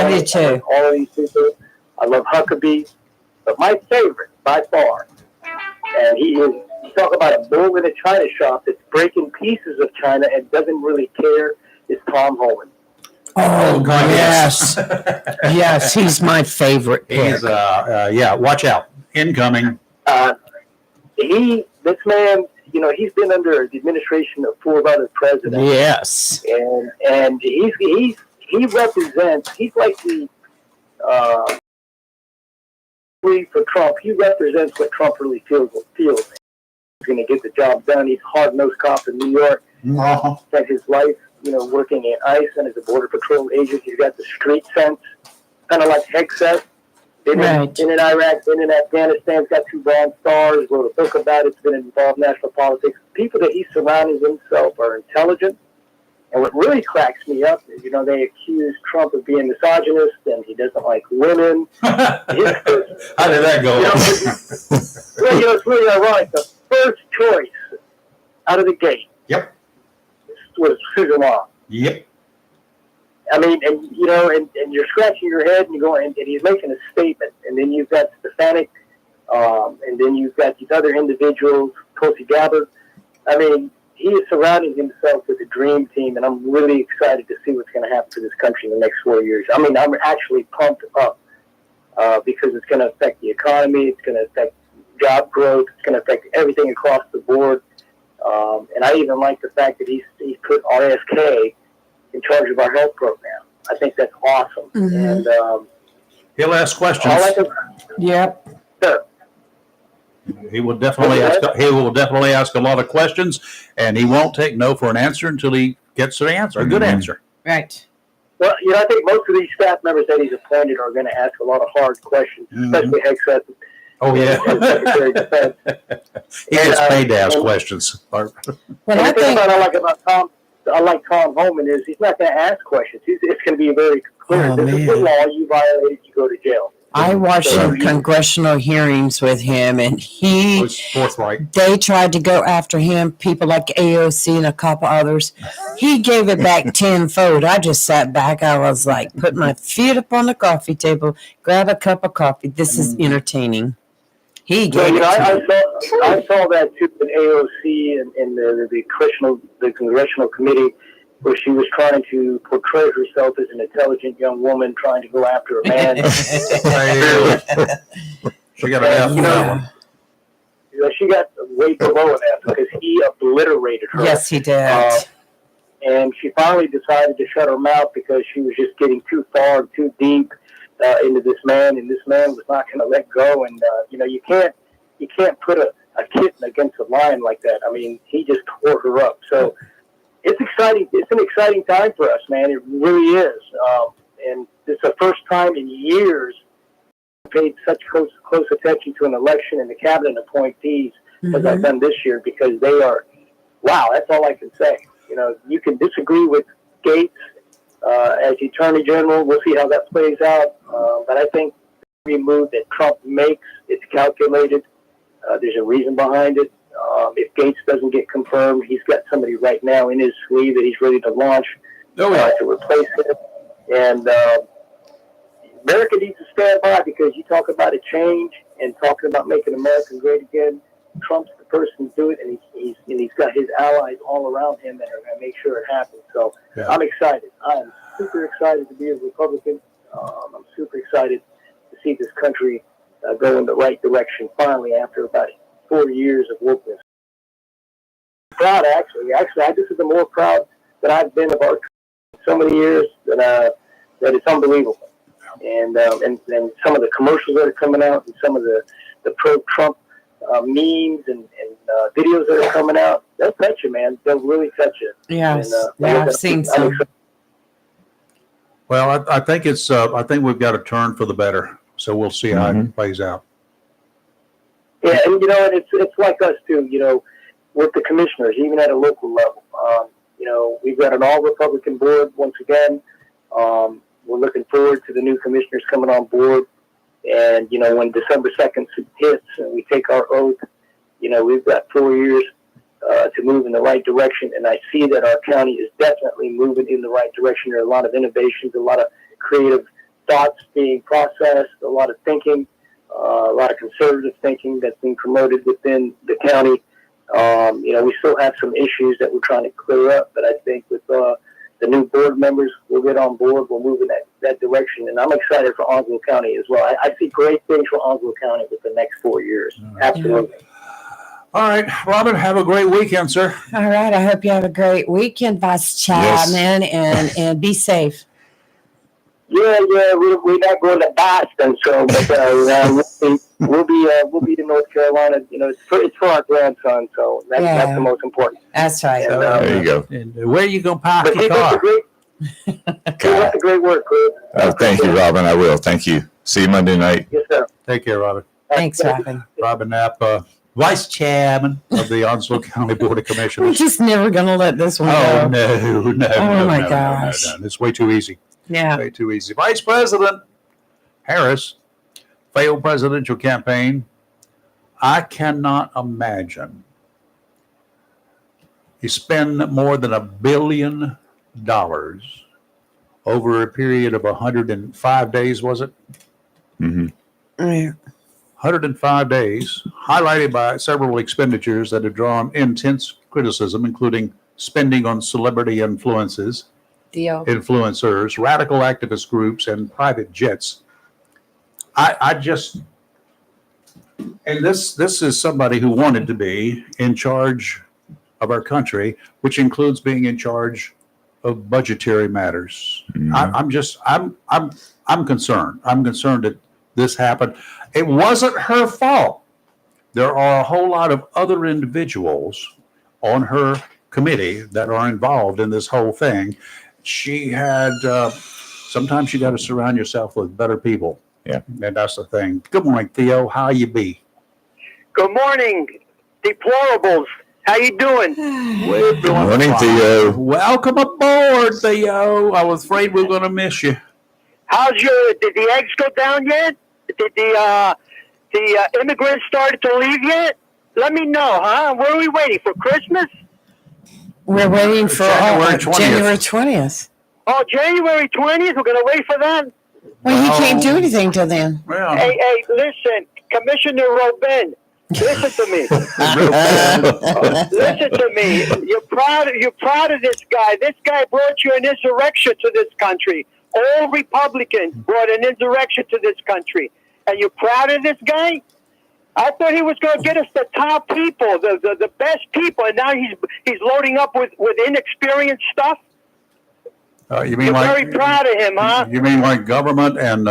Speaker 2: do too.
Speaker 6: I like all of these people. I love Huckabee. But my favorite, by far, and you talk about a bull in a China shop that's breaking pieces of China and doesn't really care, is Tom Homan.
Speaker 1: Oh, God,
Speaker 2: yes. Yes, he's my favorite pick.
Speaker 1: He's, watch out. Incoming.
Speaker 6: This man, he's been under the administration of 4 other presidents.
Speaker 2: Yes.
Speaker 6: And he represents, he's like the, for Trump, he represents what Trump really feels. He's going to get the job done. He's hard-nosed cop in New York. Spent his life, working in ICE and as a Border Patrol agent. He's got the street sense, kind of like Hegseth. Been in Iraq, been in Afghanistan, got 2 Bronze Stars, wrote a book about it, been involved in national politics. People that he surrounds himself are intelligent. And what really cracks me up is, they accuse Trump of being misogynist and he doesn't like women.
Speaker 1: How did that go?
Speaker 6: It's really ironic. The first choice out of the gate was Susan Law.
Speaker 1: Yep.
Speaker 6: I mean, and you're scratching your head and you're going, and he's making a statement, and then you've got Stefanik, and then you've got these other individuals, Tulsi Gabbard. I mean, he is surrounding himself with a dream team, and I'm really excited to see what's going to happen to this country in the next 4 years. I mean, I'm actually pumped up because it's going to affect the economy, it's going to affect job growth, it's going to affect everything across the board. And I even like the fact that he's put RFK in charge of our health program. I think that's awesome.
Speaker 2: Mm-hmm.
Speaker 6: And
Speaker 1: he'll ask questions.
Speaker 2: Yep.
Speaker 6: Sure.
Speaker 1: He will definitely ask a lot of questions, and he won't take no for an answer until he gets an answer, a good answer.
Speaker 2: Right.
Speaker 6: Well, I think most of these staff members that he's appointed are going to ask a lot of hard questions, especially Hegseth.
Speaker 1: Oh, yeah.
Speaker 6: Secretary of Defense.
Speaker 1: He gets paid to ask questions.
Speaker 2: Well,
Speaker 6: the thing I like Tom Homan is he's not going to ask questions. It's going to be very clear. This is the law. You violated, you go to jail.
Speaker 2: I watched some congressional hearings with him, and
Speaker 1: He was forthright.
Speaker 2: they tried to go after him, people like AOC and a couple others. He gave it back tenfold. I just sat back. I was like, put my feet up on the coffee table, grab a cup of coffee. This is entertaining. He gave it to me.
Speaker 6: I saw that too in AOC and the congressional committee, where she was trying to portray herself as an intelligent young woman trying to go after a man.
Speaker 1: She got an F for that one.
Speaker 6: She got way below an F because he obliterated her.
Speaker 2: Yes, he did.
Speaker 6: And she finally decided to shut her mouth because she was just getting too far and too deep into this man, and this man was not going to let go. And you can't put a kitten against a lion like that. I mean, he just tore her up. So it's exciting. It's an exciting time for us, man. It really is. And it's the first time in years I paid such close attention to an election and the cabinet appointees as I've done this year, because they are, wow, that's all I can say. You can disagree with Gates as the Attorney General. We'll see how that plays out. But I think every move that Trump makes, it's calculated. There's a reason behind it. If Gates doesn't get confirmed, he's got somebody right now in his sleeve that he's ready to launch to replace him. And America needs to stand by, because you talk about a change and talking about making America great again. Trump's the person to do it, and he's got his allies all around him that are going to make sure it happens. So I'm excited. I'm super excited to be a Republican. I'm super excited to see this country go in the right direction finally after about 4 years of wokeness. Proud, actually. I just am more proud that I've been of our so many years that it's unbelievable. And some of the commercials that are coming out, and some of the pro-Trump memes and videos that are coming out, they'll touch you, man. They'll really touch you.
Speaker 2: Yes,
Speaker 6: And,
Speaker 2: I've seen some.
Speaker 1: Well, I think it's. I think we've got a turn for the better. So we'll see how it plays out.
Speaker 6: Yeah, and and it's like us too. With the commissioners, even at a local level. We've got an all-Republican board once again. We're looking forward to the new commissioners coming on board. And, when December 2nd hits and we take our oath, we've got 4 years to move in the right direction. And I see that our county is definitely moving in the right direction. There are a lot of innovations, a lot of creative thoughts being processed, a lot of thinking, a lot of conservative thinking that's being promoted within the county. We still have some issues that we're trying to clear up, but I think with the new board members, we'll get on board. We'll move in that direction, and I'm excited for Onslow County as well. I see great things for Onslow County with the next 4 years. Absolutely.
Speaker 1: All right, Robin, have a great weekend, sir.
Speaker 2: All right. I hope you have a great weekend, Vice Chairman, and be safe.
Speaker 6: Yeah, we're not going to Boston, so but we'll be to North Carolina. It's for our grandson, so that's the most important.
Speaker 2: That's right.
Speaker 6: And,
Speaker 3: There you go.
Speaker 1: And where are you going to park
Speaker 6: But
Speaker 1: your
Speaker 6: keep up
Speaker 1: car?
Speaker 6: the great work, Chris.
Speaker 3: Thank you, Robin. I will. Thank you. See you Monday night.
Speaker 6: Yes, sir.
Speaker 1: Take care, Robin.
Speaker 2: Thanks, Robin.
Speaker 1: Robin Knapp, Vice Chairman of the Onslow County Board of
Speaker 2: We're
Speaker 1: Commissioners.
Speaker 2: just never going to let this one
Speaker 1: Oh,
Speaker 2: go.
Speaker 1: no.
Speaker 2: Oh, my gosh.
Speaker 1: No. It's way too easy.
Speaker 2: Yeah.
Speaker 1: Way too easy. Vice President Harris, failed presidential campaign. I cannot imagine you spend more than $1 billion over a period of 105 days, was it?
Speaker 3: Mm-hmm.
Speaker 2: Yeah.
Speaker 1: 105 days, highlighted by several expenditures that have drawn intense criticism, including spending on celebrity influencers, radical activist groups, and private jets. And this is somebody who wanted to be in charge of our country, which includes being in charge of budgetary matters.
Speaker 3: Mm-hmm.
Speaker 1: I'm concerned. I'm concerned that this happened. It wasn't her fault. There are a whole lot of other individuals on her committee that are involved in this whole thing. She had, sometimes you got to surround yourself with better people.
Speaker 3: Yeah.
Speaker 1: And that's the thing. Good morning, Theo. How you be?
Speaker 7: Good morning, deplorables. How you doing?
Speaker 1: We're doing
Speaker 3: Good morning,
Speaker 1: fine.
Speaker 3: Theo.
Speaker 1: Welcome aboard, Theo. I was afraid we were going to miss you.
Speaker 7: Did the eggs go down yet? Did the immigrants started to leave yet? Let me know, huh? Where are we waiting for Christmas?
Speaker 2: We're waiting for
Speaker 1: January 20th.
Speaker 2: January 20th.
Speaker 7: Oh, January 20th. We're gonna wait for that.
Speaker 2: Well, he can't do anything till then.
Speaker 1: Well,
Speaker 7: Hey, listen, Commissioner Robin. Listen to me. Listen to me. You're proud of this guy. This guy brought you an insurrection to this country. All Republicans brought an insurrection to this country. And you're proud of this guy? I thought he was going to get us the top people, the best people, and now he's loading up with inexperienced stuff.
Speaker 1: you mean
Speaker 7: You're
Speaker 1: like
Speaker 7: very proud of him, huh?
Speaker 1: You mean like government and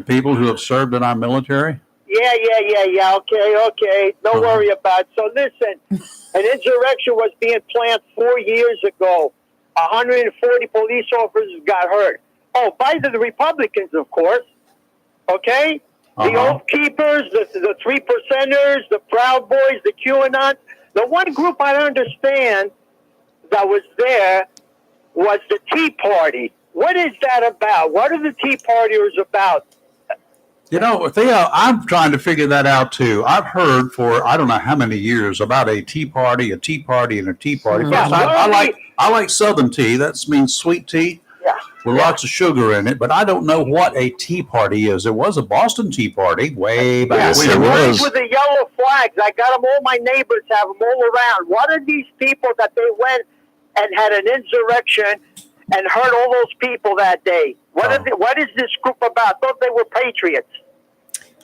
Speaker 1: people who have served in our military?
Speaker 7: Yeah. Okay. Don't worry about it. So listen, an insurrection was being planned 4 years ago. 140 police officers got hurt. Oh, by the Republicans, of course. Okay? The Oath Keepers, the 3%ers, the Proud Boys, the QAnon. The one group I understand that was there was the Tea Party. What is that about? What are the Tea Partiers about?
Speaker 1: You know, Theo, I'm trying to figure that out too. I've heard for I don't know how many years about a tea party, and a tea party.
Speaker 2: Yeah.
Speaker 1: First, I like Southern tea. That means sweet tea
Speaker 7: Yeah.
Speaker 1: with lots of sugar in it. But I don't know what a tea party is. There was a Boston Tea Party way back
Speaker 3: Yes,
Speaker 1: when.
Speaker 3: there was.
Speaker 7: With the yellow flags. I got them. All my neighbors have them all around. What are these people that they went and had an insurrection and hurt all those people that day? What is this group about? I thought they were patriots.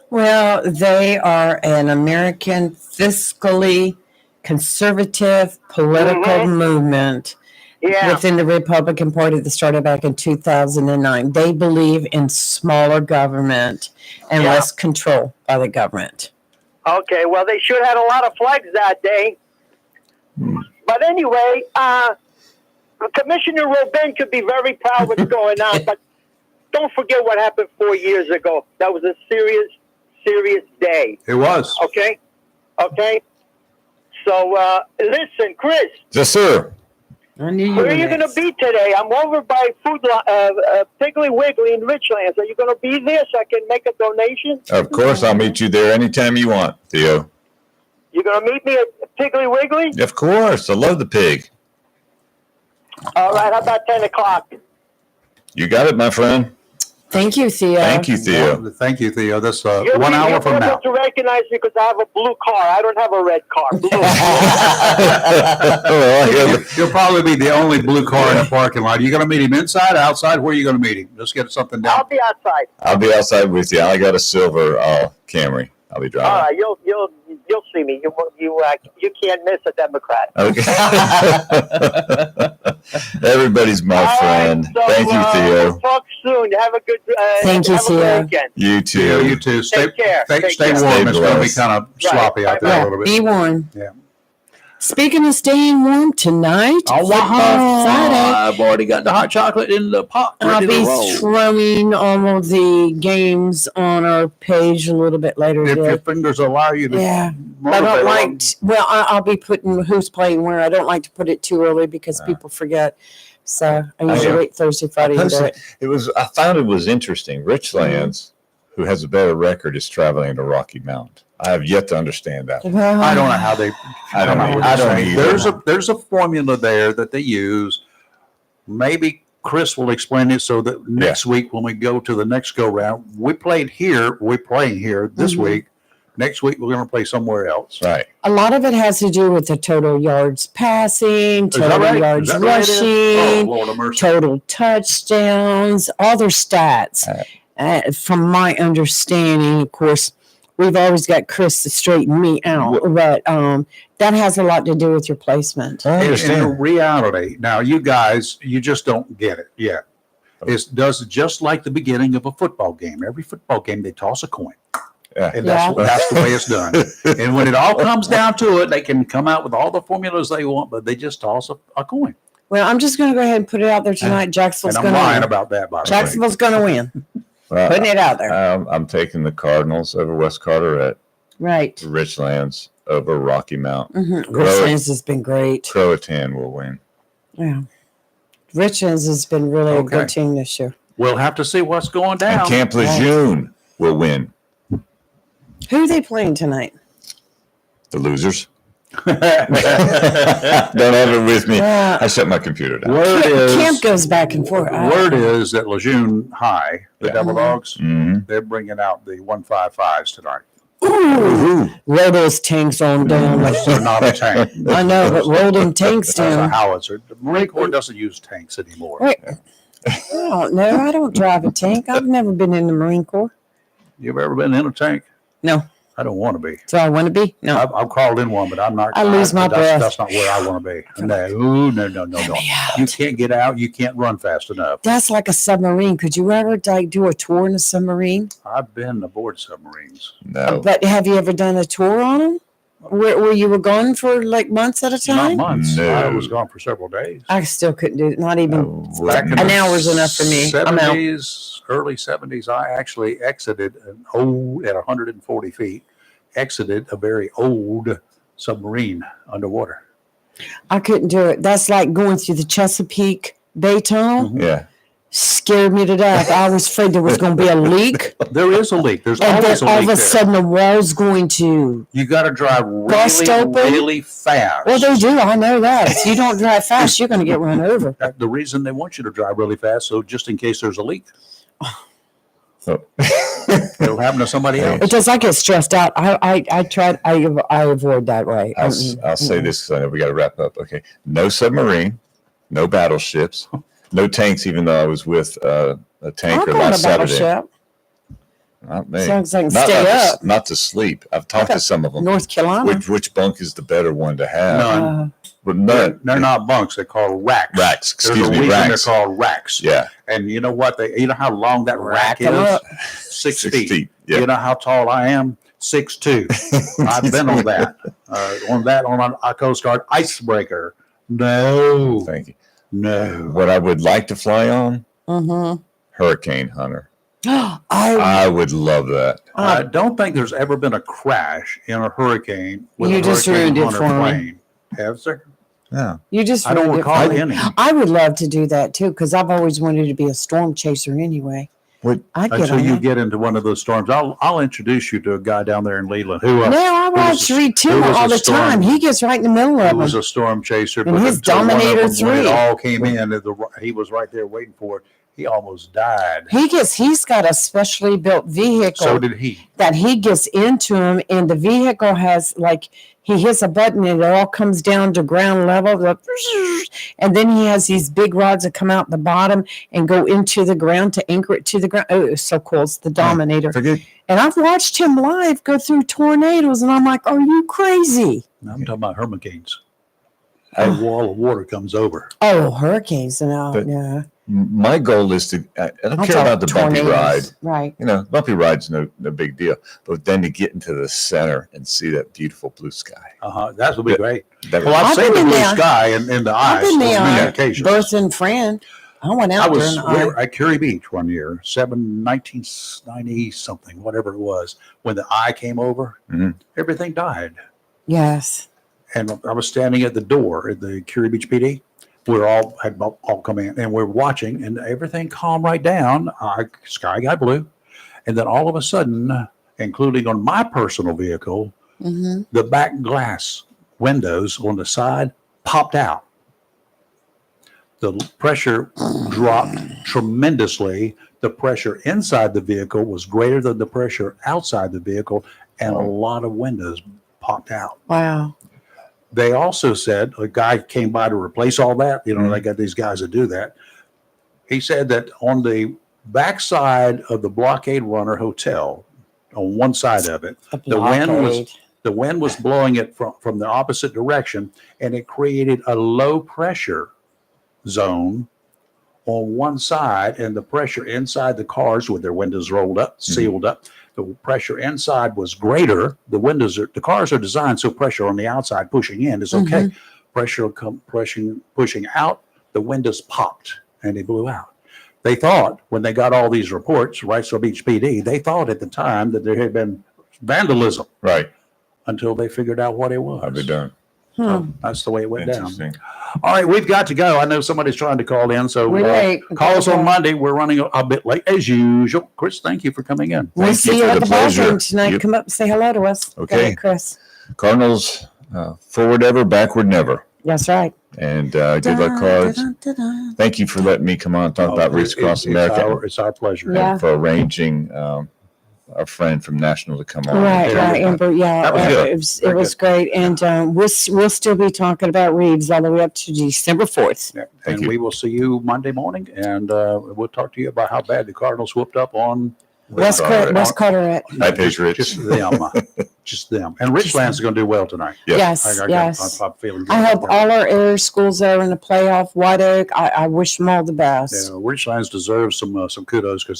Speaker 2: Well, they are an American fiscally conservative political movement
Speaker 7: Yeah.
Speaker 2: within the Republican Party that started back in 2009. They believe in smaller government and
Speaker 7: Yeah.
Speaker 2: less control by the government.
Speaker 7: Okay, well, they should have had a lot of flags that day. But anyway, Commissioner Robin could be very proud of what's going on, but don't forget what happened 4 years ago. That was a serious, serious day.
Speaker 1: It was.
Speaker 7: Okay? Okay? So, listen, Chris,
Speaker 3: Yes, sir.
Speaker 2: I knew you
Speaker 7: where
Speaker 2: were
Speaker 7: are you going
Speaker 2: next.
Speaker 7: to be today? I'm over by Piggly Wiggly in Richlands. Are you going to be there so I can make a donation?
Speaker 3: Of course, I'll meet you there anytime you want, Theo.
Speaker 7: You're going to meet me at Piggly Wiggly?
Speaker 3: Of course. I love the pig.
Speaker 7: All right, how about 10 o'clock?
Speaker 3: You got it, my friend.
Speaker 2: Thank you, Theo.
Speaker 3: Thank you, Theo.
Speaker 1: Thank you, Theo. That's
Speaker 7: You'll
Speaker 1: 1
Speaker 7: be
Speaker 1: hour from
Speaker 7: able
Speaker 1: now.
Speaker 7: to recognize me because I have a blue car. I don't have a red car. Blue.
Speaker 3: Well,
Speaker 1: You'll probably be the only blue car in the parking lot. You going to meet him inside, outside? Where are you going to meet him? Let's get something
Speaker 7: I'll
Speaker 1: down.
Speaker 7: be outside.
Speaker 3: I'll be outside with you. I got a silver Camry. I'll be
Speaker 7: All
Speaker 3: driving.
Speaker 7: right, you'll see me. You can't miss a Democrat.
Speaker 3: Okay. Everybody's my
Speaker 7: All
Speaker 3: friend.
Speaker 7: right, so,
Speaker 3: Thank you, Theo.
Speaker 7: We'll talk soon. Have a good.
Speaker 2: Thank you,
Speaker 7: have a
Speaker 2: Theo.
Speaker 7: good weekend.
Speaker 3: You
Speaker 1: Theo,
Speaker 3: too.
Speaker 1: you too. Stay,
Speaker 7: Take care.
Speaker 1: stay,
Speaker 7: Take
Speaker 1: stay
Speaker 7: care.
Speaker 1: warm.
Speaker 3: Stay
Speaker 1: It's going to be
Speaker 3: blessed.
Speaker 1: kind of
Speaker 7: Right.
Speaker 1: sloppy out there
Speaker 2: Yeah,
Speaker 1: a little bit.
Speaker 2: be warm.
Speaker 1: Yeah.
Speaker 2: Speaking of staying warm tonight,
Speaker 1: Oh,
Speaker 2: Football Friday,
Speaker 1: I've already got the hot chocolate in the pot.
Speaker 2: I'll
Speaker 1: Ready to
Speaker 2: be
Speaker 1: roll.
Speaker 2: throwing all of the games on our page a little bit later
Speaker 1: If your
Speaker 2: today.
Speaker 1: fingers allow you to.
Speaker 2: Yeah, I
Speaker 1: motivate
Speaker 2: don't
Speaker 1: them.
Speaker 2: like. Well, I'll be putting who's playing where. I don't like to put it too early because people forget. So I usually
Speaker 3: Yeah.
Speaker 2: wait Thursday, Friday to do it.
Speaker 3: I found it was interesting. Richlands, who has a better record, is traveling to Rocky Mount. I have yet to understand that.
Speaker 1: I don't know how they.
Speaker 3: I don't know.
Speaker 1: what
Speaker 3: I
Speaker 1: they're
Speaker 3: don't
Speaker 1: saying.
Speaker 3: either.
Speaker 1: There's a formula there that they use. Maybe Chris will explain it so that next week when we go to the next go round, we played here. We're playing here this week. Next week we're going to play somewhere else.
Speaker 3: Right.
Speaker 2: A lot of it has to do with the total yards passing,
Speaker 1: Is that
Speaker 2: total
Speaker 1: right?
Speaker 2: yards
Speaker 1: Is that right, it is?
Speaker 2: rushing,
Speaker 1: Oh, Lord of mercy.
Speaker 2: total touchdowns, all their stats. From my understanding, of course, we've always got Chris to straighten me out, but that has a lot to do with your placement.
Speaker 3: I
Speaker 1: In
Speaker 3: understand.
Speaker 1: reality, now you guys, you just don't get it yet. It does just like the beginning of a football game. Every football game, they toss a coin.
Speaker 3: Yeah.
Speaker 1: And that's the way it's done. And when it all comes down to it, they can come out with all the formulas they want, but they just toss a coin.
Speaker 2: Well, I'm just going to go ahead and put it out there tonight.
Speaker 1: And
Speaker 2: Jacksonville's
Speaker 1: I'm
Speaker 2: going to
Speaker 1: lying
Speaker 2: win.
Speaker 1: about that, by the way.
Speaker 2: Jacksonville's going to win.
Speaker 3: Well,
Speaker 2: Putting it out there.
Speaker 3: I'm taking the Cardinals over West Carteret,
Speaker 2: Right.
Speaker 3: Richlands over Rocky Mount.
Speaker 2: Richlands has been great.
Speaker 3: Croatan will win.
Speaker 2: Yeah. Richlands has been really a
Speaker 1: Okay.
Speaker 2: good team this year.
Speaker 1: We'll have to see what's going
Speaker 3: And
Speaker 1: down.
Speaker 3: Camp Lejeune will win.
Speaker 2: Who are they playing tonight?
Speaker 3: The losers. Don't have it with me.
Speaker 2: Yeah.
Speaker 3: I shut my computer down.
Speaker 1: Word is,
Speaker 2: Camp goes back and forth.
Speaker 1: word is that Lejeune High, the
Speaker 3: Yeah.
Speaker 1: Devil Dogs,
Speaker 3: Mhm.
Speaker 1: they're bringing out the 155s tonight.
Speaker 2: Ooh, roll those tanks on down.
Speaker 1: They're not a tank.
Speaker 2: I know, but roll them tanks
Speaker 1: That's a
Speaker 2: down.
Speaker 1: howitzer. The Marine Corps doesn't use tanks anymore.
Speaker 2: Wait, I don't know. I don't drive a tank. I've never been in the Marine Corps.
Speaker 1: You've ever been in a tank?
Speaker 2: No.
Speaker 1: I don't want to be.
Speaker 2: Do I want to be? No.
Speaker 1: I've crawled in one, but I'm not.
Speaker 2: I lose my breath.
Speaker 1: That's not where I want to be. No. You can't get out. You can't run fast enough.
Speaker 2: That's like a submarine. Could you ever do a tour in a submarine?
Speaker 1: I've been aboard submarines.
Speaker 3: No.
Speaker 2: But have you ever done a tour on them? Where you were gone for like months at a
Speaker 1: Not
Speaker 2: time?
Speaker 1: months.
Speaker 3: No.
Speaker 1: I was gone for several days.
Speaker 2: I still couldn't do it. Not even.
Speaker 1: Back in
Speaker 2: An
Speaker 1: the
Speaker 2: hour's enough for me. I'm out.
Speaker 1: 70s, early 70s, I actually exited an old, at 140 feet, exited a very old submarine underwater.
Speaker 2: I couldn't do it. That's like going through the Chesapeake Bay Tunnel.
Speaker 3: Yeah.
Speaker 2: scared me to death. I was afraid there was going to be a leak.
Speaker 1: There is a leak. There's
Speaker 2: And
Speaker 1: always
Speaker 2: then
Speaker 1: a
Speaker 2: all
Speaker 1: leak
Speaker 2: of a
Speaker 1: there.
Speaker 2: sudden the wall's going to
Speaker 1: You got to drive
Speaker 2: bust
Speaker 1: really,
Speaker 2: open?
Speaker 1: really fast.
Speaker 2: Well, they do. I know that. If you don't drive fast, you're going to get run over.
Speaker 1: The reason they want you to drive really fast, so just in case there's a leak,
Speaker 3: So,
Speaker 1: it'll happen to somebody else.
Speaker 2: It does. I get stressed out. I avoid that way.
Speaker 3: I'll say this because I know we got to wrap up. Okay. No submarine, no battleships, no tanks, even though I was with a
Speaker 2: I'll
Speaker 3: tanker
Speaker 2: go on a
Speaker 3: last Saturday.
Speaker 2: battleship.
Speaker 3: Not me.
Speaker 2: As long as I can
Speaker 3: Not,
Speaker 2: stay
Speaker 3: not
Speaker 2: up.
Speaker 3: To, not to sleep. I've talked to some of them.
Speaker 2: North Carolina.
Speaker 3: Which bunk is the better one to have?
Speaker 1: None.
Speaker 3: But
Speaker 1: They're not bunks. They're called racks.
Speaker 3: Racks.
Speaker 1: There's
Speaker 3: Excuse
Speaker 1: a
Speaker 3: me,
Speaker 1: reason
Speaker 3: racks.
Speaker 1: they're called racks.
Speaker 3: Yeah.
Speaker 1: And you know what? You know how long that rack
Speaker 2: Rack 'em
Speaker 1: is?
Speaker 2: up.
Speaker 1: 6 feet.
Speaker 3: Yeah.
Speaker 1: You know how tall I am? 6'2". I've been on that. On a Coast Guard icebreaker. No.
Speaker 3: Thank you.
Speaker 1: No.
Speaker 3: What I would like to fly on,
Speaker 2: Mm-hmm.
Speaker 3: Hurricane Hunter.
Speaker 2: I
Speaker 3: I would love that.
Speaker 1: I don't think there's ever been a crash in a hurricane with
Speaker 2: You
Speaker 1: a
Speaker 2: just
Speaker 1: Hurricane
Speaker 2: ruined it
Speaker 1: Hunter
Speaker 2: for me.
Speaker 1: plane. Have there?
Speaker 3: Yeah.
Speaker 2: you just
Speaker 1: I don't
Speaker 2: ruined it
Speaker 1: recall
Speaker 2: for me.
Speaker 1: any.
Speaker 2: I would love to do that too because I've always wanted to be a storm chaser anyway.
Speaker 3: What?
Speaker 2: I'd get
Speaker 1: Until
Speaker 2: on
Speaker 1: you
Speaker 2: that.
Speaker 1: get into one of those storms, I'll introduce you to a guy down there in Leland who
Speaker 2: Now I watch
Speaker 1: who
Speaker 2: Reed
Speaker 1: was
Speaker 2: Timmer
Speaker 1: a
Speaker 2: all the
Speaker 1: storm-
Speaker 2: time. He gets right in the middle of
Speaker 1: was
Speaker 2: them.
Speaker 1: a storm chaser,
Speaker 2: And
Speaker 1: but
Speaker 2: his
Speaker 1: until one of
Speaker 2: Dominator
Speaker 1: them, when it
Speaker 2: 3.
Speaker 1: all came in, he was right there waiting for it. He almost died.
Speaker 2: He's got a specially built vehicle
Speaker 1: So did he.
Speaker 2: that he gets into him, and the vehicle has he hits a button and it all comes down to ground level, and then he has these big rods that come out the bottom and go into the ground to anchor it to the ground. Oh, it's so cool! It's the Dominator,
Speaker 3: Forget.
Speaker 2: and I've watched him live go through tornadoes, and I'm like, "Are you crazy?"
Speaker 1: I'm talking about hurricanes. A wall of water comes over.
Speaker 2: Oh, hurricanes! No,
Speaker 3: But-
Speaker 2: yeah.
Speaker 3: My goal is to. I don't
Speaker 2: I'll
Speaker 3: care
Speaker 2: talk
Speaker 3: about the bumpy
Speaker 2: tornadoes.
Speaker 3: ride.
Speaker 2: Right.
Speaker 3: You know, bumpy ride's no big deal. But then to get into the center and see that beautiful blue sky.
Speaker 1: That would be great.
Speaker 3: That
Speaker 1: Well, I've
Speaker 2: I've
Speaker 1: seen
Speaker 2: been
Speaker 1: the
Speaker 2: in
Speaker 1: blue
Speaker 2: there.
Speaker 1: sky in the
Speaker 2: I've
Speaker 1: eyes
Speaker 2: been
Speaker 1: on
Speaker 2: there
Speaker 1: many
Speaker 2: on
Speaker 1: occasions.
Speaker 2: Birth and Friend. I went
Speaker 1: we
Speaker 2: out during the
Speaker 1: were at Curie Beach one year, 1990 something, whatever it was, when the eye came over,
Speaker 3: Mhm.
Speaker 1: everything died.
Speaker 2: Yes.
Speaker 1: And I was standing at the door at the Curie Beach PD. We're all had all come in, and we're watching, and everything calmed right down. Sky got blue, and then all of a sudden, including on my personal vehicle,
Speaker 2: Mm-hmm.
Speaker 1: the back glass windows on the side popped out. The pressure dropped tremendously. The pressure inside the vehicle was greater than the pressure outside the vehicle, and a lot of windows popped out.
Speaker 2: Wow.
Speaker 1: They also said a guy came by to replace all that. You know, they got these guys that do that. He said that on the backside of the Blockade Runner Hotel, on one side of it, the wind was blowing it from the opposite direction, and it created a low pressure zone on one side, and the pressure inside the cars with their windows rolled up, sealed up. The pressure inside was greater. The cars are designed so pressure on the outside pushing in is okay. Pressure pushing out, the windows popped and they blew out. They thought when they got all these reports, Wrightsville Beach PD, they thought at the time that there had been vandalism
Speaker 3: Right.
Speaker 1: until they figured out what it was.
Speaker 3: I'll be done.
Speaker 1: So that's the way it went down.
Speaker 3: Interesting.
Speaker 1: All right, we've got to go. I know somebody's trying to call in, so
Speaker 2: We're late.
Speaker 1: call us on
Speaker 2: Okay.
Speaker 1: Monday. We're running a bit late as usual. Chris, thank you for coming in.
Speaker 2: We'll
Speaker 3: Thank
Speaker 2: see
Speaker 3: you
Speaker 2: you
Speaker 3: for
Speaker 2: at
Speaker 3: the
Speaker 2: the ballroom
Speaker 3: pleasure.
Speaker 2: tonight.
Speaker 3: Yep.
Speaker 2: Come up and say hello to us. Go
Speaker 3: Okay.
Speaker 2: ahead, Chris.
Speaker 3: Cardinals, forward ever, backward never.
Speaker 2: That's right.
Speaker 3: And good luck, Cards. Thank you for letting me come on and talk about Reefs Across America
Speaker 1: It's our pleasure.
Speaker 2: Yeah.
Speaker 3: and for arranging our friend from National to come on.
Speaker 2: Right,
Speaker 1: Yeah.
Speaker 2: right. Amber, yeah,
Speaker 1: That was good.
Speaker 2: it
Speaker 1: Very
Speaker 2: was great. And we'll still be talking about Reeves all the way up to December 4th.
Speaker 1: Yeah.
Speaker 3: Thank
Speaker 1: And
Speaker 3: you.
Speaker 1: we will see you Monday morning, and we'll talk to you about how bad the Cardinals whooped up on
Speaker 2: West Carteret.
Speaker 3: Hi, Patriot.
Speaker 1: Just them. Just them. And Richlands is going to do well tonight.
Speaker 3: Yes.
Speaker 2: Yes.
Speaker 1: I'm feeling good.
Speaker 2: I hope
Speaker 1: about that.
Speaker 2: all our area schools are in the playoff. White Oak, I wish them all the best.
Speaker 1: Yeah, Richlands deserves some kudos because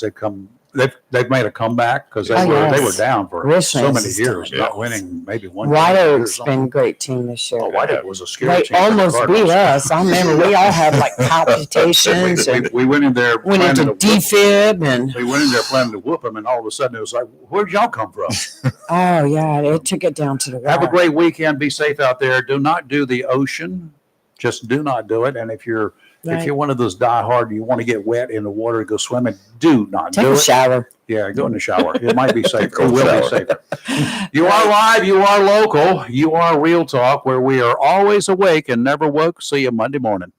Speaker 1: they've made a comeback because they
Speaker 2: Oh,
Speaker 1: were
Speaker 2: yes.
Speaker 1: down for so
Speaker 2: Richlands
Speaker 1: many
Speaker 2: is
Speaker 1: years,
Speaker 2: done.
Speaker 1: not winning maybe one.
Speaker 2: White
Speaker 1: game or
Speaker 2: Oak's
Speaker 1: something.
Speaker 2: been a great team this year.
Speaker 1: Oh, White Oak was a scary
Speaker 2: They
Speaker 1: team. for the
Speaker 2: almost
Speaker 1: Cardinals.
Speaker 2: beat us. I remember we all had like palpitations and
Speaker 1: we went in there
Speaker 2: went into
Speaker 1: planning to whoop-
Speaker 2: defib and
Speaker 1: we went in there planning to whoop them, and all of a sudden it was like, "Where'd y'all come from?"
Speaker 2: oh yeah, it took it down to the wire.
Speaker 1: Have a great weekend. Be safe out there. Do not do the ocean. Just do not do it. And if you're
Speaker 2: Right.
Speaker 1: one of those diehard, you want to get wet in the water to go swimming, do not
Speaker 2: Take
Speaker 1: do
Speaker 2: a
Speaker 1: it.
Speaker 2: shower.
Speaker 1: Yeah, go in the shower. It might be safer. It
Speaker 3: Cold
Speaker 1: will be
Speaker 3: shower.
Speaker 1: safer. You are live. You are local. You are Real Talk, where we are always awake and never woke. See you Monday morning.